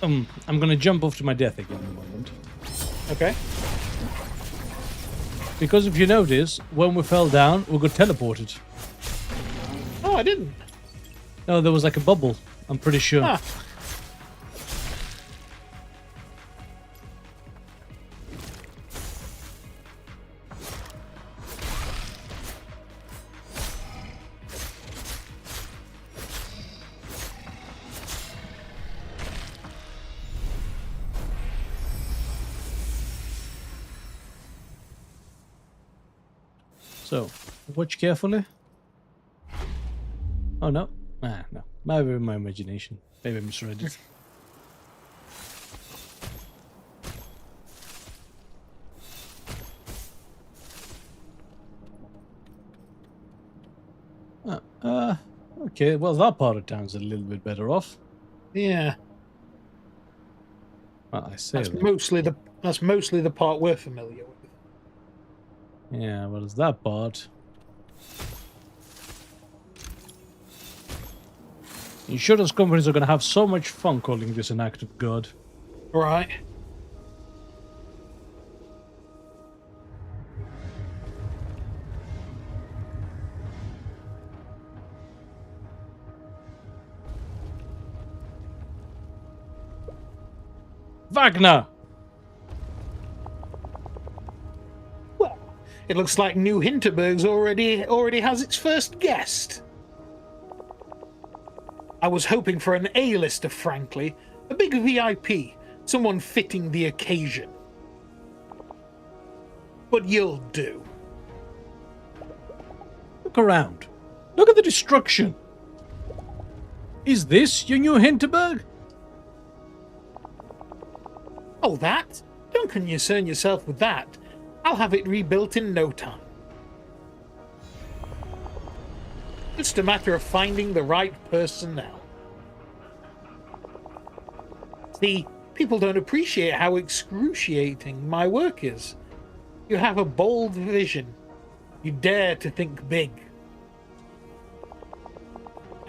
I'm gonna jump off to my death again in a moment. Okay. Because if you notice, when we fell down, we got teleported. Oh, I didn't. No, there was like a bubble, I'm pretty sure. Ah. So, watch carefully. Oh, no. Ah, no. Maybe my imagination. Maybe I misread it. Okay, well, that part of town's a little bit better off. Yeah. Well, I say That's that. mostly the part we're familiar with. Yeah, well, it's that part. Insurance companies are going to have so much fun calling this an act of God. Right. Wagner! Well, it looks like New Hinterberg's already has its first guest. I was hoping for an A-lister, frankly. A big VIP. Someone fitting the occasion. But you'll do. Look around. Look at the destruction. Is this your new Hinterberg? Oh, that? Don't concern yourself with that. I'll have it rebuilt in no time. Just a matter of finding the right personnel. See, people don't appreciate how excruciating my work is. You have a bold vision. You dare to think big.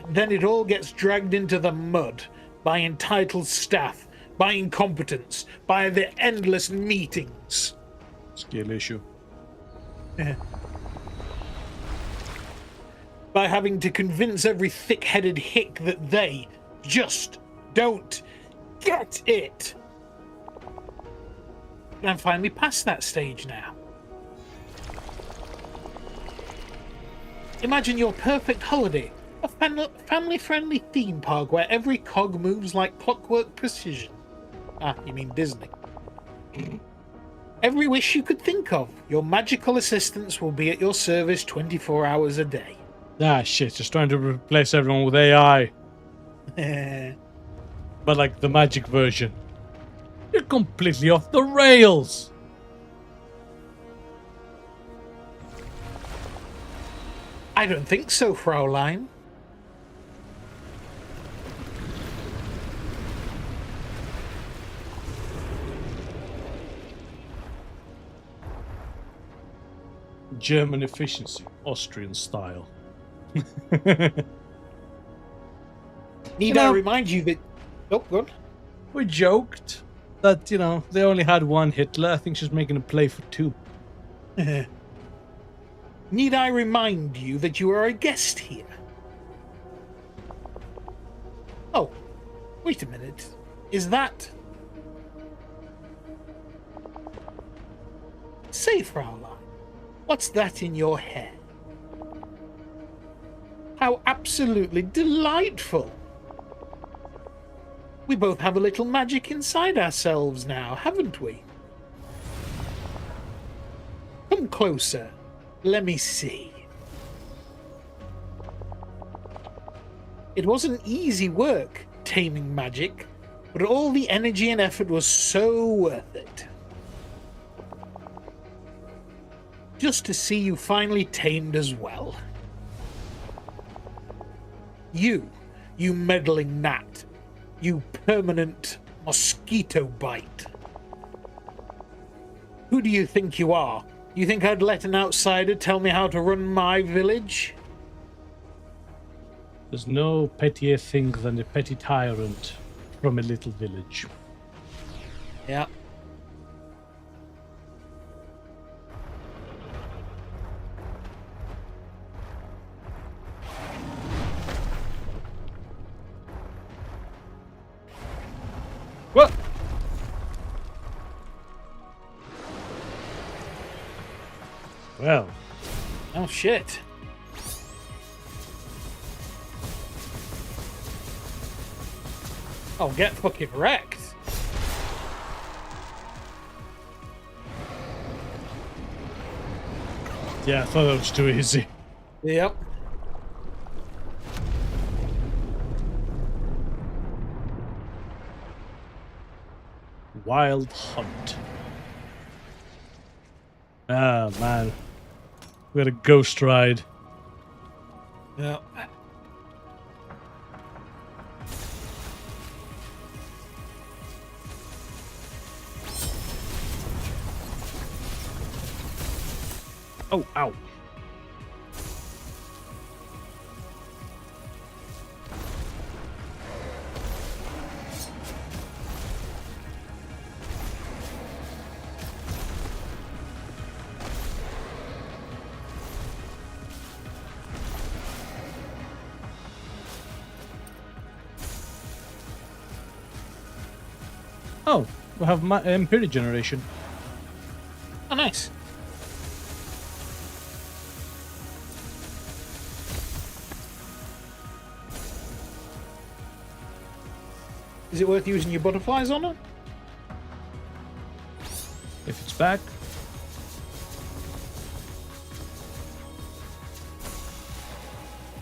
And then it all gets dragged into the mud by entitled staff, by incompetence, by the endless meetings. Skill issue. By having to convince every thick-headed hick that they just don't get it. And I'm finally past that stage now. Imagine your perfect holiday, a family-friendly theme park where every cog moves like clockwork precision. Ah, you mean Disney. Every wish you could think of, your magical assistants will be at your service 24 hours a day. Ah, shit. Just trying to replace everyone with AI. But like the magic version. You're completely off the rails. I don't think so, Fraulein. German efficiency, Austrian style. Need I remind you that... Oh, good. We joked that, they only had one Hitler. I think she's making a play for two. Need I remind you that you are a guest here? Oh, wait a minute. Is that... Say, Fraulein, what's that in your hair? How absolutely delightful! We both have a little magic inside ourselves now, haven't we? Come closer. Let me see. It wasn't easy work, taming magic, but all the energy and effort was so worth it. Just to see you finally tamed as well. You meddling gnat. You permanent mosquito bite. Who do you think you are? You think I'd let an outsider tell me how to run my village? There's no pettier thing than a petty tyrant from a little village. Yeah. What? Well. Oh, shit. Oh, get fucking wrecked. Yeah, I thought that was too easy. Yep. Wild Hunt. Ah, man. We had a ghost ride. Yeah. Oh, ow. Oh, we have MP regeneration. Oh, nice. Is it worth using your butterflies on it? If it's back.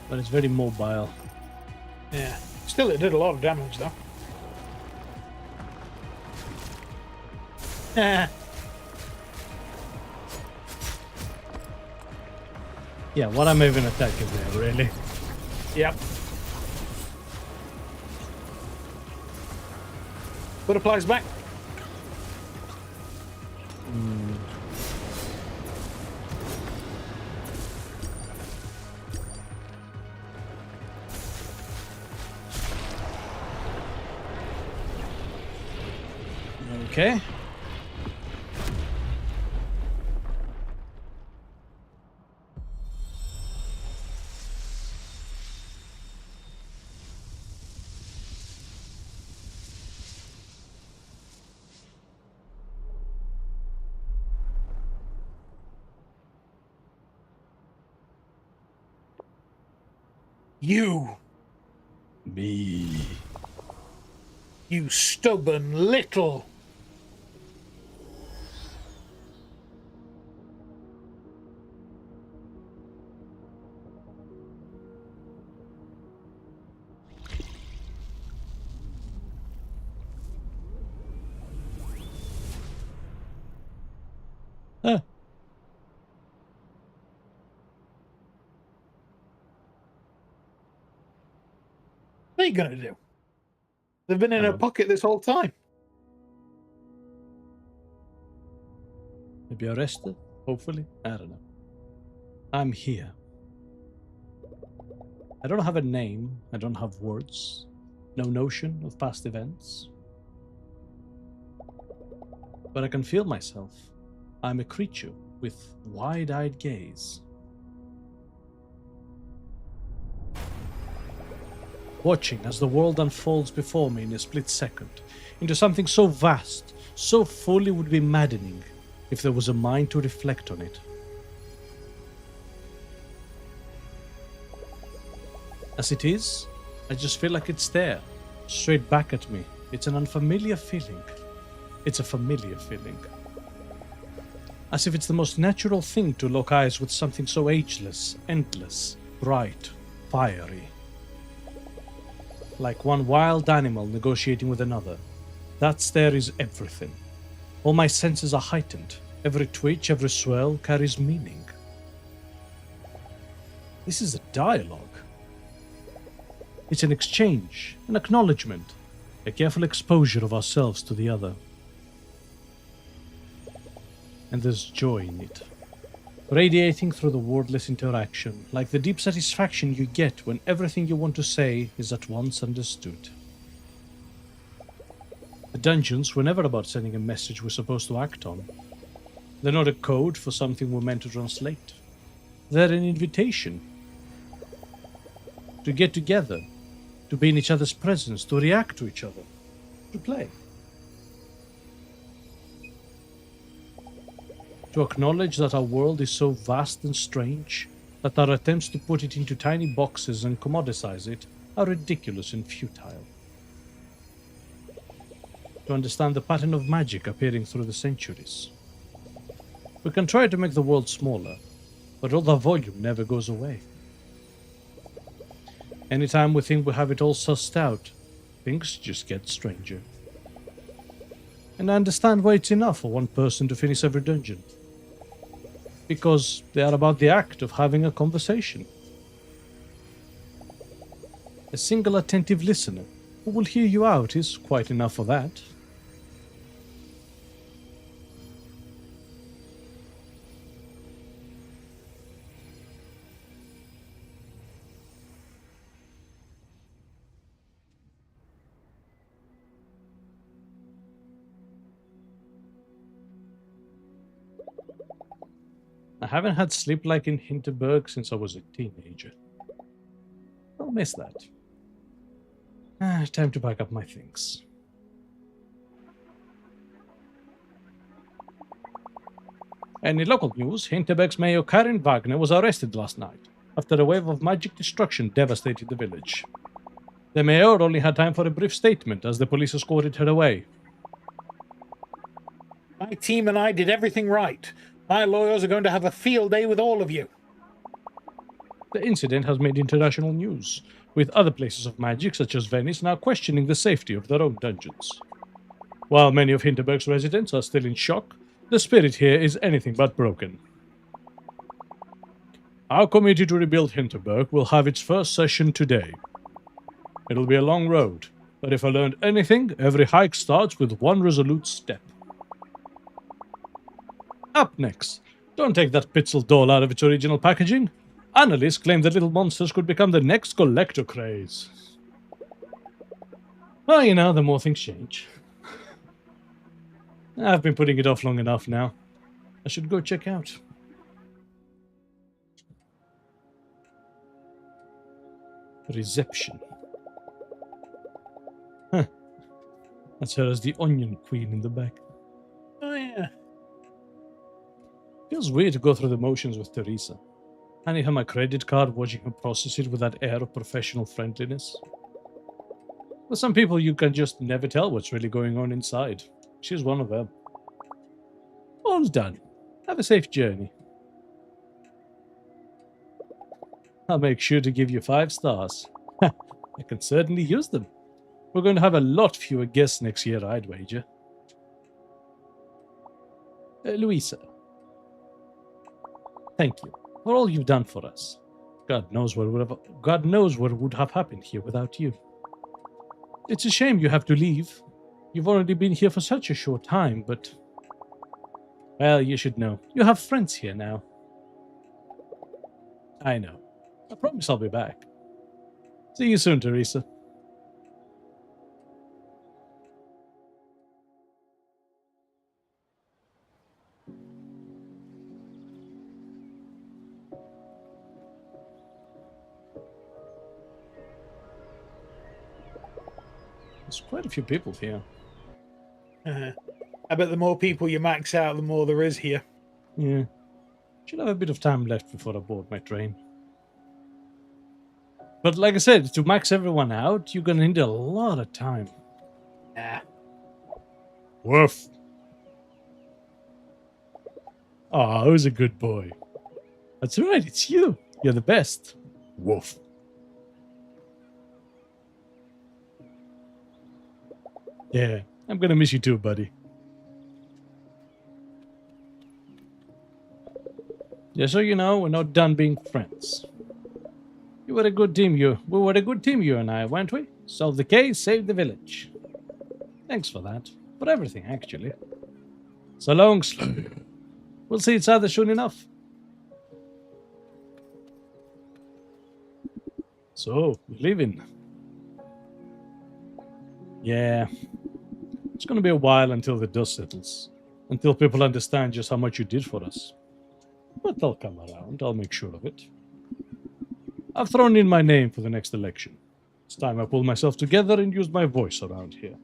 but it's very mobile. Yeah. Still, it did a lot of damage, though. Yeah, what am I even attacking there, really? Yep. Butterflies back. Okay. You Me. stubborn little. Huh. What are you going to do? They've been in her Hello. pocket this whole time. Maybe arrested? Hopefully? I don't know. I'm here. I don't have a name. I don't have words. No notion of past events. But I can feel myself. I'm a creature with wide-eyed gaze. Watching as the world unfolds before me in a split second, into something so vast, so full it would be maddening if there was a mind to reflect on it. As it is, I just feel like it's there, straight back at me. It's an unfamiliar feeling. It's a familiar feeling. As if it's the most natural thing to lock eyes with something so ageless, endless, bright, fiery. Like one wild animal negotiating with another. That stare is everything. All my senses are heightened. Every twitch, every swirl carries meaning. This is a dialogue. It's an exchange, an acknowledgement, a careful exposure of ourselves to the other. And there's joy in it, radiating through the wordless interaction, like the deep satisfaction you get when everything you want to say is at once understood. The dungeons were never about sending a message we're supposed to act on. They're not a code for something we're meant to translate. They're an invitation to get together, to be in each other's presence, to react to each other, to play. To acknowledge that our world is so vast and strange that our attempts to put it into tiny boxes and commoditize it are ridiculous and futile. To understand the pattern of magic appearing through the centuries. We can try to make the world smaller, but all the volume never goes away. Anytime we think we have it all sussed out, things just get stranger. And I understand why it's enough for one person to finish every dungeon. Because they are about the act of having a conversation. A single attentive listener who will hear you out is quite enough for that. I haven't had sleep like in Hinterberg since I was a teenager. I'll miss that. Time to pack up my things. And in local news, Hinterberg's mayor Karin Wagner was arrested last night after a wave of magic destruction devastated the village. The mayor only had time for a brief statement as the police escorted her away. My team and I did everything right. My lawyers are going to have a field day with all of you. The incident has made international news, with other places of magic, such as Venice, now questioning the safety of their own dungeons. While many of Hinterberg's residents are still in shock, the spirit here is anything but broken. Our committee to rebuild Hinterberg will have its first session today. It'll be a long road, but if I learned anything, every hike starts with one resolute step. Up next, don't take that Pitzel doll out of its original packaging. Analysts claim that little monsters could become the next collector craze. Well, you know, the more things change. I've been putting it off long enough now. I should go check out. Reception. Huh. That's her as the Onion Queen in the back. Oh, yeah. Feels weird to go through the motions with Teresa. Handing her my credit card, watching her process it with that air of professional friendliness. For some people, you can just never tell what's really going on inside. She's one of them. All's done. Have a safe journey. I'll make sure to give you 5 stars. I can certainly use them. We're going to have a lot fewer guests next year, I'd wager. Louisa. Thank you for all you've done for us. God knows what would have happened here without you. It's a shame you have to leave. You've already been here for such a short time, but... Well, you should know. You have friends here now. I know. I promise I'll be back. See you soon, Teresa. There's quite a few people here. I bet the more people you max out, the more there is here. Yeah. Should have a bit of time left before I board my train. But like I said, to max everyone out, you're gonna need a lot of time. Yeah. Woof. Oh, who's a good boy? That's right, it's you. You're the best. Woof. Yeah, I'm gonna miss you too, buddy. Just so you know, we're not done being friends. We were a good team, you and I, weren't we? Solve the case, save the village. Thanks for that. For everything, actually. So long, Slow. We'll see each other soon enough. So, we're leaving. Yeah. It's gonna be a while until the dust settles. Until people understand just how much you did for us. But they'll come around, I'll make sure of it. I've thrown in my name for the next election. It's time I pull myself together and use my voice around here.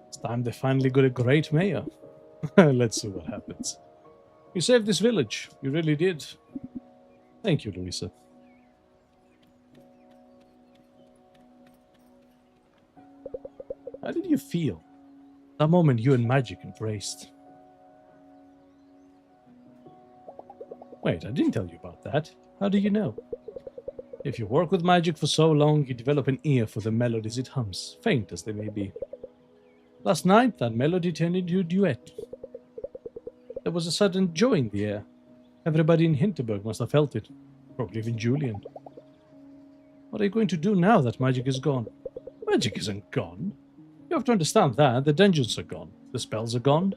It's time they finally got a great mayor. Let's see what happens. You saved this village. You really did. Thank you, Louisa. How did you feel? That moment you and Magic embraced. Wait, I didn't tell you about that. How do you know? If you work with magic for so long, you develop an ear for the melodies it hums, faint as they may be. Last night, that melody turned into a duet. There was a sudden joy in the air. Everybody in Hinterberg must have felt it. Probably even Julian. What are you going to do now that magic is gone? Magic isn't gone. You have to understand that. The dungeons are gone. The spells are gone.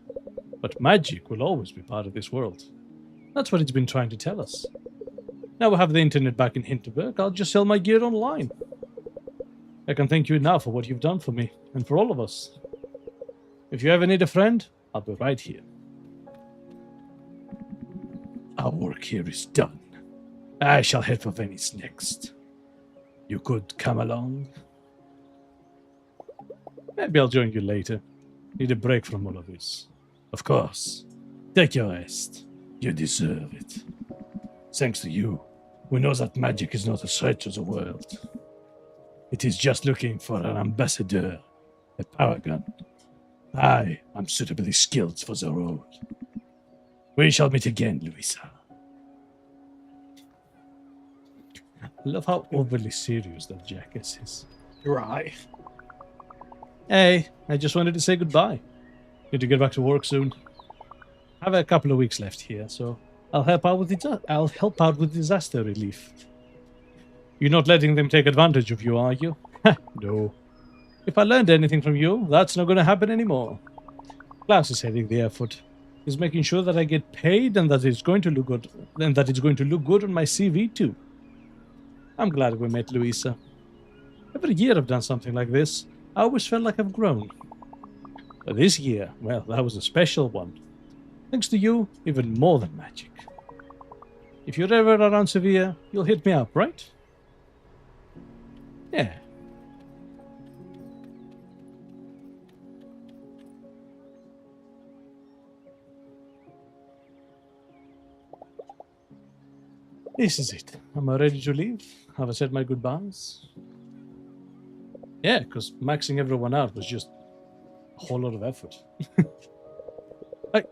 But magic will always be part of this world. That's what it's been trying to tell us. Now we have the internet back in Hinterberg, I'll just sell my gear online. I can thank you now for what you've done for me, and for all of us. If you ever need a friend, I'll be right here. Our work here is done. I shall head for Venice next. You could come along? Maybe I'll join you later. Need a break from all of this. Of course. Take your rest. You deserve it. Thanks to you, we know that magic is not a threat to the world. It is just looking for an ambassador, a paragon. I am suitably skilled for the role. We shall meet again, Louisa. I love how overly serious that jackass is. Right. Hey, I just wanted to say goodbye. Need to get back to work soon. I have a couple of weeks left here, so I'll help out with disaster relief. You're not letting them take advantage of you, are you? No. If I learned anything from you, that's not going to happen anymore. Klaus is heading the effort. He's making sure that I get paid and that it's going to look good, and that it's going to look good on my CV too. I'm glad we met, Louisa. Every year I've done something like this, I always felt like I've grown. But this year, well, that was a special one. Thanks to you, even more than magic. If you're ever around Sevilla, you'll hit me up, right? Yeah. This is it. Am I ready to leave? Have I said my goodbyes? Yeah, because maxing everyone out was just a whole lot of effort.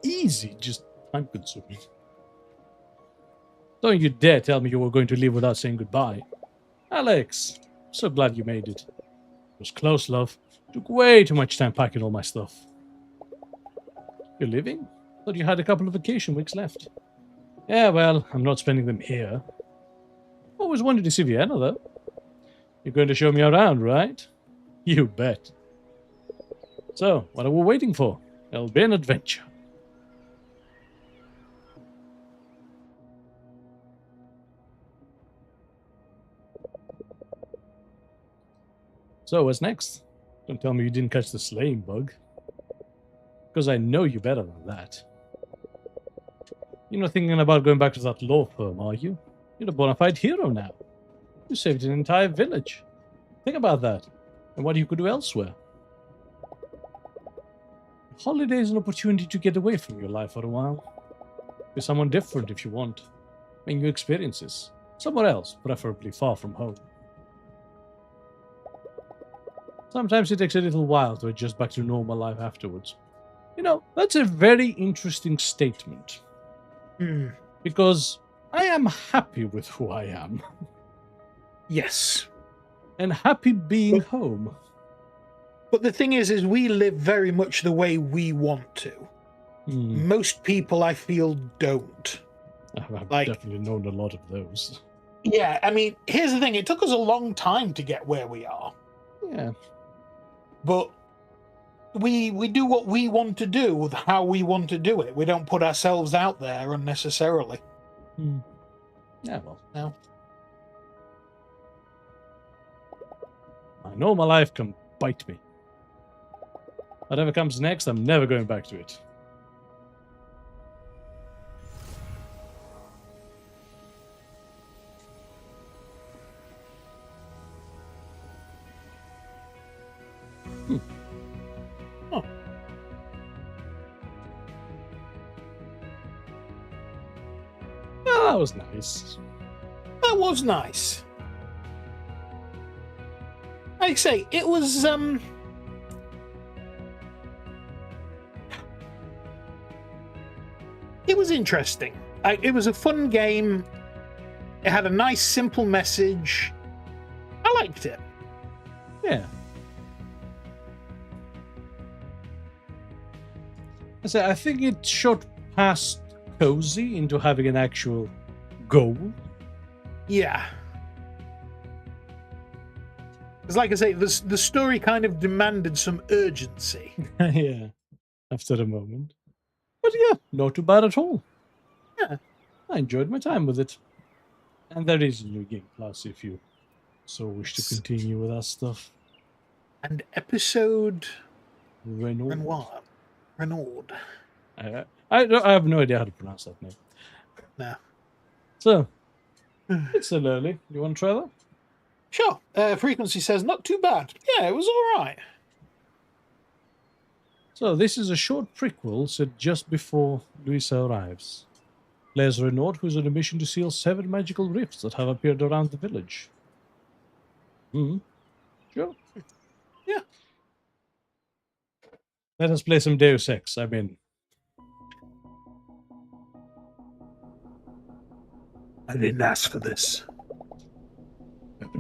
Easy, just time consuming. Don't you dare tell me you were going to leave without saying goodbye. Alex, so glad you made it. It was close, love. Took way too much time packing all my stuff. You're leaving? Thought you had a couple of vacation weeks left. Yeah, well, I'm not spending them here. Always wanted to see Vienna, though. You're going to show me around, right? You bet. So, what are we waiting for? It'll be an adventure. So, what's next? Don't tell me you didn't catch the slaying bug. Because I know you better than that. You're not thinking about going back to that law firm, are you? You're a bona fide hero now. You saved an entire village. Think about that, and what you could do elsewhere. Holiday is an opportunity to get away from your life for a while. Be someone different if you want. Make new experiences. Somewhere else, preferably far from home. Sometimes it takes a little while to adjust back to normal life afterwards. You know, that's a very interesting statement. Because I am happy with who I am. Yes. And happy being home. But the thing is we live very much the way we want to. Most people, I feel, don't. I've definitely known a lot of those. Yeah, I mean, here's the thing. It took us a long time to get where we are. Yeah. But we do what we want to do with how we want to do it. We don't put ourselves out there unnecessarily. Yeah, well. No. I know my life can bite me. Whatever comes next, I'm never going back to it. Oh. Well, that was nice. That was nice. Like I say, it was it was interesting. It was a fun game. It had a nice, simple message. I liked it. Yeah. I think it shot past cozy into having an actual goal. Yeah. Because like I say, the story kind of demanded some urgency. Yeah. After a moment. But yeah, not too bad at all. Yeah. I enjoyed my time with it. And there is a new game plus if you so wish to continue with that stuff. And episode Renaud. Renaud. I have no idea how to pronounce that name. No. So, it's still early. You want to try that? Sure. Frequency says not too bad. Yeah, it was all right. So, this is a short prequel set just before Louisa arrives. Players Renaud, who's on a mission to seal 7 magical rifts that have appeared around the village. Sure. Yeah. Let us play some Deus Ex. I'm in. I didn't ask for this.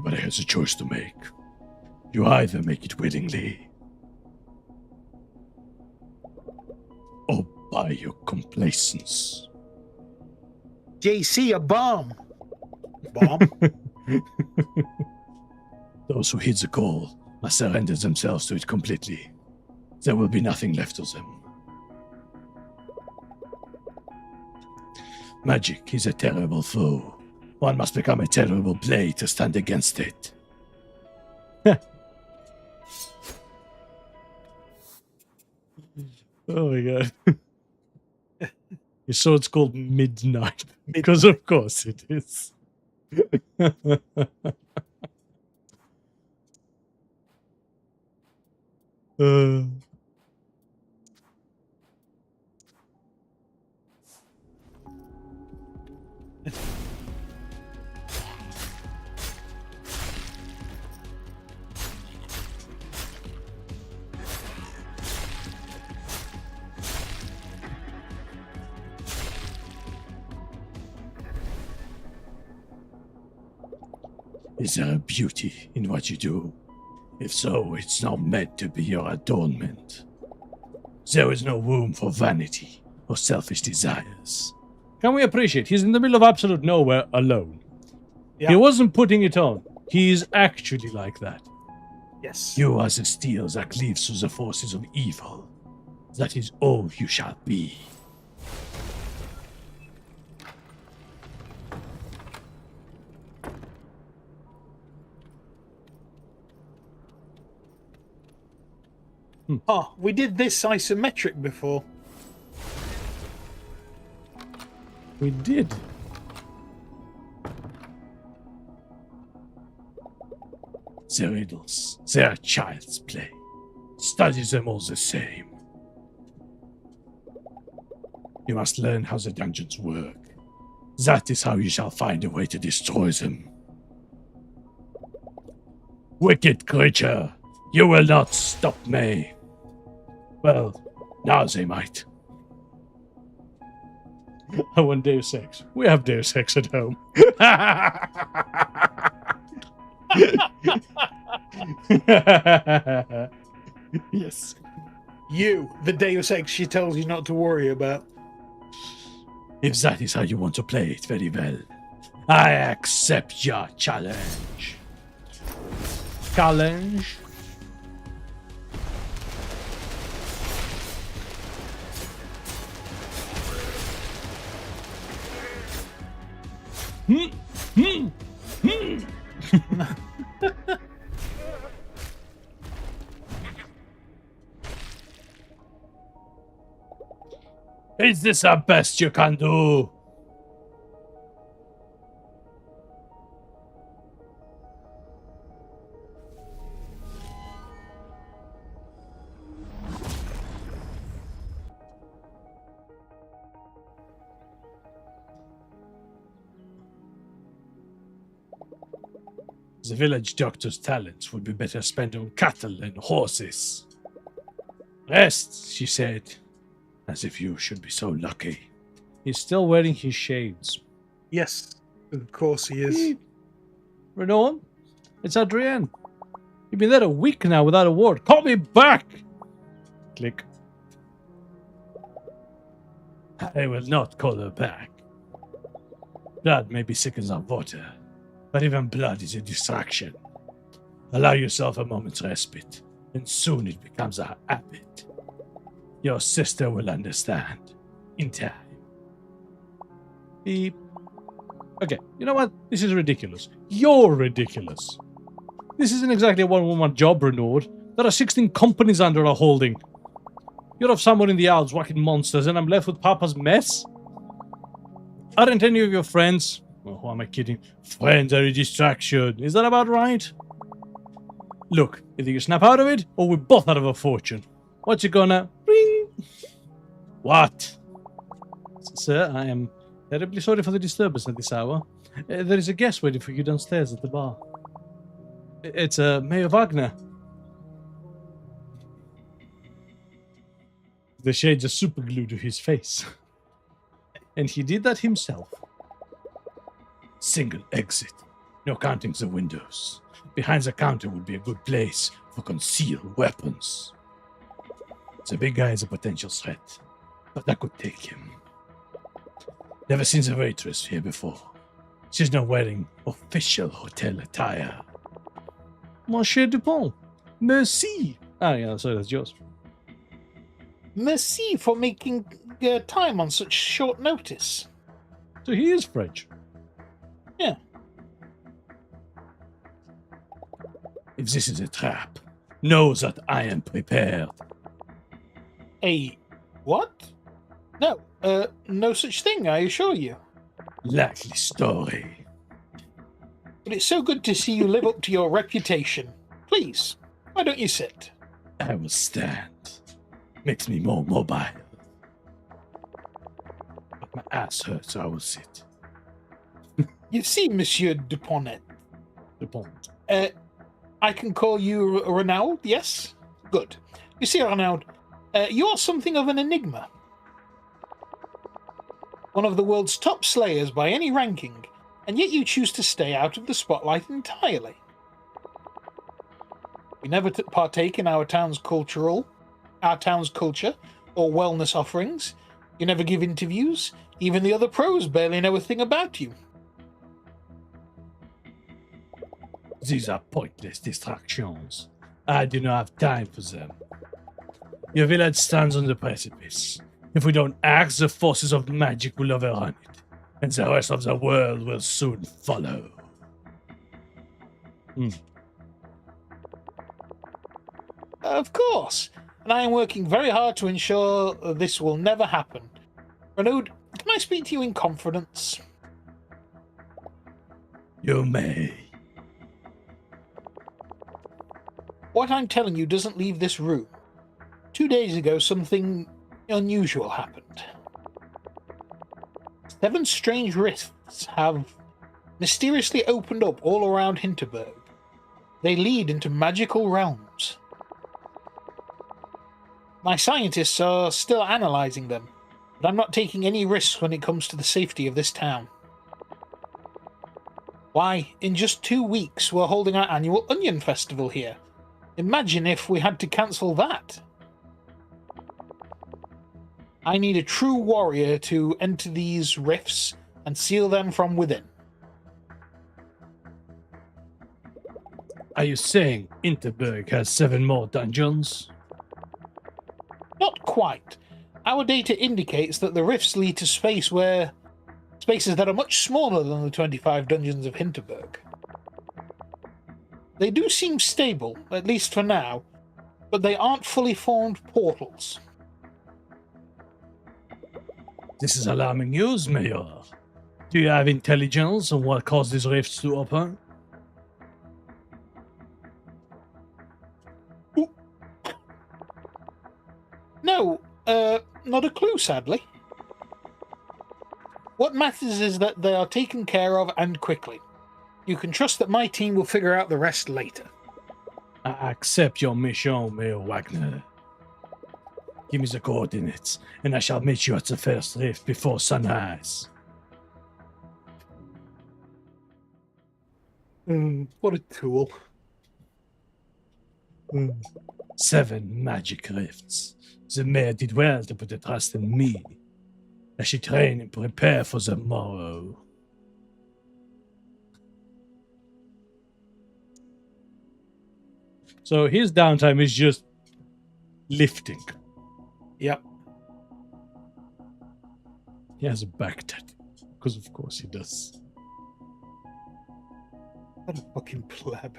Everybody has a choice to make. You either make it willingly, or by your complacence. JC, a bomb. Bomb? Those who heed the call must surrender themselves to it completely. There will be nothing left of them. Magic is a terrible foe. One must become a terrible play to stand against it. Oh my god. Your sword's called Midnight. Because of course it is. Is there a beauty in what you do? If so, it's not meant to be your adornment. There is no room for vanity or selfish desires. Can we appreciate he's in the middle of absolute nowhere alone? Yeah. He wasn't putting it on. He's actually like that. Yes. You are the steel that cleaves through the forces of evil. That is all you shall be. Oh, we did this isometric before. We did. The riddles, they're child's play. Study them all the same. You must learn how the dungeons work. That is how you shall find a way to destroy them. Wicked creature, you will not stop me. Well, now they might. I want Deus Ex. We have Deus Ex at home. Yes. You, the Deus Ex she tells you not to worry about. If that is how you want to play it, very well. I accept your challenge. Challenge? Is this the best you can do? The village doctor's talents would be better spent on cattle and horses. Rest, she said, as if you should be so lucky. He's still wearing his shades. Yes, of course he is. Renaud, it's Adrienne. You've been there a week now without a word. Call me back! Click. I will not call her back. Blood may be sick as water, but even blood is a distraction. Allow yourself a moment's respite, and soon it becomes a habit. Your sister will understand. In time. Beep. Okay, you know what? This is ridiculous. You're ridiculous. This isn't exactly a one-woman job, Renaud. There are 16 companies under our holding. You're off somewhere in the Alps whacking monsters, and I'm left with Papa's mess? Aren't any of your friends... Oh, who am I kidding? Friends are a distraction. Is that about right? Look, either you snap out of it, or we're both out of a fortune. What you gonna... Ring! What? Sir, I am terribly sorry for the disturbance at this hour. There is a guest waiting for you downstairs at the bar. It's Mayor Wagner. The shades are super glued to his face. And he did that himself. Single exit. No counting the windows. Behind the counter would be a good place for concealed weapons. The big guy is a potential threat, but I could take him. Never seen the waitress here before. She's not wearing official hotel attire. Monsieur Dupont, merci. Ah, yeah, sorry, that's yours. Merci for making time on such short notice. So he is French. Yeah. If this is a trap, know that I am prepared. A what? No, no such thing, I assure you. Likely story. But it's so good to see you live up to your reputation. Please, why don't you sit? I will stand. Makes me more mobile. But my ass hurts, so I will sit. You see, Monsieur Dupont. Dupont. I can call you Renaud, yes? Good. You see, Renaud, you're something of an enigma. One of the world's top slayers by any ranking, and yet you choose to stay out of the spotlight entirely. You never partake in our town's culture or wellness offerings. You never give interviews. Even the other pros barely know a thing about you. These are pointless distractions. I do not have time for them. Your village stands on the precipice. If we don't act, the forces of magic will overrun it, and the rest of the world will soon follow. Of course, and I am working very hard to ensure this will never happen. Renaud, can I speak to you in confidence? You may. What I'm telling you doesn't leave this room. 2 days ago, something unusual happened. 7 strange rifts have mysteriously opened up all around Hinterberg. They lead into magical realms. My scientists are still analysing them, but I'm not taking any risks when it comes to the safety of this town. Why, in just 2 weeks we're holding our annual Onion Festival here. Imagine if we had to cancel that. I need a true warrior to enter these rifts and seal them from within. Are you saying Hinterberg has 7 more dungeons? Not quite. Our data indicates that the rifts lead to spaces that are much smaller than the 25 dungeons of Hinterberg. They do seem stable, at least for now, but they aren't fully formed portals. This is alarming news, Mayor. Do you have intelligence on what caused these rifts to open? No, not a clue, sadly. What matters is that they are taken care of and quickly. You can trust that my team will figure out the rest later. I accept your mission, Mayor Wagner. Give me the coordinates, and I shall meet you at the first rift before sunrise. What a tool. 7 magic rifts. The mayor did well to put the trust in me. I should train and prepare for the morrow. So his downtime is just lifting. Yep. He has a back tattoo, because of course he does. What a fucking pleb.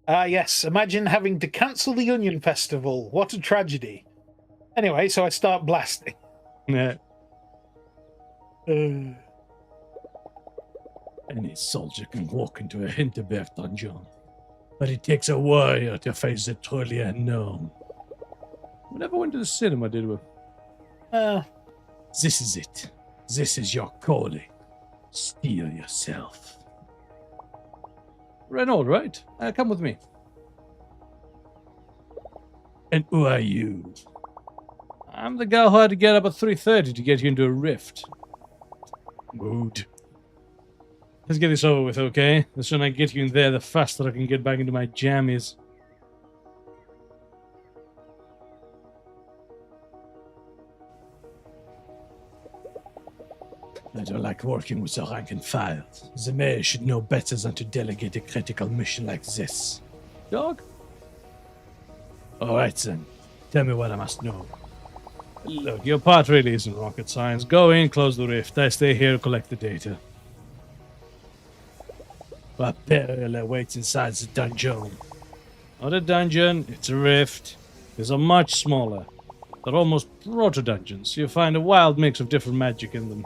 Yes, imagine having to cancel the Onion Festival. What a tragedy. Anyway, so I start blasting. Yeah. Uh, Any soldier can walk into a Hinterberg dungeon, but it takes a warrior to face the truly unknown. We never went to the cinema, did we? This is it. This is your calling. Steel yourself. Renaud, right? Come with me. And who are you? I'm the guy who had to get up at 3:30 to get you into a rift. Mood. Let's get this over with, okay? The sooner I get you in there, the faster I can get back into my jammies. I don't like working with the rank and file. The mayor should know better than to delegate a critical mission like this. Dog? Alright then. Tell me what I must know. Look, your part really isn't rocket science. Go in, close the rift. I stay here, collect the data. What peril awaits inside the dungeon? Not a dungeon, it's a rift. These are much smaller. They're almost proto-dungeons. You'll find a wild mix of different magic in them.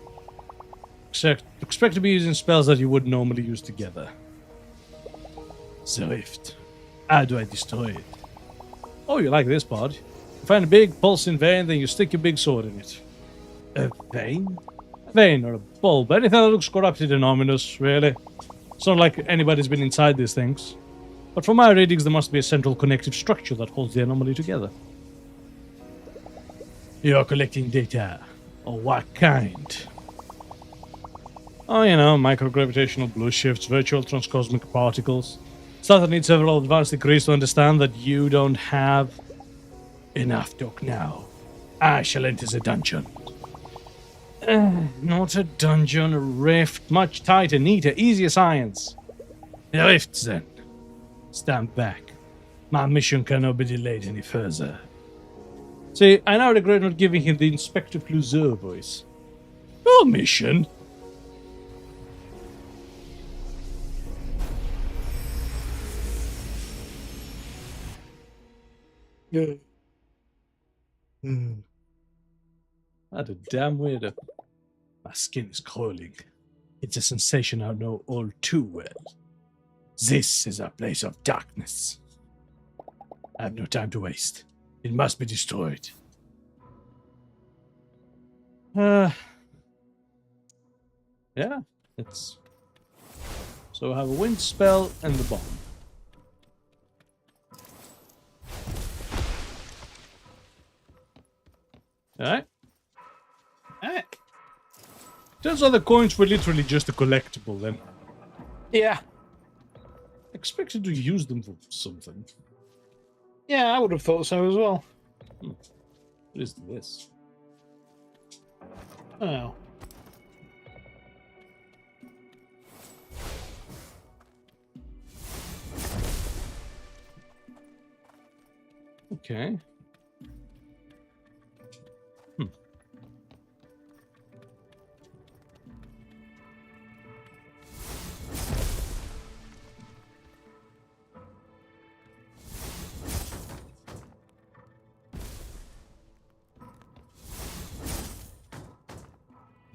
Expect to be using spells that you wouldn't normally use together. The rift. How do I destroy it? Oh, you like this part. You find a big pulsing vein, then you stick your big sword in it. A vein? A vein or a bulb. Anything that looks corrupted and ominous, really. It's not like anybody's been inside these things. But from my readings, there must be a central connective structure that holds the anomaly together. You're collecting data. Or what kind? Oh, you know, microgravitational blue shifts, virtual transcosmic particles. Stuff that needs several advanced degrees to understand that you don't have. Enough talk now. I shall enter the dungeon. Not a dungeon, a rift. Much tighter, neater, easier science. A rift, then. Stand back. My mission cannot be delayed any further. See, I now regret not giving him the Inspector Clouseau voice. Your mission? Yeah. What a damn weirdo. My skin is crawling. It's a sensation I know all too well. This is a place of darkness. I have no time to waste. It must be destroyed. Yeah, it's... So I have a wind spell and the bomb. Alright. Alright. Turns out the coins were literally just a collectible then. Yeah. Expected to use them for something. Yeah, I would have thought so as well. What is this? Oh. Okay.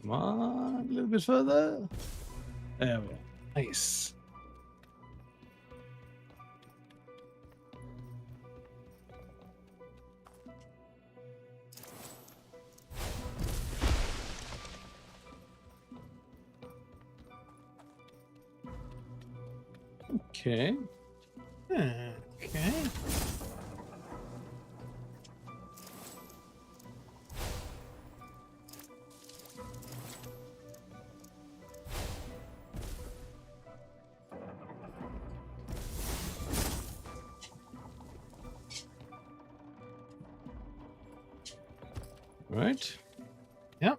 Come on, a little bit further. There we go. Nice. Okay. Okay. Right. Yep.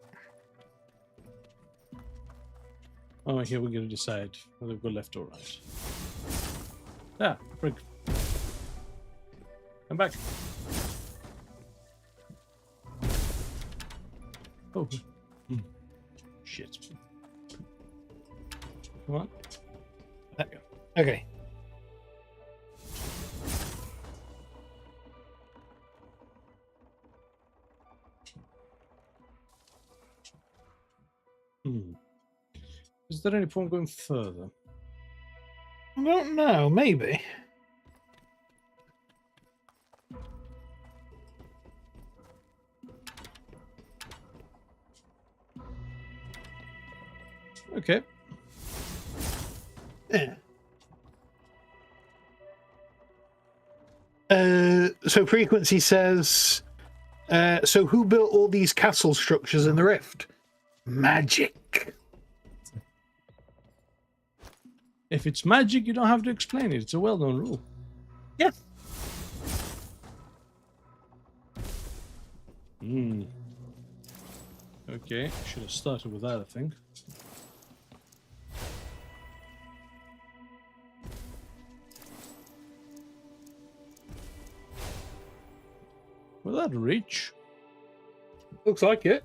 Oh, here we're going to decide whether we go left or right. Ah, brig. Come back. Oh. Shit. Come on. There we go. Okay. Is there any point going further? I don't know, maybe. Okay. Yeah. So Frequency says, so who built all these castle structures in the Rift? Magic. If it's magic, you don't have to explain it. It's a well-known rule. Yeah. Okay, should have started with that, I think. Will that reach? Looks like it.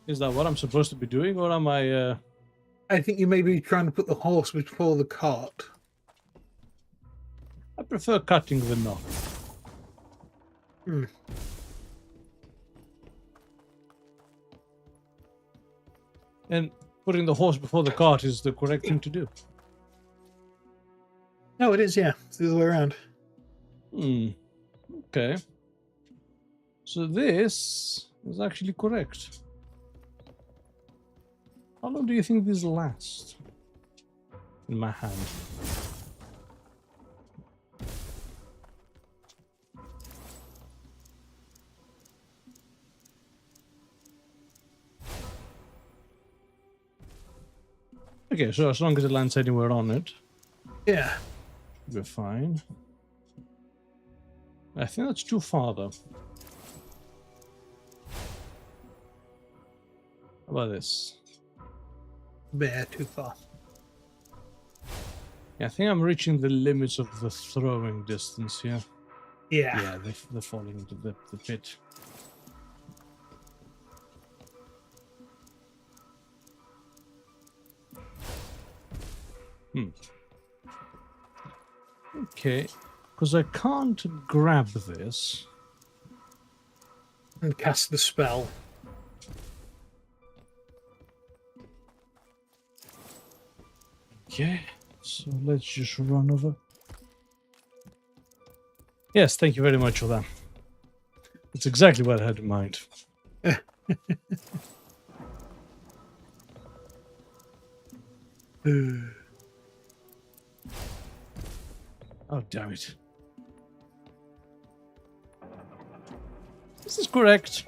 Is that what I'm supposed to be doing, or am I... I think you may be trying to put the horse before the cart. I prefer cutting the knot. And putting the horse before the cart is the correct thing to do. No, it is, yeah. It's the other way around. Okay. So this is actually correct. How long do you think this lasts? In my hand. Okay, so as long as it lands anywhere on it, Yeah. we're fine. I think that's too far, though. How about this? Yeah, too far. Yeah, I think I'm reaching the limits of the throwing distance here. Yeah. Yeah, they're falling into the pit. Okay, because I can't grab this. And cast the spell. Okay, so let's just run over. Yes, thank you very much for that. That's exactly what I had in mind. Oh, damn it. This is correct.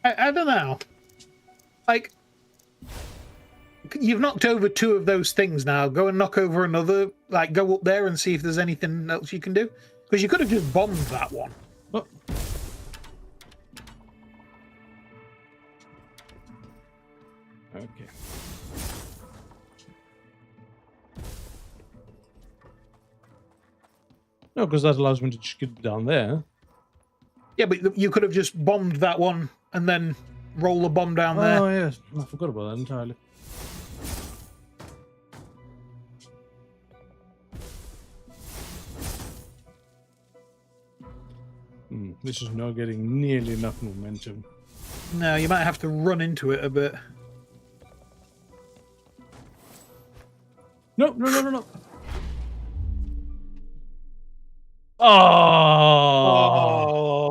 I don't know. Like, you've knocked over 2 of those things now. Go and knock over another. Like, go up there and see if there's anything else you can do. Because you could have just bombed that one. Oh. Okay. No, because that allows me to just get down there. Yeah, but you could have just bombed that one and then roll a bomb down there. Oh, yes. I forgot about that entirely. This is not getting nearly enough momentum. No, you might have to run into it a bit. No, no, no, no, no. Oh,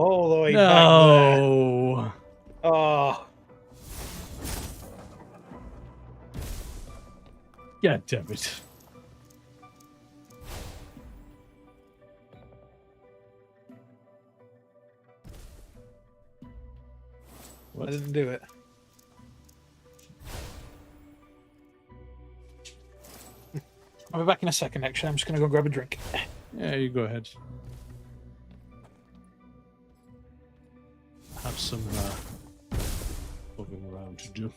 all the way back there. no. Oh. God damn it. I didn't do it. I'll be back in a second, actually. I'm just going to go grab a drink. Yeah, you go ahead. Have some moving around to do.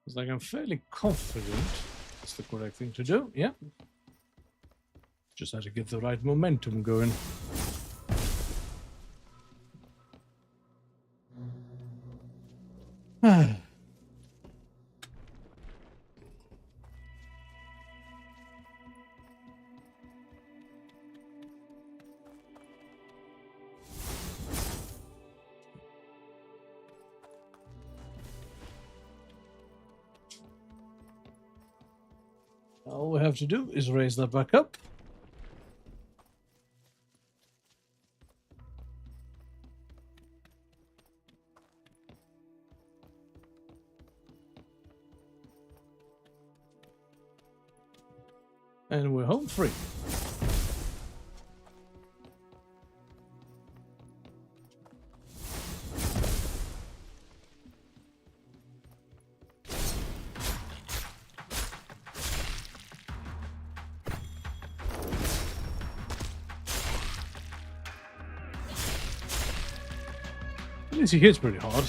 It's like I'm fairly confident it's the correct thing to do. Yeah. Just had to get the right momentum going. have to do is raise that back up. And we're home free. At least he hits pretty hard.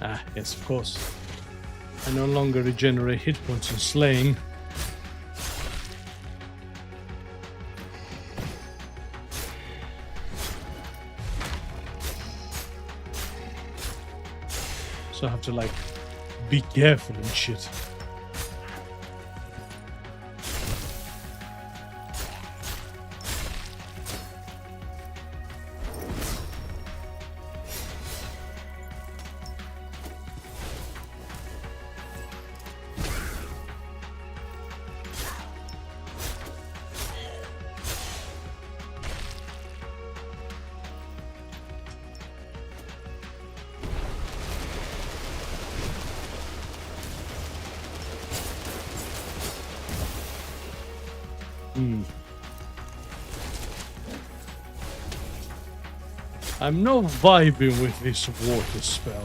Ah, yes, of course. I no longer regenerate hit points in slaying. So I have to, like, be careful and shit. I'm not vibing with this water spell.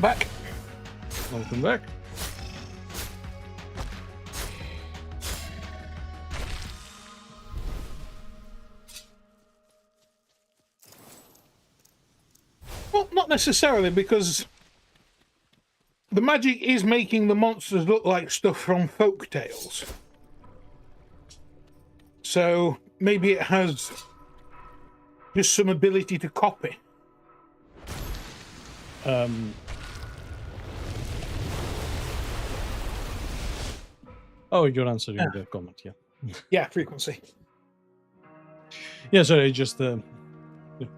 Back. Welcome back. Well, not necessarily, because the magic is making the monsters look like stuff from folk tales. So maybe it has just some ability to copy. Oh, you're answering the comment, yeah. Yeah, frequency. Yeah, sorry, I just had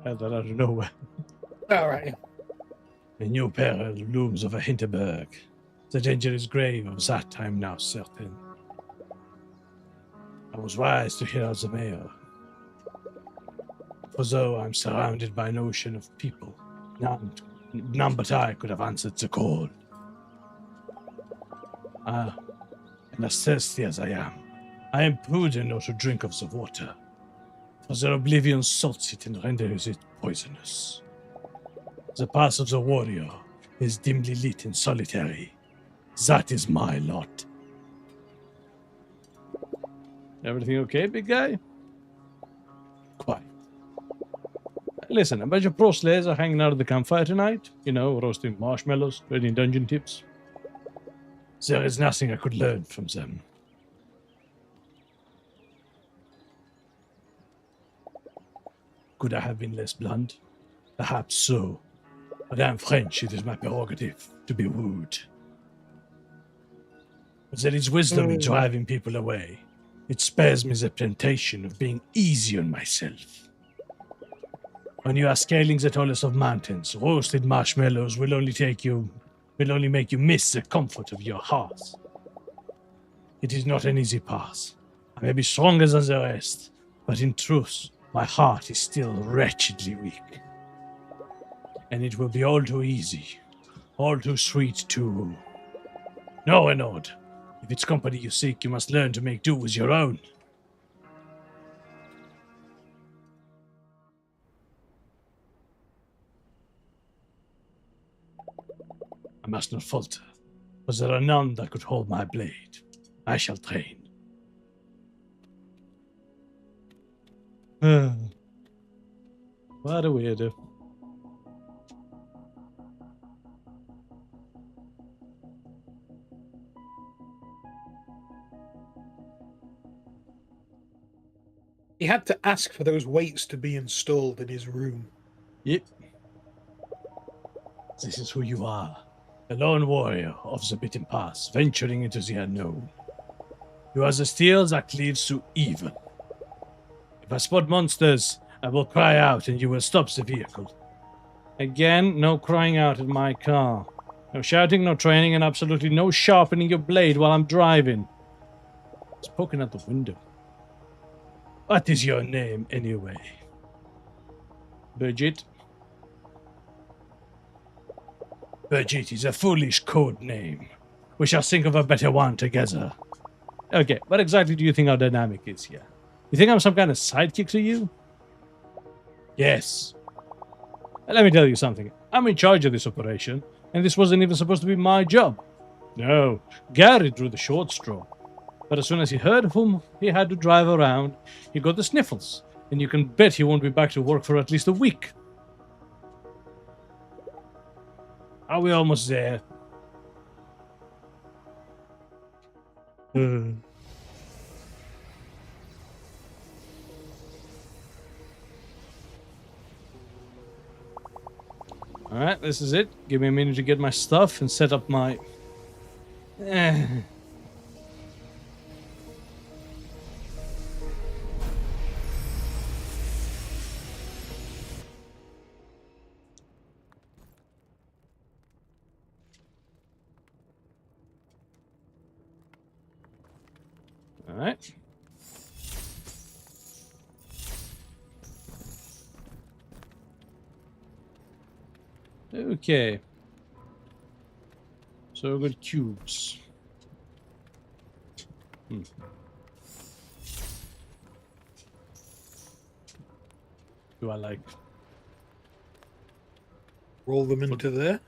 that out of nowhere. All right. A new peril looms over Hinterberg. The dangerous grave of that time now certain. I was wise to hear the mayor. For though I'm surrounded by an ocean of people, none but I could have answered the call. And as thirsty as I am prudent not to drink of the water, for the oblivion salts it and renders it poisonous. The path of the warrior is dimly lit and solitary. That is my lot. Everything okay, big guy? Quite. Listen, a bunch of pro slayers are hanging out at the campfire tonight. You know, roasting marshmallows, reading dungeon tips. There is nothing I could learn from them. Could I have been less blunt? Perhaps so. But I am French, it is my prerogative to be rude. But there is wisdom in driving people away. It spares me the temptation of being easy on myself. When you are scaling the tallest of mountains, roasted marshmallows will only make you miss the comfort of your hearth. It is not an easy path. I may be stronger than the rest, but in truth, my heart is still wretchedly weak. And it will be all too easy, all too sweet to... No, Renaud. If it's company you seek, you must learn to make do with your own. I must not falter, for there are none that could hold my blade. I shall train. What a weirdo. He had to ask for those weights to be installed in his room. Yep. This is who you are. A lone warrior of the Bitten Pass, venturing into the unknown. You are the steel that cleaves to evil. If I spot monsters, I will cry out and you will stop the vehicle. Again, no crying out in my car. No shouting, no training, and absolutely no sharpening your blade while I'm driving. It's poking out the window. What is your name, anyway? Bridget? Bridget is a foolish code name. We shall think of a better one together. Okay, what exactly do you think our dynamic is here? You think I'm some kind of sidekick to you? Yes. Let me tell you something. I'm in charge of this operation, and this wasn't even supposed to be my job. No, Gary drew the short straw. But as soon as he heard whom he had to drive around, he got the sniffles, and you can bet he won't be back to work for at least a week. Are we almost there? Alright, this is it. Give me a minute to get my stuff and set up my... Alright. Okay. So we've got cubes. Do I like... Roll them into there.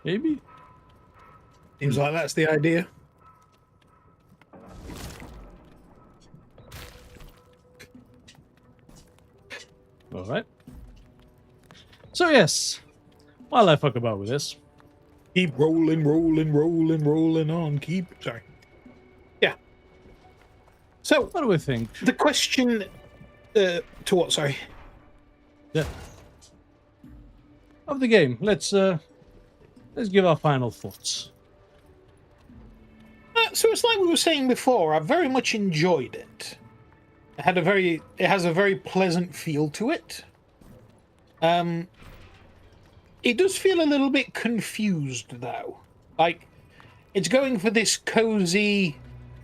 Maybe? Seems like that's the idea. Alright. So yes, while I fuck about with this... Keep rolling, rolling, rolling, rolling on. Sorry. Yeah. So, What do we think? the question... to what, sorry? Yeah. Of the game. Let's give our final thoughts. So it's like we were saying before, I very much enjoyed it. It has a very pleasant feel to it. It does feel a little bit confused, though. Like, it's going for this cozy,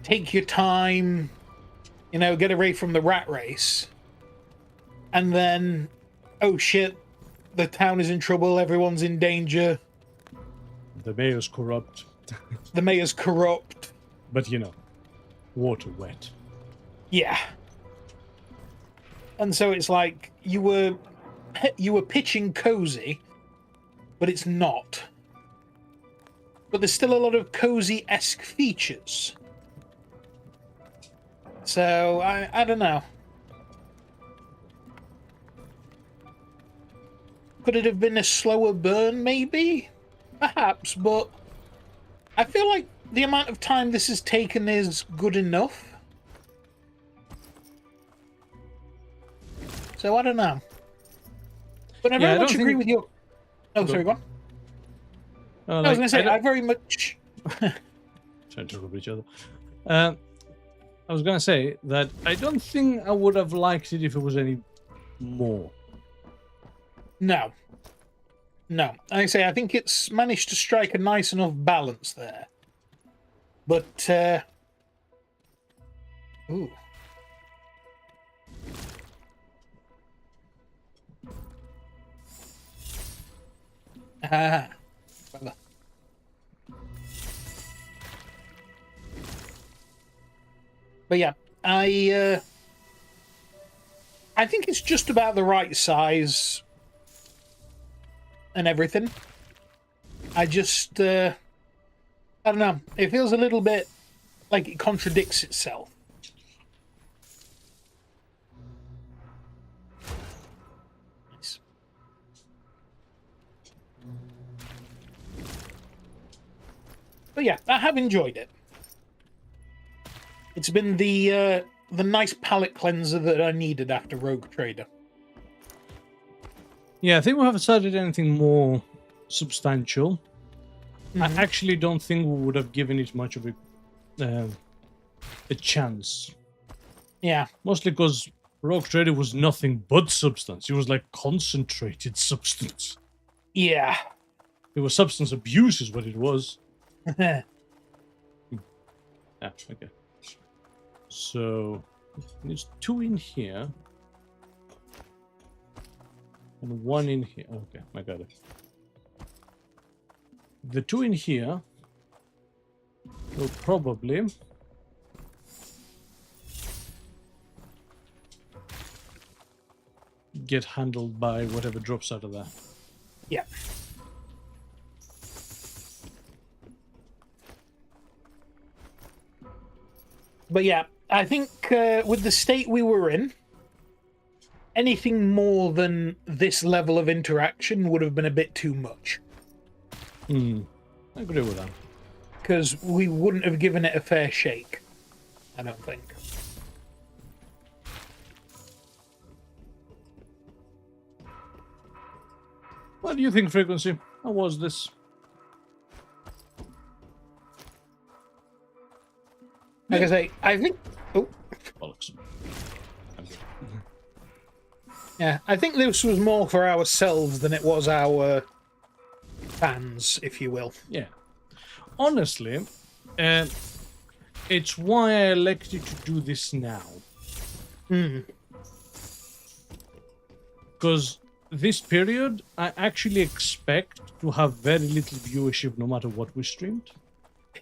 take your time, get away from the rat race. And then, oh shit, the town is in trouble, everyone's in danger. The mayor's corrupt. The mayor's corrupt. But, water wet. Yeah. And so it's like, you were pitching cozy, but it's not. But there's still a lot of cozy-esque features. So, I don't know. Could it have been a slower burn, maybe? Perhaps, but I feel like the amount of time this has taken is good enough. So, I don't know. But I very much agree with your... Oh, sorry, go on. I was going to say, I very much... Trying to talk over each other. I was going to say that I don't think I would have liked it if it was any more. No. Like I say, I think it's managed to strike a nice enough balance there. But, ooh. Ah. But yeah, I think it's just about the right size and everything. I just I don't know. It feels a little bit like it contradicts itself. Nice. But yeah, I have enjoyed it. It's been the nice palate cleanser that I needed after Rogue Trader. Yeah, I think we haven't started anything more substantial. I actually don't think we would have given it much of a chance. Yeah. Mostly because Rogue Trader was nothing but substance. It was like concentrated substance. Yeah. It was substance abuse is what it was. Yeah, okay. So, there's 2 in here. And 1 in here. Okay, I got it. The 2 in here will probably get handled by whatever drops out of there. Yeah. But yeah, I think with the state we were in, anything more than this level of interaction would have been a bit too much. I agree with that. Because we wouldn't have given it a fair shake, I don't think. What do you think, Frequency? How was this? Like I say, I think... Oh. Bollocks. Yeah, I think this was more for ourselves than it was our fans, if you will. Yeah. Honestly, it's why I elected to do this now. Because this period, I actually expect to have very little viewership no matter what we streamed.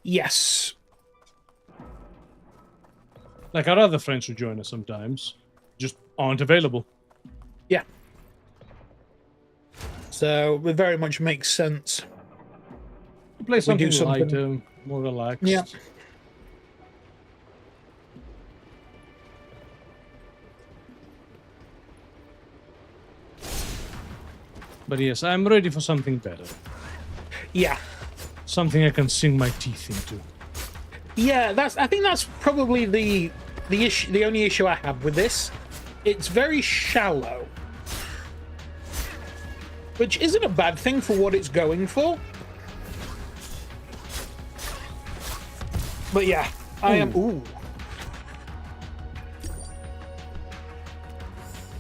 Yes. Like our other friends who join us sometimes just aren't available. Yeah. So it very much makes sense. Play something, something lighter, more relaxed. Yeah. But yes, I'm ready for something better. Yeah. Something I can sink my teeth into. Yeah, I think that's probably the issue, the only issue I have with this. It's very shallow. Which isn't a bad thing for what it's going for. But yeah, I am... Ooh.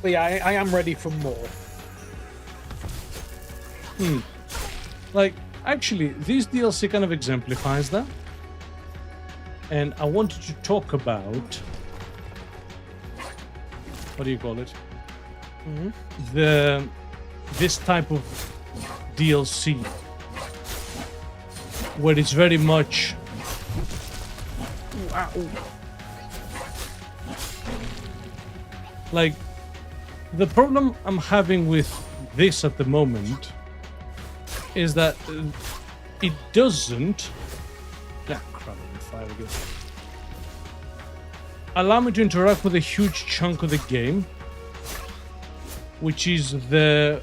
But yeah, I am ready for more. Like, actually, this DLC kind of exemplifies that. And I wanted to talk about... What do you call it? This type of DLC. Where it's very much... Like, the problem I'm having with this at the moment is that it doesn't... Ah, crap, I'm on fire again. Allow me to interact with a huge chunk of the game, which is the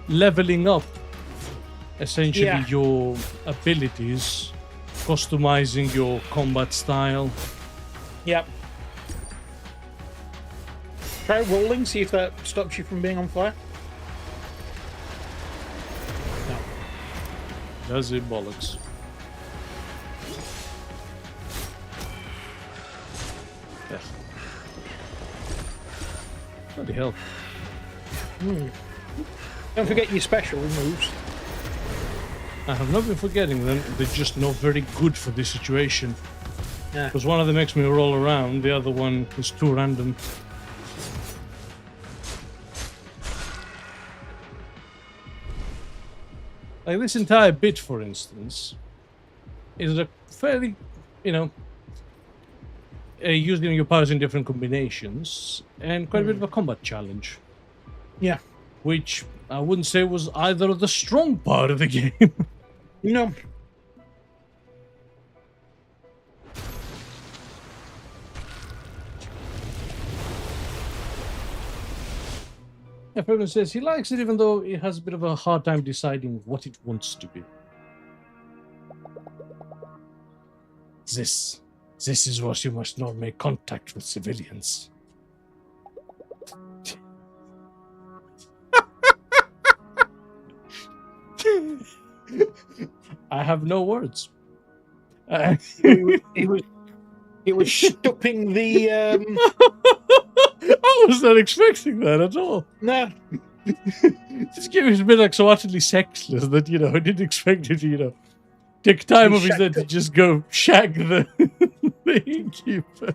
leveling up, essentially, your abilities, customizing your combat style. Yep. Try rolling, see if that stops you from being on fire. No. Does it, bollocks? Yeah. Bloody hell. Don't forget your special moves. I have not been forgetting them, they're just not very good for this situation. Yeah. Because one of them makes me roll around, the other one is too random. Like this entire bit, for instance, is a fairly, using your powers in different combinations, and quite a bit of a combat challenge. Yeah. Which I wouldn't say was either the strong part of the game. No. Everyone says he likes it, even though he has a bit of a hard time deciding what it wants to be. This is what you must not make contact with civilians. I have no words. He was stopping the. I was not expecting that at all. No. This game is a bit like so utterly sexless that, I didn't expect it to, take time of his head to just go shag the innkeeper.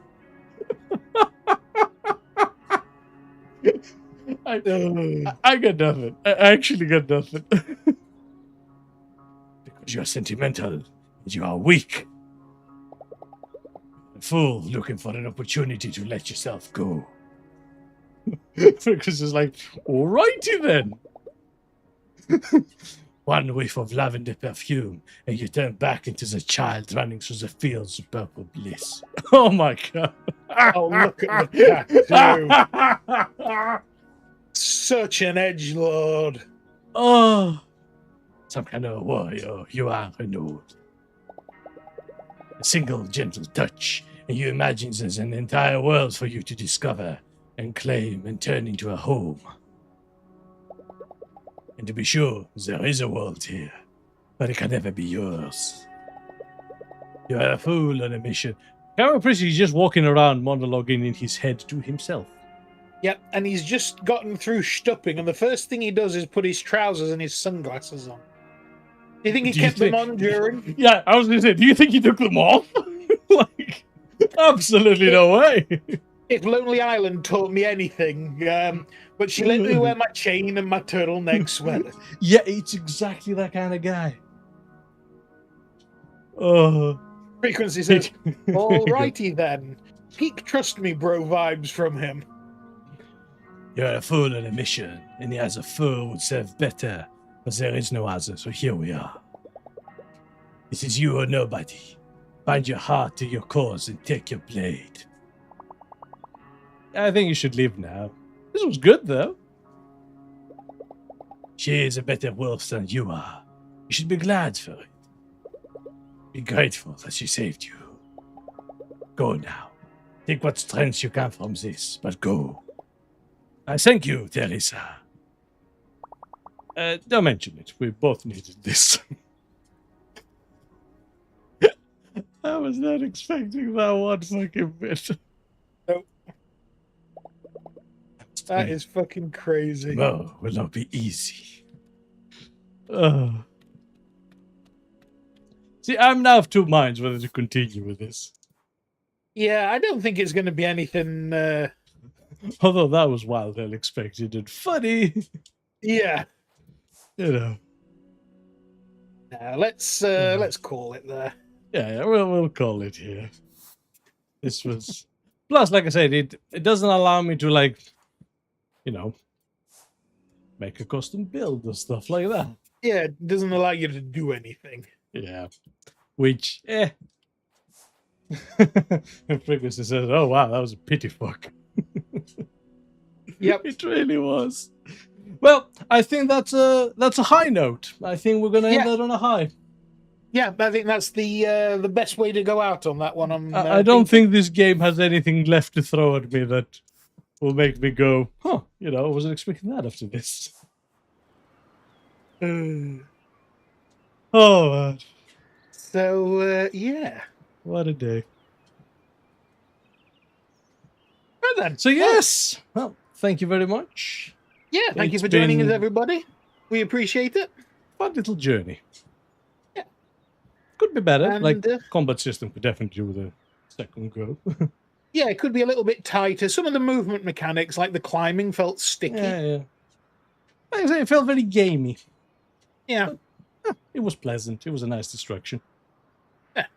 I got nothing. I actually got nothing. Because you're sentimental and you are weak. A fool looking for an opportunity to let yourself go. Because it's like, alrighty then. One whiff of lavender perfume, and you turn back into the child running through the fields of purple bliss. Oh my god. Oh, look at the tattoo. Such an edgelord. Oh. Some kind of warrior, you are, Renaud. A single gentle touch, and you imagine there's an entire world for you to discover and claim and turn into a home. And to be sure, there is a world here, but it can never be yours. You are a fool on a mission. Cameron Prissy is just walking around monologuing in his head to himself. Yep, and he's just gotten through stopping, and the first thing he does is put his trousers and his sunglasses on. Do you think he kept them on during? Yeah, I was going to say, do you think he took them off? Like, absolutely no way. If Lonely Island taught me anything, but she let me wear my chain and my turtleneck sweater. Yeah, it's exactly that kind of guy. Oh. Frequency says, alrighty then. Peak trust me bro vibes from him. You're a fool on a mission, and he has a fool would serve better, but there is no other, so here we are. This is you or nobody. Bind your heart to your cause and take your blade. I think you should leave now. This was good, though. She is a better wolf than you are. You should be glad for it. Be grateful that she saved you. Go now. Take what strength you can from this, but go. I thank you, Teresa. Don't mention it. We both needed this. I was not expecting that one fucking bit. Nope. That is fucking crazy. No, will not be easy. See, I'm now of two minds whether to continue with this. Yeah, I don't think it's going to be anything... Although that was wild, unexpected, and funny. Yeah. You know. Let's call it there. Yeah, we'll call it here. This was... Plus, like I said, it doesn't allow me to, like, make a custom build or stuff like that. Yeah, it doesn't allow you to do anything. Yeah. Which, And Frequency says, oh wow, that was a pity fuck. Yep. It really was. Well, I think that's a high note. I think we're gonna end that on a high. Yeah, I think that's the best way to go out on that one. I don't think this game has anything left to throw at me that will make me go, huh, I wasn't expecting that after this. Oh, man. So, yeah. What a day. Well then. So, yes. Well, thank you very much. Yeah, thank you for joining us, everybody. We appreciate it. Fun little journey. Yeah. Could be better. And, like, combat system could definitely do with a second go. Yeah, it could be a little bit tighter. Some of the movement mechanics, like the climbing, felt sticky. Yeah. Like I say, it felt very gamey. Yeah. But, it was pleasant. It was a nice distraction. Yeah.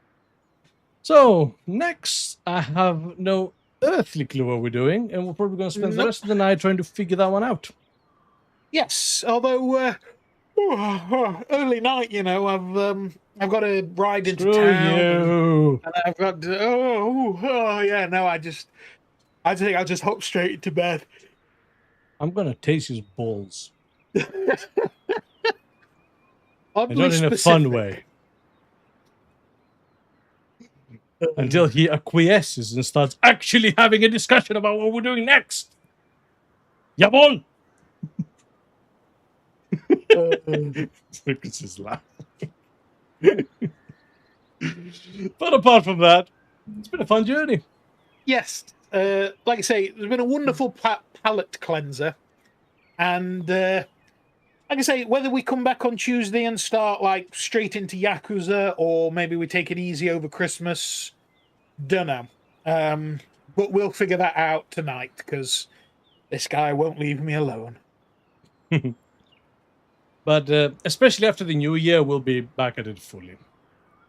So, next, I have no earthly clue what we're doing, and we're probably going to spend the rest of the night trying to figure that one out. Yes, although early night, I've got to ride into town. You. And I've got to, I think I'll just hop straight into bed. I'm gonna taste his balls. Oddly And not in a specific. fun way. Until he acquiesces and starts actually having a discussion about what we're doing next. Jawohl! Lucas is laughing. But apart from that, it's been a fun journey. Yes, like I say, there's been a wonderful palate cleanser, and like I say, whether we come back on Tuesday and start like straight into Yakuza, or maybe we take it easy over Christmas, don't know. But we'll figure that out tonight because this guy won't leave me alone. But especially after the new year, we'll be back at it fully.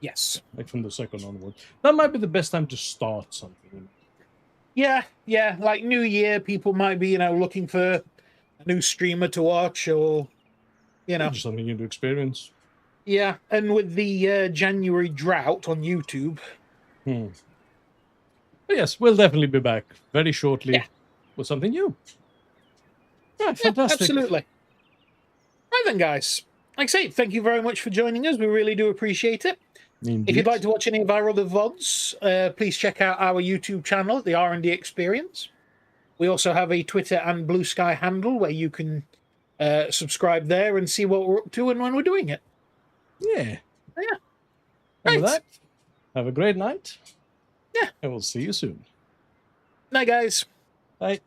Yes. Like from the 2nd onward. That might be the best time to start something. Yeah. Like New Year, people might be, looking for a new streamer to watch, or, Just something new to experience. Yeah, and with the January drought on YouTube. But yes, we'll definitely be back very shortly with something new. Yeah, fantastic. Absolutely. Right then, guys. Like I say, thank you very much for joining us. We really do appreciate it. Indeed. If you'd like to watch any of our other VODs, please check out our YouTube channel, The R&D Experience. We also have a Twitter and Blue Sky handle where you can subscribe there and see what we're up to and when we're doing it. Yeah. Yeah. And with Right. that, have a great night. Yeah. And we'll see you soon. Night, guys. Bye.